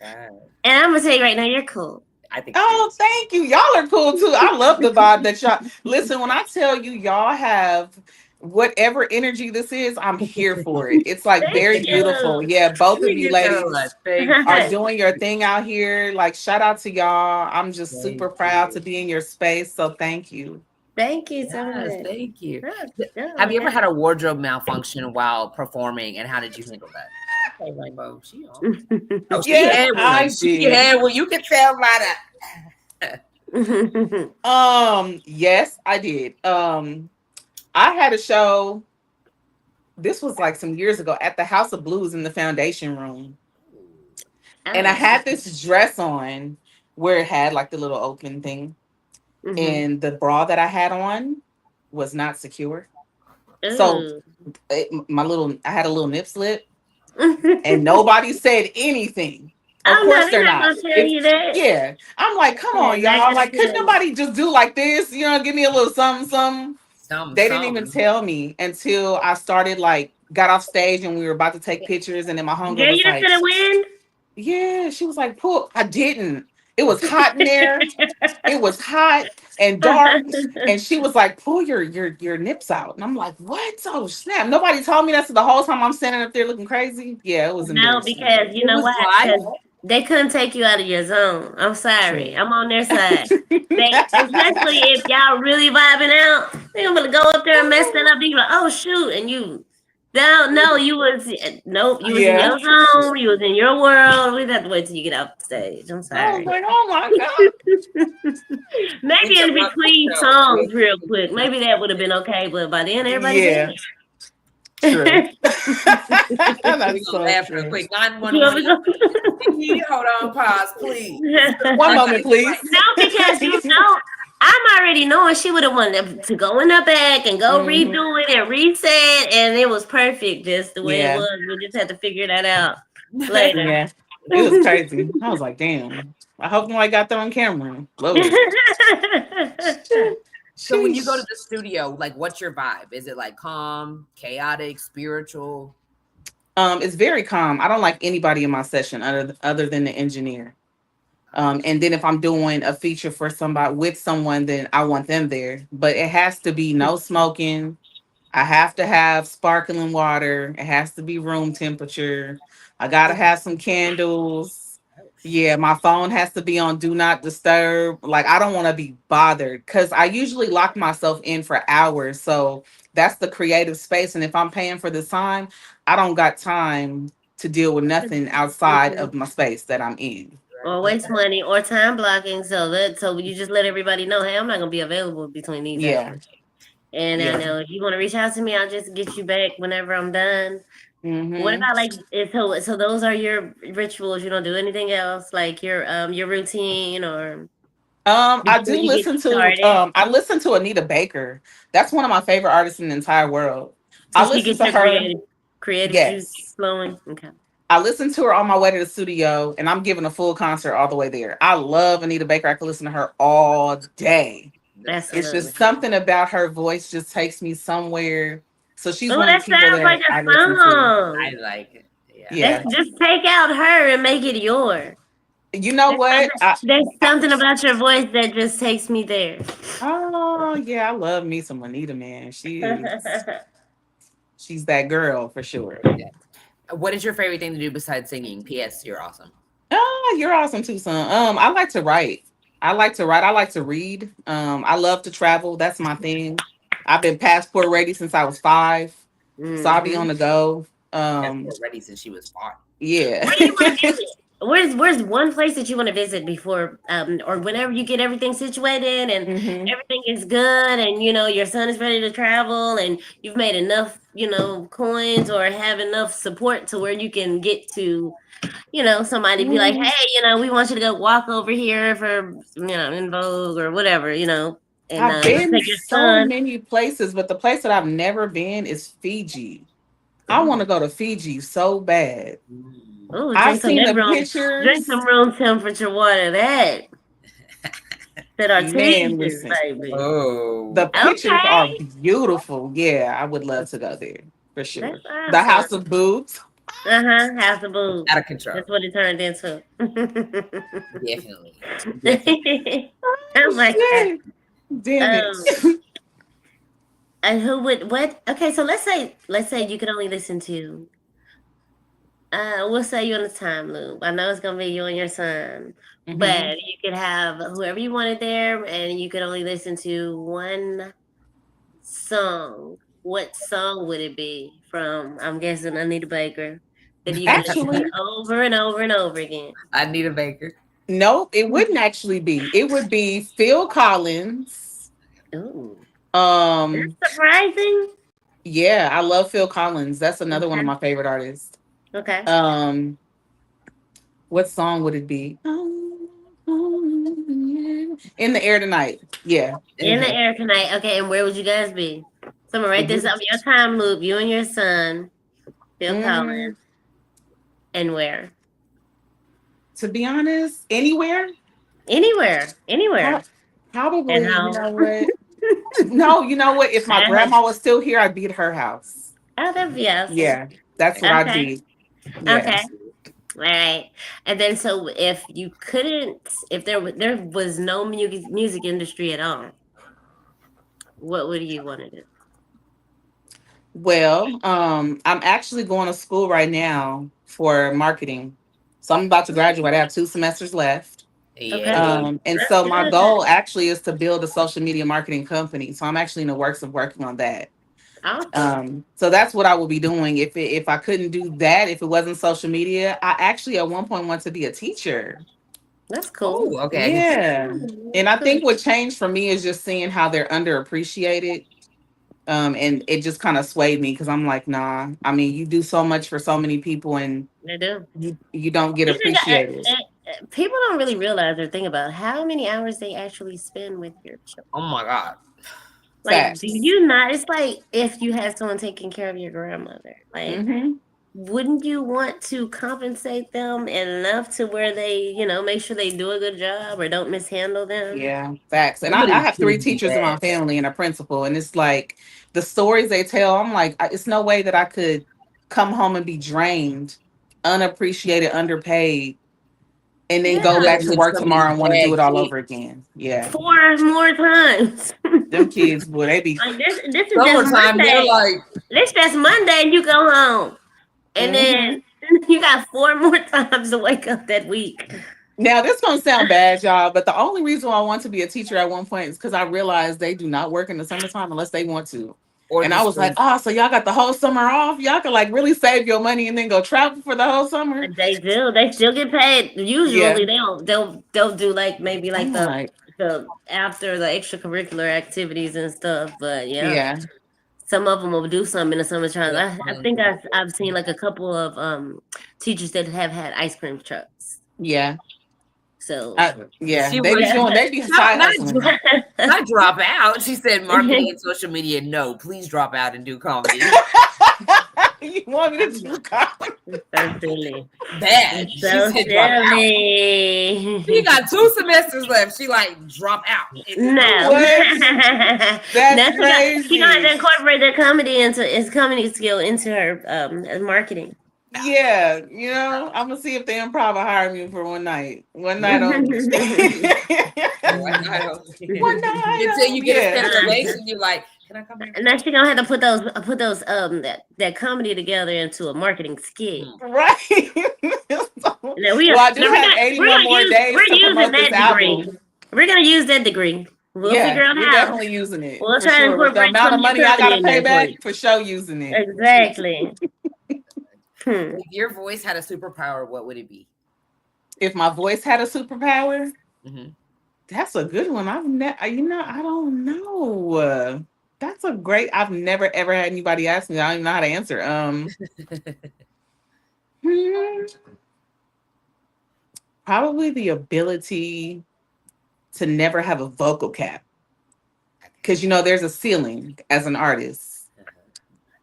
and I'm gonna tell you right now, you're cool. I think Oh, thank you. Y'all are cool too. I love the vibe that y'all listen. When I tell you y'all have whatever energy this is, I'm here for it. It's like Thank very beautiful. you. Yeah, both of Thank you you so ladies much. Thank are you. doing your thing out here. Like shout out to y'all. I'm just super Thank proud you. to be in your space. So thank you. Thank you so Yes, much. thank you. Yeah, Have you ever had a wardrobe malfunction while performing, and how did you handle that? Okay, Rainbow, she on. Oh, she Yes, had I one. She did. had one. You can tell by that. Yes, I did. I had a show. This was like some years ago at the House of Blues in the Foundation Room. And I Oh, had this dress on where it had like the little open thing. And the bra that I had on was not secure. So ooh. I had a little nip slip and nobody said anything. Of Oh no, course they're they're not not. gonna tell If you that. yeah, I'm like, come They're on, not y'all. gonna Like, tell could you. nobody just do like this? Give me a little something, something. They didn't even Something. tell me until I started like got off stage and we were about to take pictures, and then my Girl, homegirl you was just like, gonna win. yeah, she was like, pull. I didn't. It was hot in there. It was hot and dark. And she was like, pull your nips out. And I'm like, what? Oh snap. Nobody told me that, so the whole time I'm standing up there looking crazy. Yeah, it was No, embarrassing. because you It know was what? like, Because they couldn't take you out of your zone. I'm sorry. True. I'm on their side. They, especially if y'all really vibing out, they're gonna go up there and mess that up. They like, oh shoot, and you don't know you was nope, you was in Yeah. your zone, you was in your world. We have to wait till you get off the stage. I'm I was sorry. like, oh my God. Maybe in interrupt the between show. songs, real quick. Maybe that would have been okay, but by then everybody's Yeah, in. true. We're That's gonna so laugh real true. quick. You know 911. what Hold on, pause, please. One I gotta moment, get please. right. No, because you know, I'm already knowing she would have wanted to go in the back and go Mhm. redo it and reset, and it was perfect just the way it Yeah, was. We just had to figure that out later. yeah. It was crazy. I was like, damn. I hope nobody got that on camera. Lord. So when you go to Sheesh. the studio, like, what's your vibe? Is it like calm, chaotic, spiritual? It's very calm. I don't like anybody in my session other than the engineer. And then if I'm doing a feature for somebody with someone, then I want them there. But it has to be no smoking. I have to have sparkling water. It has to be room temperature. I gotta have some candles. Yeah, my phone has to be on do not disturb. Like, I don't want to be bothered because I usually lock myself in for hours. So that's the creative space. And if I'm paying for the time, I don't got time to deal with nothing outside of my space that I'm in. Or waste money or time blocking, so you just let everybody know, hey, I'm not gonna be available between these Yeah. hours. And I Yeah. know if you want to reach out to me, I'll just get you back whenever I'm done. What Hmm. about like so those are your rituals? You don't do anything else like your routine or I before do you get listen to started? I listen to Anita Baker. That's one of my favorite artists in the entire world. So I she listen gets to your her. creative juice Yes. flowing. Okay. I listen to her on my way to the studio, and I'm giving a full concert all the way there. I love Anita Baker. I can listen to her all day. It's Absolutely. just something about her voice just takes me somewhere. So she's Oh, one of that the people sounds like that a I listen to. I song. like it. Yeah. Yeah. That's just take out her and make it yours. You know what? There's something about your voice that just takes me there. Oh yeah, I love me some Anita, man. She's that girl for sure. Yeah. What is your favorite thing to do besides singing? P.S. You're awesome. Oh, you're awesome too, son. I like to write. I like to write. I like to read. I love to travel. That's my thing. I've been passport ready since I was 5, so I'll be on Hmm. the go. That's been ready since she was 5. Yeah. Where do you want to visit? Where's one place that you want to visit before or whenever you get everything situated and Hmm. everything is good and you know your son is ready to travel and you've made enough coins or have enough support to where you can get to somebody be like, hey, we want you to go walk over here for in Vogue or whatever, and I've let's been take your so son. many places, but the place that I've never been is Fiji. I want to go to Fiji so bad. Oh, I've seen the drink some pictures. room temperature water. That are Man, tasty, listen. baby. The Oh. pictures Okay, are beautiful. Yeah, I would love to go there for sure. that's The awesome. House of Boobs. House of booze. Out of control. That's what it turned into. Definitely. Definitely. Oh Oh my god. shit. Damn it. Um, and who would what? Okay, so let's say you could only listen to We'll say you in a time loop. I know it's gonna be you and your son, but you could have whoever you wanted there, and you could only listen to one song. What song would it be from? I'm guessing Anita Baker that you could listen to Actually, over and over and over again. Anita Baker. no, it wouldn't actually be. It would be Phil Collins. Ooh, Um, that's surprising. yeah, I love Phil Collins. That's another one of Okay. my favorite artists. Okay. What song would it be? In the Air Tonight. Yeah. In the Okay. air tonight. Okay, and where would you guys be? So I'm gonna write this up. Your time loop. You and your son, Phil Mm, Collins, and where? to be honest, anywhere. Anywhere. Anywhere. And Probably, you how? know what? No, you know what? If my grandma was still here, I'd be at her house. Oh, that'd be awesome. Yeah, that's what I'd Okay. be. Yeah. Okay. All right. And then, so if you couldn't, if there was no music industry at all, what would you want to do? Well, I'm actually going to school right now for marketing. So I'm about to graduate. I have 2 semesters left. Okay. And That's so my good. goal actually is to build a social media marketing company. So I'm actually in the works of working on that. Awesome. So that's what I will be doing. If I couldn't do that, if it wasn't social media, I actually at one point want to be a teacher. That's cool. Oh, okay. Yeah. And I think what changed for me is just seeing how they're underappreciated. And it just kind of swayed me because I'm like, nah. I mean, you do so much for so many people, and They do. you don't get appreciated. People don't really realize or think about how many hours they actually spend with your children. Oh my God. Like, Facts. do you not? It's like if you had someone taking care of your grandmother. Like, Mm-hmm. wouldn't you want to compensate them enough to where they, make sure they do a good job or don't mishandle them? Yeah, facts. And Some of I these have 3 kids be teachers in my bad. family and a principal, and it's like the stories they tell. I'm like, it's no way that I could come home and be drained, unappreciated, underpaid, and then go Dealing back Yeah. to with work some of these tomorrow and want to do bad it all kids. over again. Yeah, 4 more times. them kids, boy, they be. Like this is just Summertime, they're Monday. like, This just Monday and you go home. And Mhm. then you got 4 more times to wake up that week. Now this gonna sound bad, y'all, but the only reason why I want to be a teacher at one point is because I realized they do not work in the summertime unless they want to. or And the I was like, spring. oh, so y'all got the whole summer off? Y'all can like really save your money and then go travel for the whole summer? They do. They still get paid. Yeah. Usually they'll do like maybe like I'm the like, the after the extracurricular activities and stuff. But yeah, yeah, some of them will do something in the summertime. Yeah. I think I've seen like a couple of teachers that have had ice cream trucks. yeah, So yeah. She They be was doing, they be side not hustling. not drop out. She said marketing and social media. No, please drop out and do comedy. You want me to do comedy? so silly. Bad. She So said drop out. silly. She got 2 semesters left. She like drop out. No. What? That's crazy. She gonna have to incorporate their comedy into his comedy skill into her marketing. Yeah, I'm gonna see if the improv will hire me for one night. One night only. One night only. One night Until you only. get a Yeah. standing ovation, you're like, can I come here? And then she gonna have to put those that comedy together into a marketing skit. Right. Now Well, I do have 81 more days we're to using promote this that degree. album. We're gonna use that degree. We'll Yeah, figure out we're how. definitely using it. We'll for try to sure. With the incorporate amount some of money I company gotta in pay there for back, you. for sure using it. Exactly. If your voice had a superpower, what would it be? If my voice had a superpower, Mm-hmm. that's a good one. I don't know. That's a great. I've never ever had anybody ask me. I don't even know how to answer. Probably the ability to never have a vocal cap, because there's a ceiling as an artist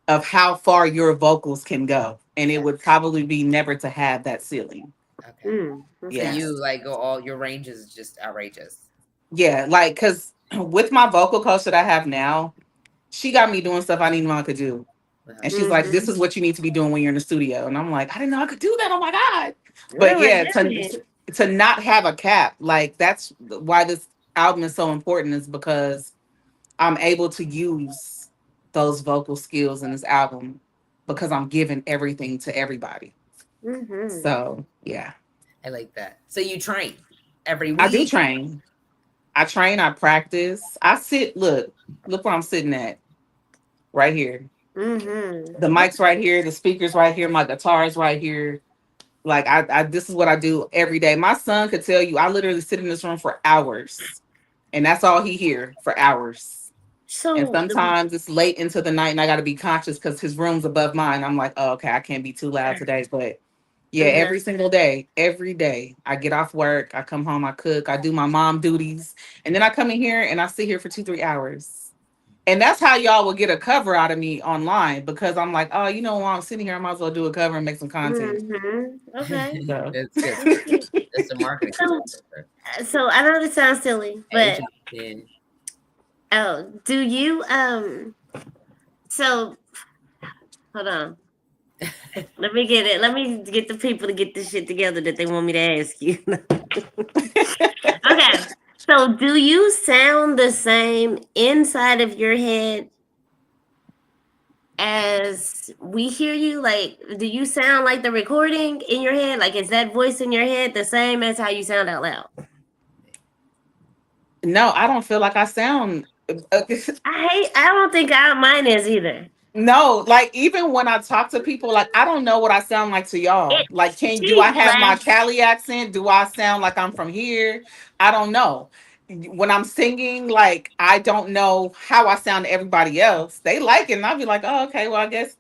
of how far your vocals can go, and it would probably be never to have that ceiling. Okay. Yeah. So you like go all your range is just outrageous. Yeah, like because with my vocal coach that I have now, she got me doing stuff I didn't know I could do. And she's like, this is what you need to be doing when you're in the studio. And I'm like, I didn't know I could do that. Oh my God. But yeah, to not have a cap, like that's why this album is so important, is because I'm able to use those vocal skills in this album because I'm giving everything to everybody. Mm-hmm. So yeah, I like that. So you train every I do week. train. I train. I practice. I sit. Look where I'm sitting at. Right here. The Mm-hmm. mic's right here. The speakers right here. My guitar's right here. Like I this is what I do every day. My son could tell you I literally sit in this room for hours, and that's all he hear for hours. And So, sometimes it's late into the night, and I got to be conscious because his room's above mine. I'm like, oh, okay, I can't be too loud today. But yeah, mhm. every day, I get off work, I come home, I cook, I do my mom duties, and then I come in here and I sit here for 2-3 hours. And that's how y'all will get a cover out of me online because I'm like, oh, while I'm sitting here, I might as well do a cover and make some content. Okay. So. That's good. That's the marketing. So, so I know this sounds silly, but Interesting. oh, do you so hold on. Let me get it. Let me get the people to get this shit together that they want me to ask you. Okay. So do you sound the same inside of your head as we hear you? Like, do you sound like the recording in your head? Like, is that voice in your head the same as how you sound out loud? No, I don't feel like I sound. I don't think mine is either. No, like even when I talk to people, like I don't know what I sound like to y'all. It Like, do I she's have my laughing. Cali accent? Do I sound like I'm from here? I don't know. When I'm singing, like I don't know how I sound to everybody else. They like it, and I'll be like, oh, okay, well, I guess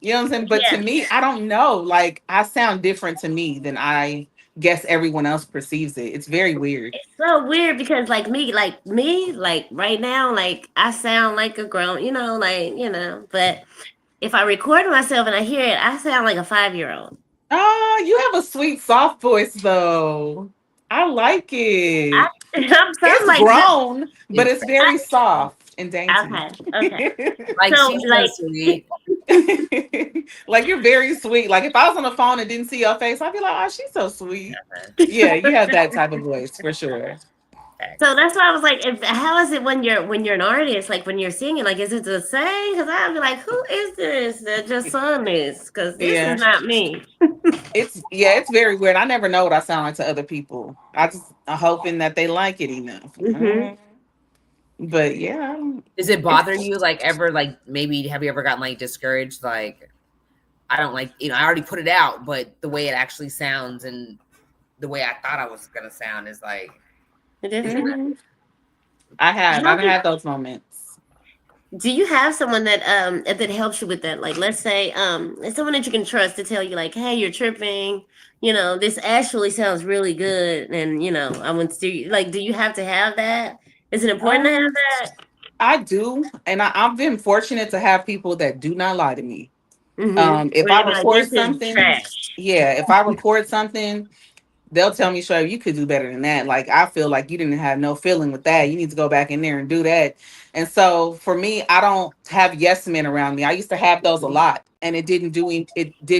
you know what I'm saying. But to Yeah. me, I don't know. Like I sound different to me than I guess everyone else perceives it. It's very weird. It's so weird because like right now, like I sound like a grown, but if I record myself and I hear it, I sound like a 5-year-old. Oh, you have a sweet, soft voice, though. I like I, it. I'm It's like, grown, but It's it's very soft and dainty. okay. like So she's so like, sweet. Like you're very sweet. Like if I was on the phone and didn't see your face, I'd be like, "Oh, she's so sweet." Yeah, you have that type of voice for sure. so that's why I was like, how is it when you're an artist? Like when you're singing, like is it the same? Because I'd be like, who is this that just sung this? Because this is Yeah, not me. it's very weird. I never know what I sound like to other people. I just I'm hoping that they like it enough. Hmm. But yeah, Does it bother it's you like ever? Like maybe have you ever gotten like discouraged? Like I don't like I already put it out, but the way it actually sounds and the way I thought I was gonna sound is like Different. mhm. I've had those moments. Do you have someone that helps you with that? Like let's say it's someone that you can trust to tell you like, hey, you're tripping, this actually sounds really good, and I want to like, do you have to have that? Is it important to have Um, that? I do, and I've been fortunate to have people that do not lie to me. If Where I they be like, record this is something, trash. yeah, if I record something, they'll tell me, "Sure, you could do better than that." Like I feel like you didn't have no feeling with that. You need to go back in there and do that. And so for me, I don't have yes men around me. I used to have those a lot, and it did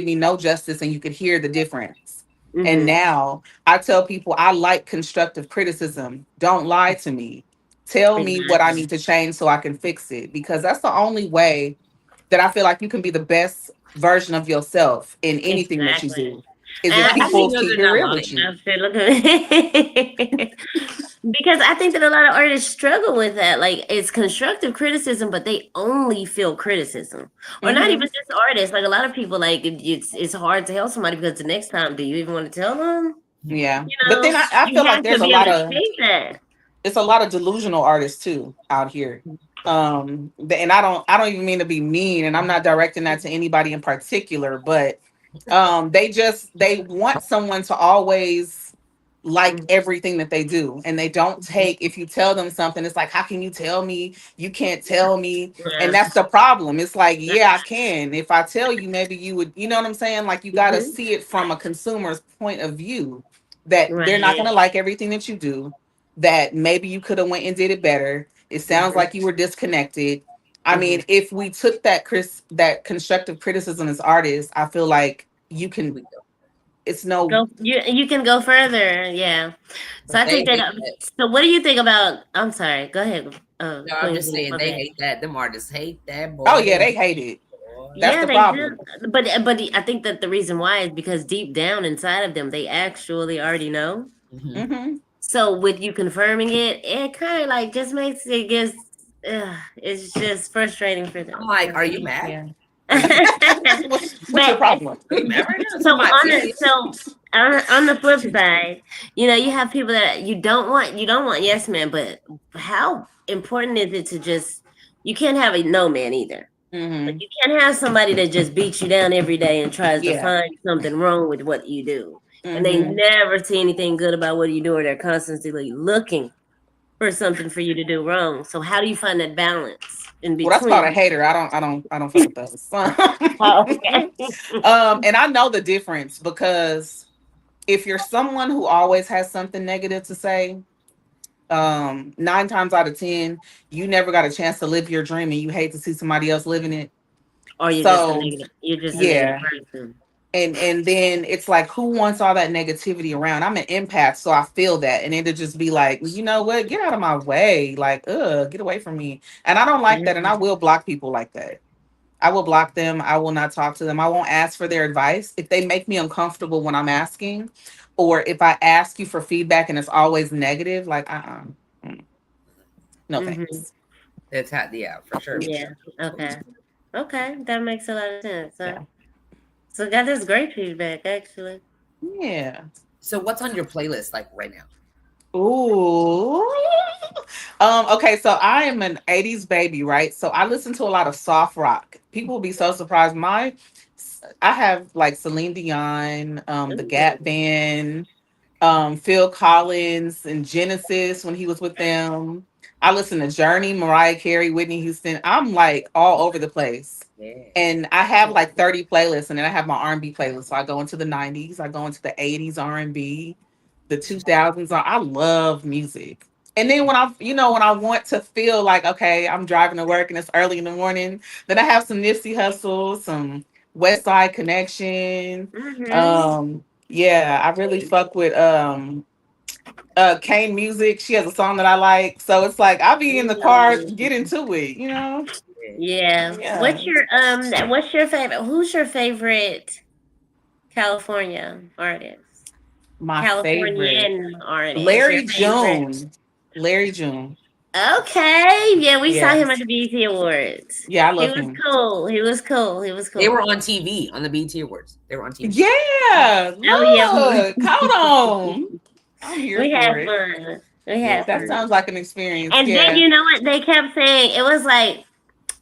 me no justice, and you could hear the difference. And Mm-hmm. now I tell people I like constructive criticism. Don't lie to me. Tell me what I Exactly. need to change so I can fix it because that's the only way that I feel like you can be the best version of yourself in anything that you Exactly. do. Is if And how do you people know keep they're it not real with lying? you. I said, look at me. Because I think that a lot of artists struggle with that. Like it's constructive criticism, but they only feel criticism. Or not even Hmm. just artists. Like a lot of people, like it's hard to help somebody because the next time, do you even want to tell them? Yeah, You but then know, I you feel like have to there's a be able lot to of take that. it's a lot of delusional artists too out here. And I don't even mean to be mean, and I'm not directing that to anybody in particular, but they want someone to always like everything that they do, and they don't take if you tell them something. It's like, how can you tell me? You can't tell me, and Yeah. that's the problem. It's like, yeah, I can. If I tell you, maybe you would. You know what I'm saying? Like you got to Mhm. see it from a consumer's point of view that they're not going Right. to like everything that you do, that maybe you could have went and did it better. It sounds Mhm. like you were disconnected. I Mhm. mean, if we took that constructive criticism as artists, I feel like you can. We go. It's no. You can go further. Yeah. So But I they think that. hate that. So what do you think about? I'm sorry. Go ahead, No, I'm Queen just B. saying My they bad. hate that. Them artists hate that Oh boy. yeah, They they hate it. That's Yeah, the they do. problem. But I think that the reason why is because deep down inside of them, they actually already know. Mhm. Hmm. So with you confirming it, it kind of like just makes it just it's just frustrating for I'm them. like, are you mad? Yeah. Are you? but What's your problem? Never know. so To my titties. on the flip side, you have people that you don't want yes man, but how important is it to just you can't have a no man either. Like Hmm. you can't have somebody that just beats you down every day and tries to Yeah. find something wrong with what you do. And they Hmm. never see anything good about what you do, or they're constantly looking for something for you to do wrong. So how do you find that balance in Well, that's called a between? hater. I don't fuck with those. Oh, okay. And I know the difference because if you're someone who always has something negative to say, 9 times out of 10, you never got a chance to live your dream and you hate to see somebody else living it. Or So you're just a negative yeah. person. And then it's like, who wants all that negativity around? I'm an empath, so I feel that. And it'll just be like, you know what? Get out of my way. Like, get away from me. And I don't like that. And I Mhm. will block people like that. I will block them. I will not talk to them. I won't ask for their advice. If they make me uncomfortable when I'm asking, or if I ask you for feedback and it's always negative, like, mm, no Mhm. thanks. It's had, yeah, for sure, for Yeah. sure. Okay. Okay. That makes a lot of sense. Huh? Yeah. So got this great feedback actually. Yeah. So what's on your playlist like right now? Ooh. Okay, so I am an 80s baby, right? So I listen to a lot of soft rock. People will be so surprised. I have like Celine Dion, the Ooh. Gap Band, Phil Collins and Genesis when he was with them. I listen to Journey, Mariah Carey, Whitney Houston. I'm like all over the place. Yeah. And I have like 30 playlists, and then I have my R&B playlist. So I go into the 90s, I go into the 80s R&B, the 2000s. I love music. And then when I want to feel like, okay, I'm driving to work and it's early in the morning, then I have some Nipsey Hussle, some West Side Connection. Mhm. Yeah, I really fuck with Kane Music. She has a song that I like. So it's like I'll be in the car, get into it. Yeah. Yeah. What's your favorite? Who's your favorite California artist? My favorite. Californian artist. Your Larry favorite? June. Larry June. Okay. Yeah, we saw him at Yes. the BET Awards. Yeah, I He love was him. cool. He was cool. He was They were cool. on TV on the BT Awards. They were on TV. Yeah. Oh yeah, Look. Hold on. I'm here we for had it. fun. We Yeah. Yeah, had that fun. sounds like an experience. And then Yeah. you know what they kept saying? It was like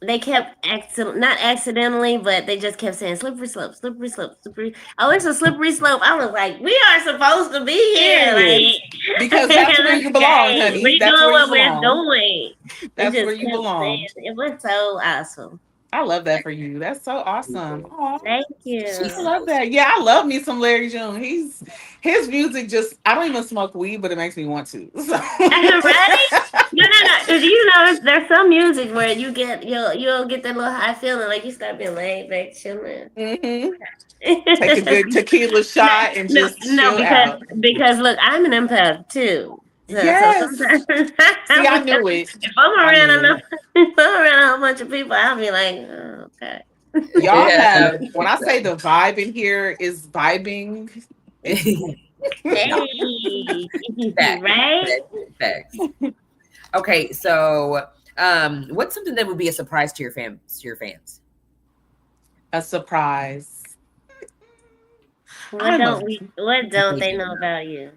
they kept not accidentally, but they just kept saying slippery slope, slippery slope, slippery. Oh, it's a slippery slope. I was like, we are supposed to be here, Period. like Because in that's where this you belong, game. honey. We That's doing where you what we're belong. doing. They That's where just you kept saying belong. it was so awesome. I love that for you. That's so awesome. Aw. Thank She's I you. love that. Yeah, I love me some Larry June. His music just I don't even smoke weed, but it makes me want to. So. Right? No, no, no. Because you know, there's some music where you'll get that little high feeling, like you start being laid back, chilling. Hmm. Take a good tequila No, shot and no, just no, chill out. because look, I'm an empath too. So Yes. sometimes See, I knew it. if I'm I around knew enough, it. if I'm around a whole bunch of people, I'll be like, oh, okay. Y'all yeah. have when I say the vibe in here is vibing, it's Hey, Facts. right? Facts. Okay, so what's something that would be a surprise to your fans? a surprise. What I'm a don't we? What don't they know about you?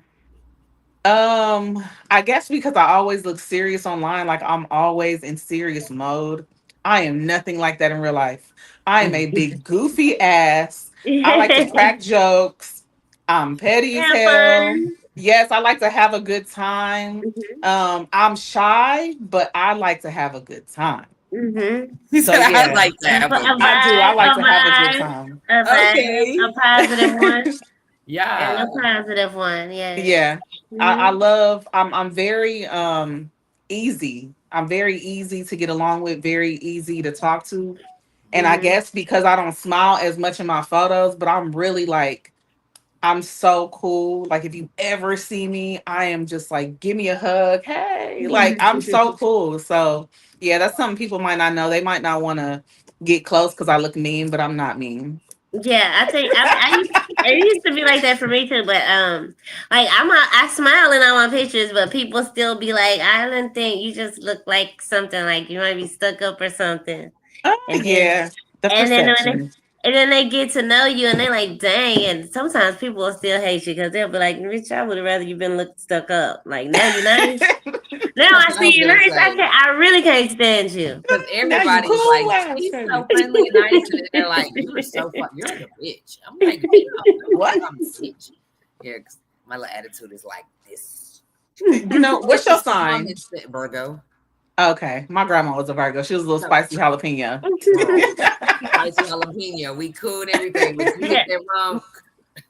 I guess because I always look serious online, like I'm always in serious mode. I am nothing like that in real life. I am a big goofy ass. I like to crack jokes. I'm petty as Have hell. fun. Yes, I like to have a good time. I'm shy, but I like to have a good time. Mm-hmm. He So said, "I yeah, like to have a A I good do. I vibe, like a to have a good vibe, time. a time." vibe, Okay. a positive one, and Yeah. a positive one. Yes. Yeah. I Mm-hmm. love I'm very easy. I'm very easy to get along with, very easy to talk to. And I Mm-hmm. guess because I don't smile as much in my photos, but I'm really like I'm so cool. Like if you ever see me, I am just like give me a hug. Hey, like I'm so cool. So, yeah, that's something people might not know. They might not want to get close because I look mean, but I'm not mean. Yeah, I think it used to be like that for me too. But like I smile in all my pictures, but people still be like, I don't think you just look like something like you might be stuck up or something. Oh And then yeah, the and then when perception. they get to know you and they like, dang. And sometimes people will still hate you because they'll be like, Rich, I would have rather you been look stuck up. Like now you nice. Now I I see was you gonna nice. say I really can't stand you. because Now you everybody's cool like, ass, she's baby. so friendly and nice, and then they're like, you're so fun. You're like a bitch. I'm like, no, What? I'm a bitch. Yeah, 'cause my little attitude is like this. You know, what's your sign? It's the Virgo. Okay, my grandma was a Virgo. She was a little No, spicy jalapeno. spicy jalapeno. We cool and everything, but you Yeah. get that wrong.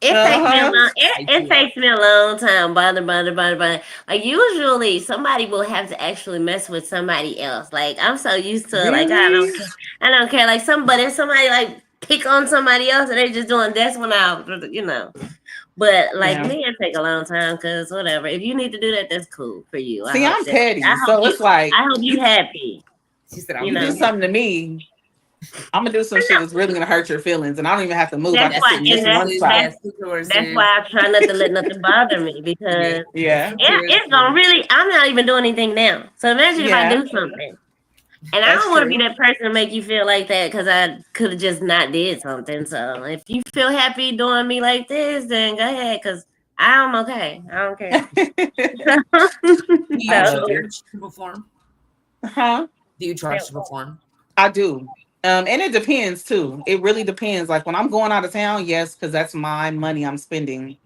It takes me a Uh-huh. long. It takes me a long time. Bother. Like usually, somebody will have to actually mess with somebody else. Like I'm so used to it. Like I Really? don't care. I don't care. Like somebody like pick on somebody else, and they just doing that's when I. But like Yeah. me, it take a long time because whatever. If you need to do that, that's cool for you. See, I'm petty, I hope so you. it's like I hope you happy. She said, You I'm you do know. petty. something to me, I'm gonna do some I shit know. that's really gonna hurt your feelings, and I don't even have to move. I That's can That's why, sit in and just Cancer one season. spot. That's Taurus that's season. why I try not to let nothing bother me Yeah, because that's Yeah, Taurus it's gonna season. really. I'm not even doing anything now. So imagine if I yeah, do something, and I that's don't want to be true. that person to make you feel like that because I could have just not did something. So if you feel happy doing me like this, then go ahead because I'm okay. I don't care. Do I you love So it. charge to perform? Huh? Do you charge to perform? I do. And it depends too. It really depends. Like when I'm going out of town, yes, because that's my money I'm spending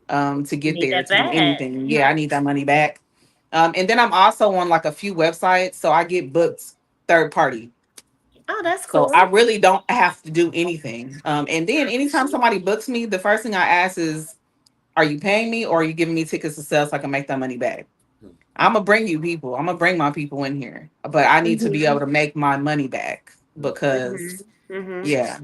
to you get need there that to do bag. anything. Yeah, I need that money back. And then I'm also on like a few websites, so I get booked third party. Oh, that's So I cool. really don't have to do anything. And then anytime somebody books me, the first thing I ask is, are you paying me or are you giving me tickets to sell so I can make that money back? I'm gonna bring you people. I'm gonna bring my people in here, but I need to be able Mhm. to make my money back because Mhm. Mhm. yeah,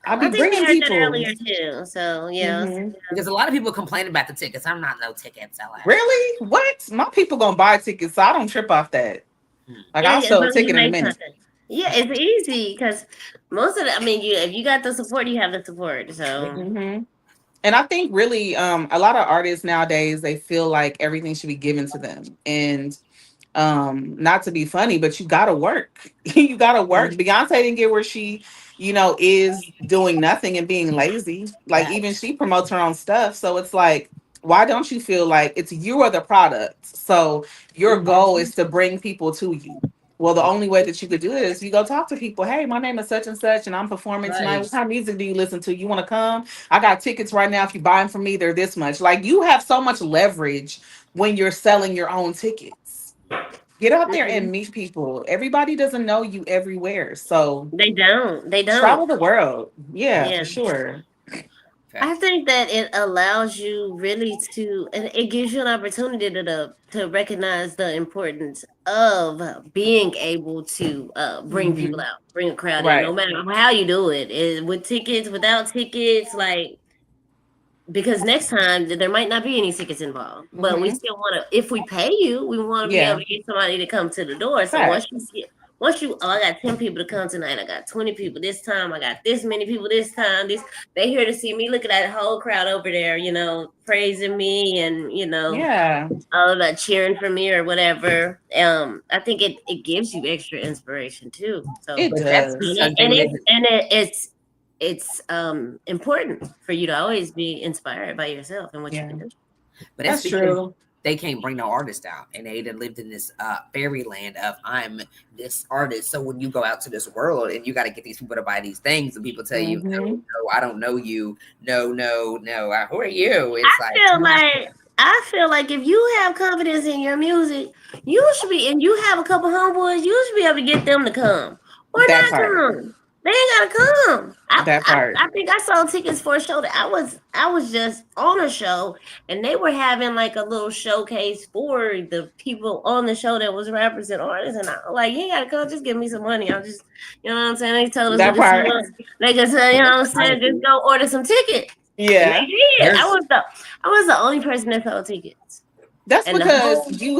I I be think we bringing heard that people. earlier too. So yeah. Hmm. Because a lot of people complain about the tickets. I'm not no ticket seller. Really? What? My people gonna buy tickets, so I don't trip off that. Hmm. Like Yeah, I'll as sell a long as you ticket in a make minute. something. Yeah, it's easy because most of the. I mean, you if you got the support, you have the support. So Hmm. And I think really, a lot of artists nowadays they feel like everything should be given to them, and not to be funny, but you gotta work. You gotta work. Beyonce didn't get where she, is doing nothing and being lazy. Like even Facts. she promotes her own stuff. So it's like, why don't you feel like it's you are the product? So your goal is to bring people to you. Well, the only way that you could do it is you go talk to people. Hey, my name is such and such, and I'm performing tonight. Right. What kind of music do you listen to? You want to come? I got tickets right now. If you buy them from me, they're this much. Like you have so much leverage when you're selling your own tickets. Get out there mhm. and meet people. Everybody doesn't know you everywhere. So They don't. They don't. travel the world. Yeah, Yeah. for sure. I Facts. think that it allows you really to, and it gives you an opportunity to recognize the importance of being able to bring people Hmm. out, bring a crowd in, no Right. matter how you do it, with tickets, without tickets, like because next time there might not be any tickets involved, but we Hmm. still want to. If we pay you, we want to be able Yeah. to get somebody to come to the door. So Fact. once you, I got 10 people to come tonight. I got 20 people this time. I got this many people this time. They here to see me. Look at that whole crowd over there. Praising me and Yeah. all of that cheering for me or whatever. I think it gives you extra inspiration too. So It But that's and does. it, because they and live it's and it, it's important for you to always be inspired by yourself and what you Yeah. can do. but that's That's because true. they can't bring no artist out and they done lived in this fairyland of I'm this artist. So when you go out to this world and you got to get these people to buy these things and people tell you, no, Hmm. no, I don't know you. No, no, no. Who are you? I It's like, feel like I feel like if you have confidence in your music, you should be, and you have a couple homeboys, you should be able to get them to come or That not part. come. They ain't gotta come. That part. I think I sold tickets for a show that I was just on a show and they were having like a little showcase for the people on the show that was rappers and artists and I was like, you ain't gotta come, just give me some money. I'll just you know what I'm saying? They told us we That could part. sell they could say, you know what I'm saying, just go order some tickets. And they Yeah. did. there's I was the only person that sold tickets. That's And the because whole you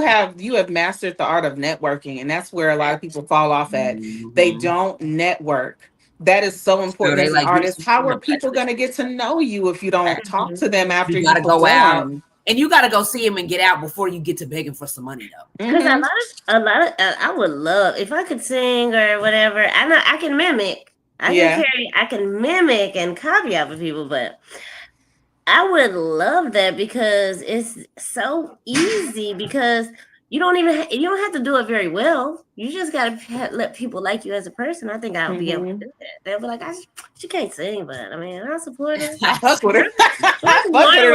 have mastered the art of networking, and that's where a lot of people fall off at. They Mhm. don't network. That is so important they as an like, artist. How are people actually- going to get to know you if you don't talk to them after You you gotta go out. perform? And you got to go see him and get out before you get to begging for some money, though. Because Mhm. a lot of, I would love if I could sing or whatever. I know I can mimic. Yeah. I can mimic and copy off of people, but I would love that because it's so easy. Because you don't have to do it very well. You just gotta let people like you as a person. I think I'll be able to Mhm. do that. They'll be like, she can't sing, but I mean, I'll support her. I fuck with her. I fuck with her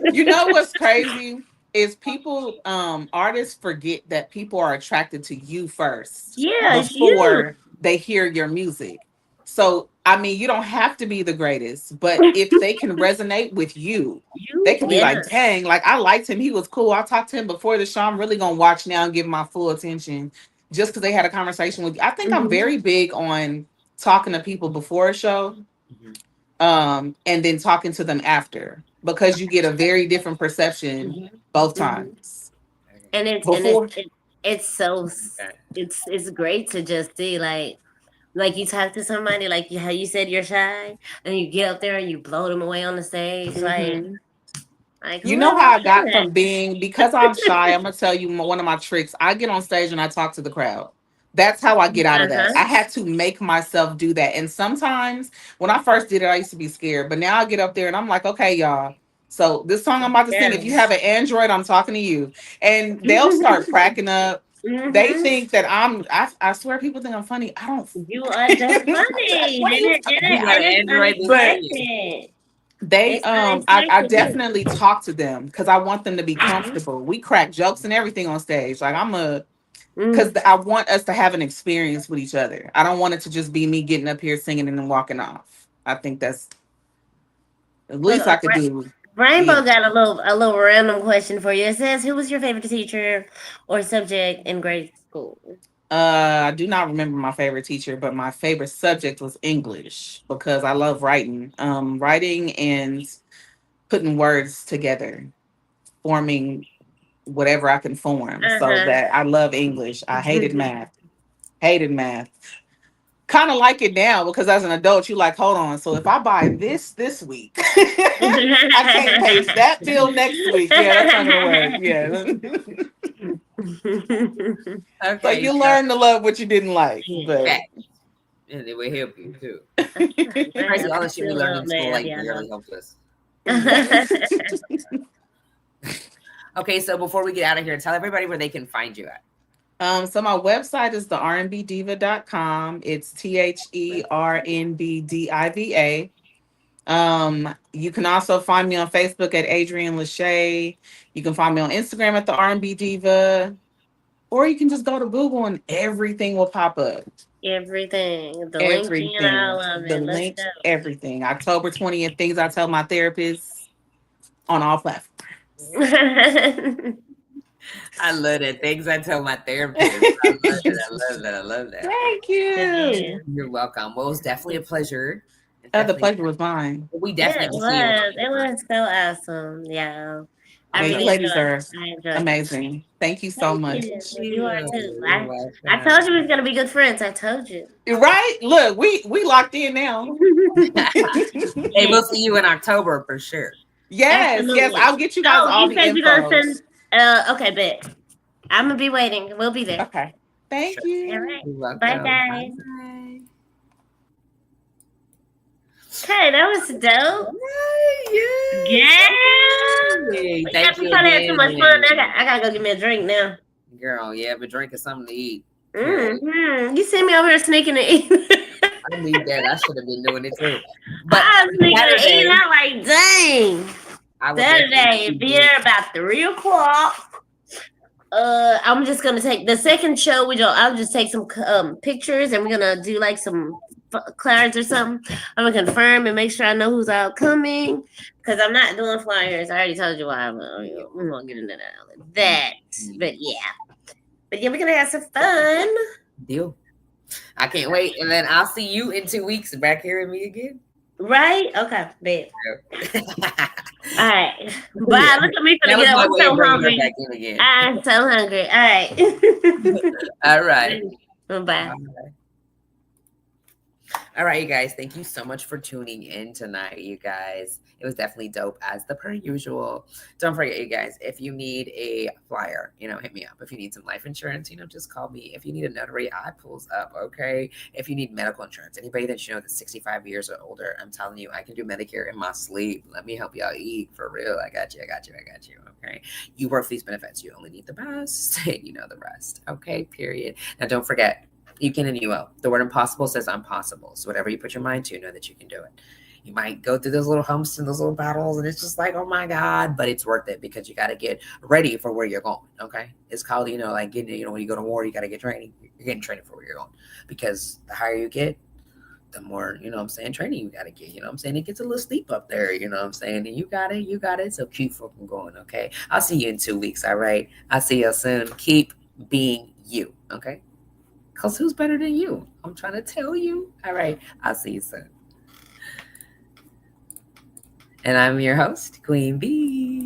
though. You know what's crazy is people, artists forget that people are attracted to you first Yeah, it's you. before they hear your music. So I mean, you don't have to be the greatest, but if they can resonate with you, they can be like, dang, like I liked him. He was cool. I talked to him before the show. I'm really gonna watch now and give him my full attention just because they had a conversation with you. I think I'm very big on talking to people before a show, and then talking to them after, because you get a very different perception both times. And it's so it's great to just see like you talk to somebody like how you said you're shy and you get up there and you blow them away on the stage like You know how I got from being, because I'm shy, I'm gonna tell you one of my tricks. I get on stage and I talk to the crowd. That's how I get out of that. I had to make myself do that. And sometimes when I first did it, I used to be scared. But now I get up there and I'm like, okay, y'all. So this song I'm about to sing, if you have an Android, I'm talking to you. And they'll start cracking up. They think that I swear people think I'm funny. I don't. You are just funny. I definitely talk to them because I want them to be comfortable. We crack jokes and everything on stage. Like because I want us to have an experience with each other. I don't want it to just be me getting up here singing and then walking off. I think that's at least I could do. Rainbow got a little random question for you. It says, "Who was your favorite teacher or subject in grade school?" I do not remember my favorite teacher, but my favorite subject was English because I love writing. Writing and putting words together, forming whatever I can form. So that I love English. I hated math. Hated math. Kind of like it now because as an adult, you like, hold on. So if I buy this week, I can't pay that bill next week. Yeah, that's not gonna work. Yeah. Okay, so you learn to love what you didn't like. But and it will help you too. Crazy, all the shit we learned in school like really helps us. Okay, so before we get out of here, tell everybody where they can find you at. So my website is thernbdiva.com. It's THERNBDIVA. You can also find me on Facebook at Adrienne Lachey. You can find me on Instagram at the R&B Diva, or you can just go to Google and everything will pop up. Everything, the link, all of the link, everything. October 20th, things I tell my therapist on all platforms. I love that. Things I tell my therapist. I love that. Thank you. You're welcome. Well, it was definitely a pleasure. The pleasure was mine. We definitely it was so awesome. Yeah. You ladies are amazing. Thank you so much. You are too. I told you we was gonna be good friends. I told you. Right? Look, we locked in now. Hey, we'll see you in October for sure. Yes, yes. I'll get you guys all the info. You're gonna send, okay, bet. I'm gonna be waiting. We'll be there. Okay. Thank you. All right. Bye, guys. Bye. Okay, that was dope. Yeah. Thank you. Had too much fun. I gotta go get me a drink now. Girl, yeah, but drink is something to eat. You see me over here sneaking to eat. I need that. I should have been doing it too. But I was sneaking to eat. I'm like, dang. Saturday, be there about 3:00. I'm just gonna take the second show. I'll just take some pictures, and we're gonna do like some cards or something. I'm gonna confirm and make sure I know who's out coming because I'm not doing flyers. I already told you why. We won't get into that. But yeah, we're gonna have some fun. Deal. I can't wait, and then I'll see you in 2 weeks back here with me again. Right? Okay, bet. All right. Bye. Look at me for the get. I'm so hungry. I'm so hungry. All right. All right. Bye. All right, you guys. Thank you so much for tuning in tonight, you guys. It was definitely dope as the per usual. Don't forget, you guys, if you need a flyer, hit me up. If you need some life insurance, just call me. If you need a notary, I pulls up, okay? If you need medical insurance, anybody that that's 65 years or older, I'm telling you, I can do Medicare in my sleep. Let me help y'all eat for real. I got you, okay? You work for these benefits. You only need the best, and you know the rest, okay? Period. Now, don't forget, you can and you will. The word impossible says impossible. So whatever you put your mind to, know that you can do it. You might go through those little humps and those little battles, and it's just like, oh my God, but it's worth it because you got to get ready for where you're going. Okay. It's called, like getting, when you go to war, you got to get training. You're getting training for where you're going because the higher you get, the more, training you got to get, it gets a little steep up there, and you got it. So keep fucking going. Okay. I'll see you in 2 weeks. All right. I'll see you soon. Keep being you. Okay. Because who's better than you? I'm trying to tell you. All right. I'll see you soon. And I'm your host, Queen Bee.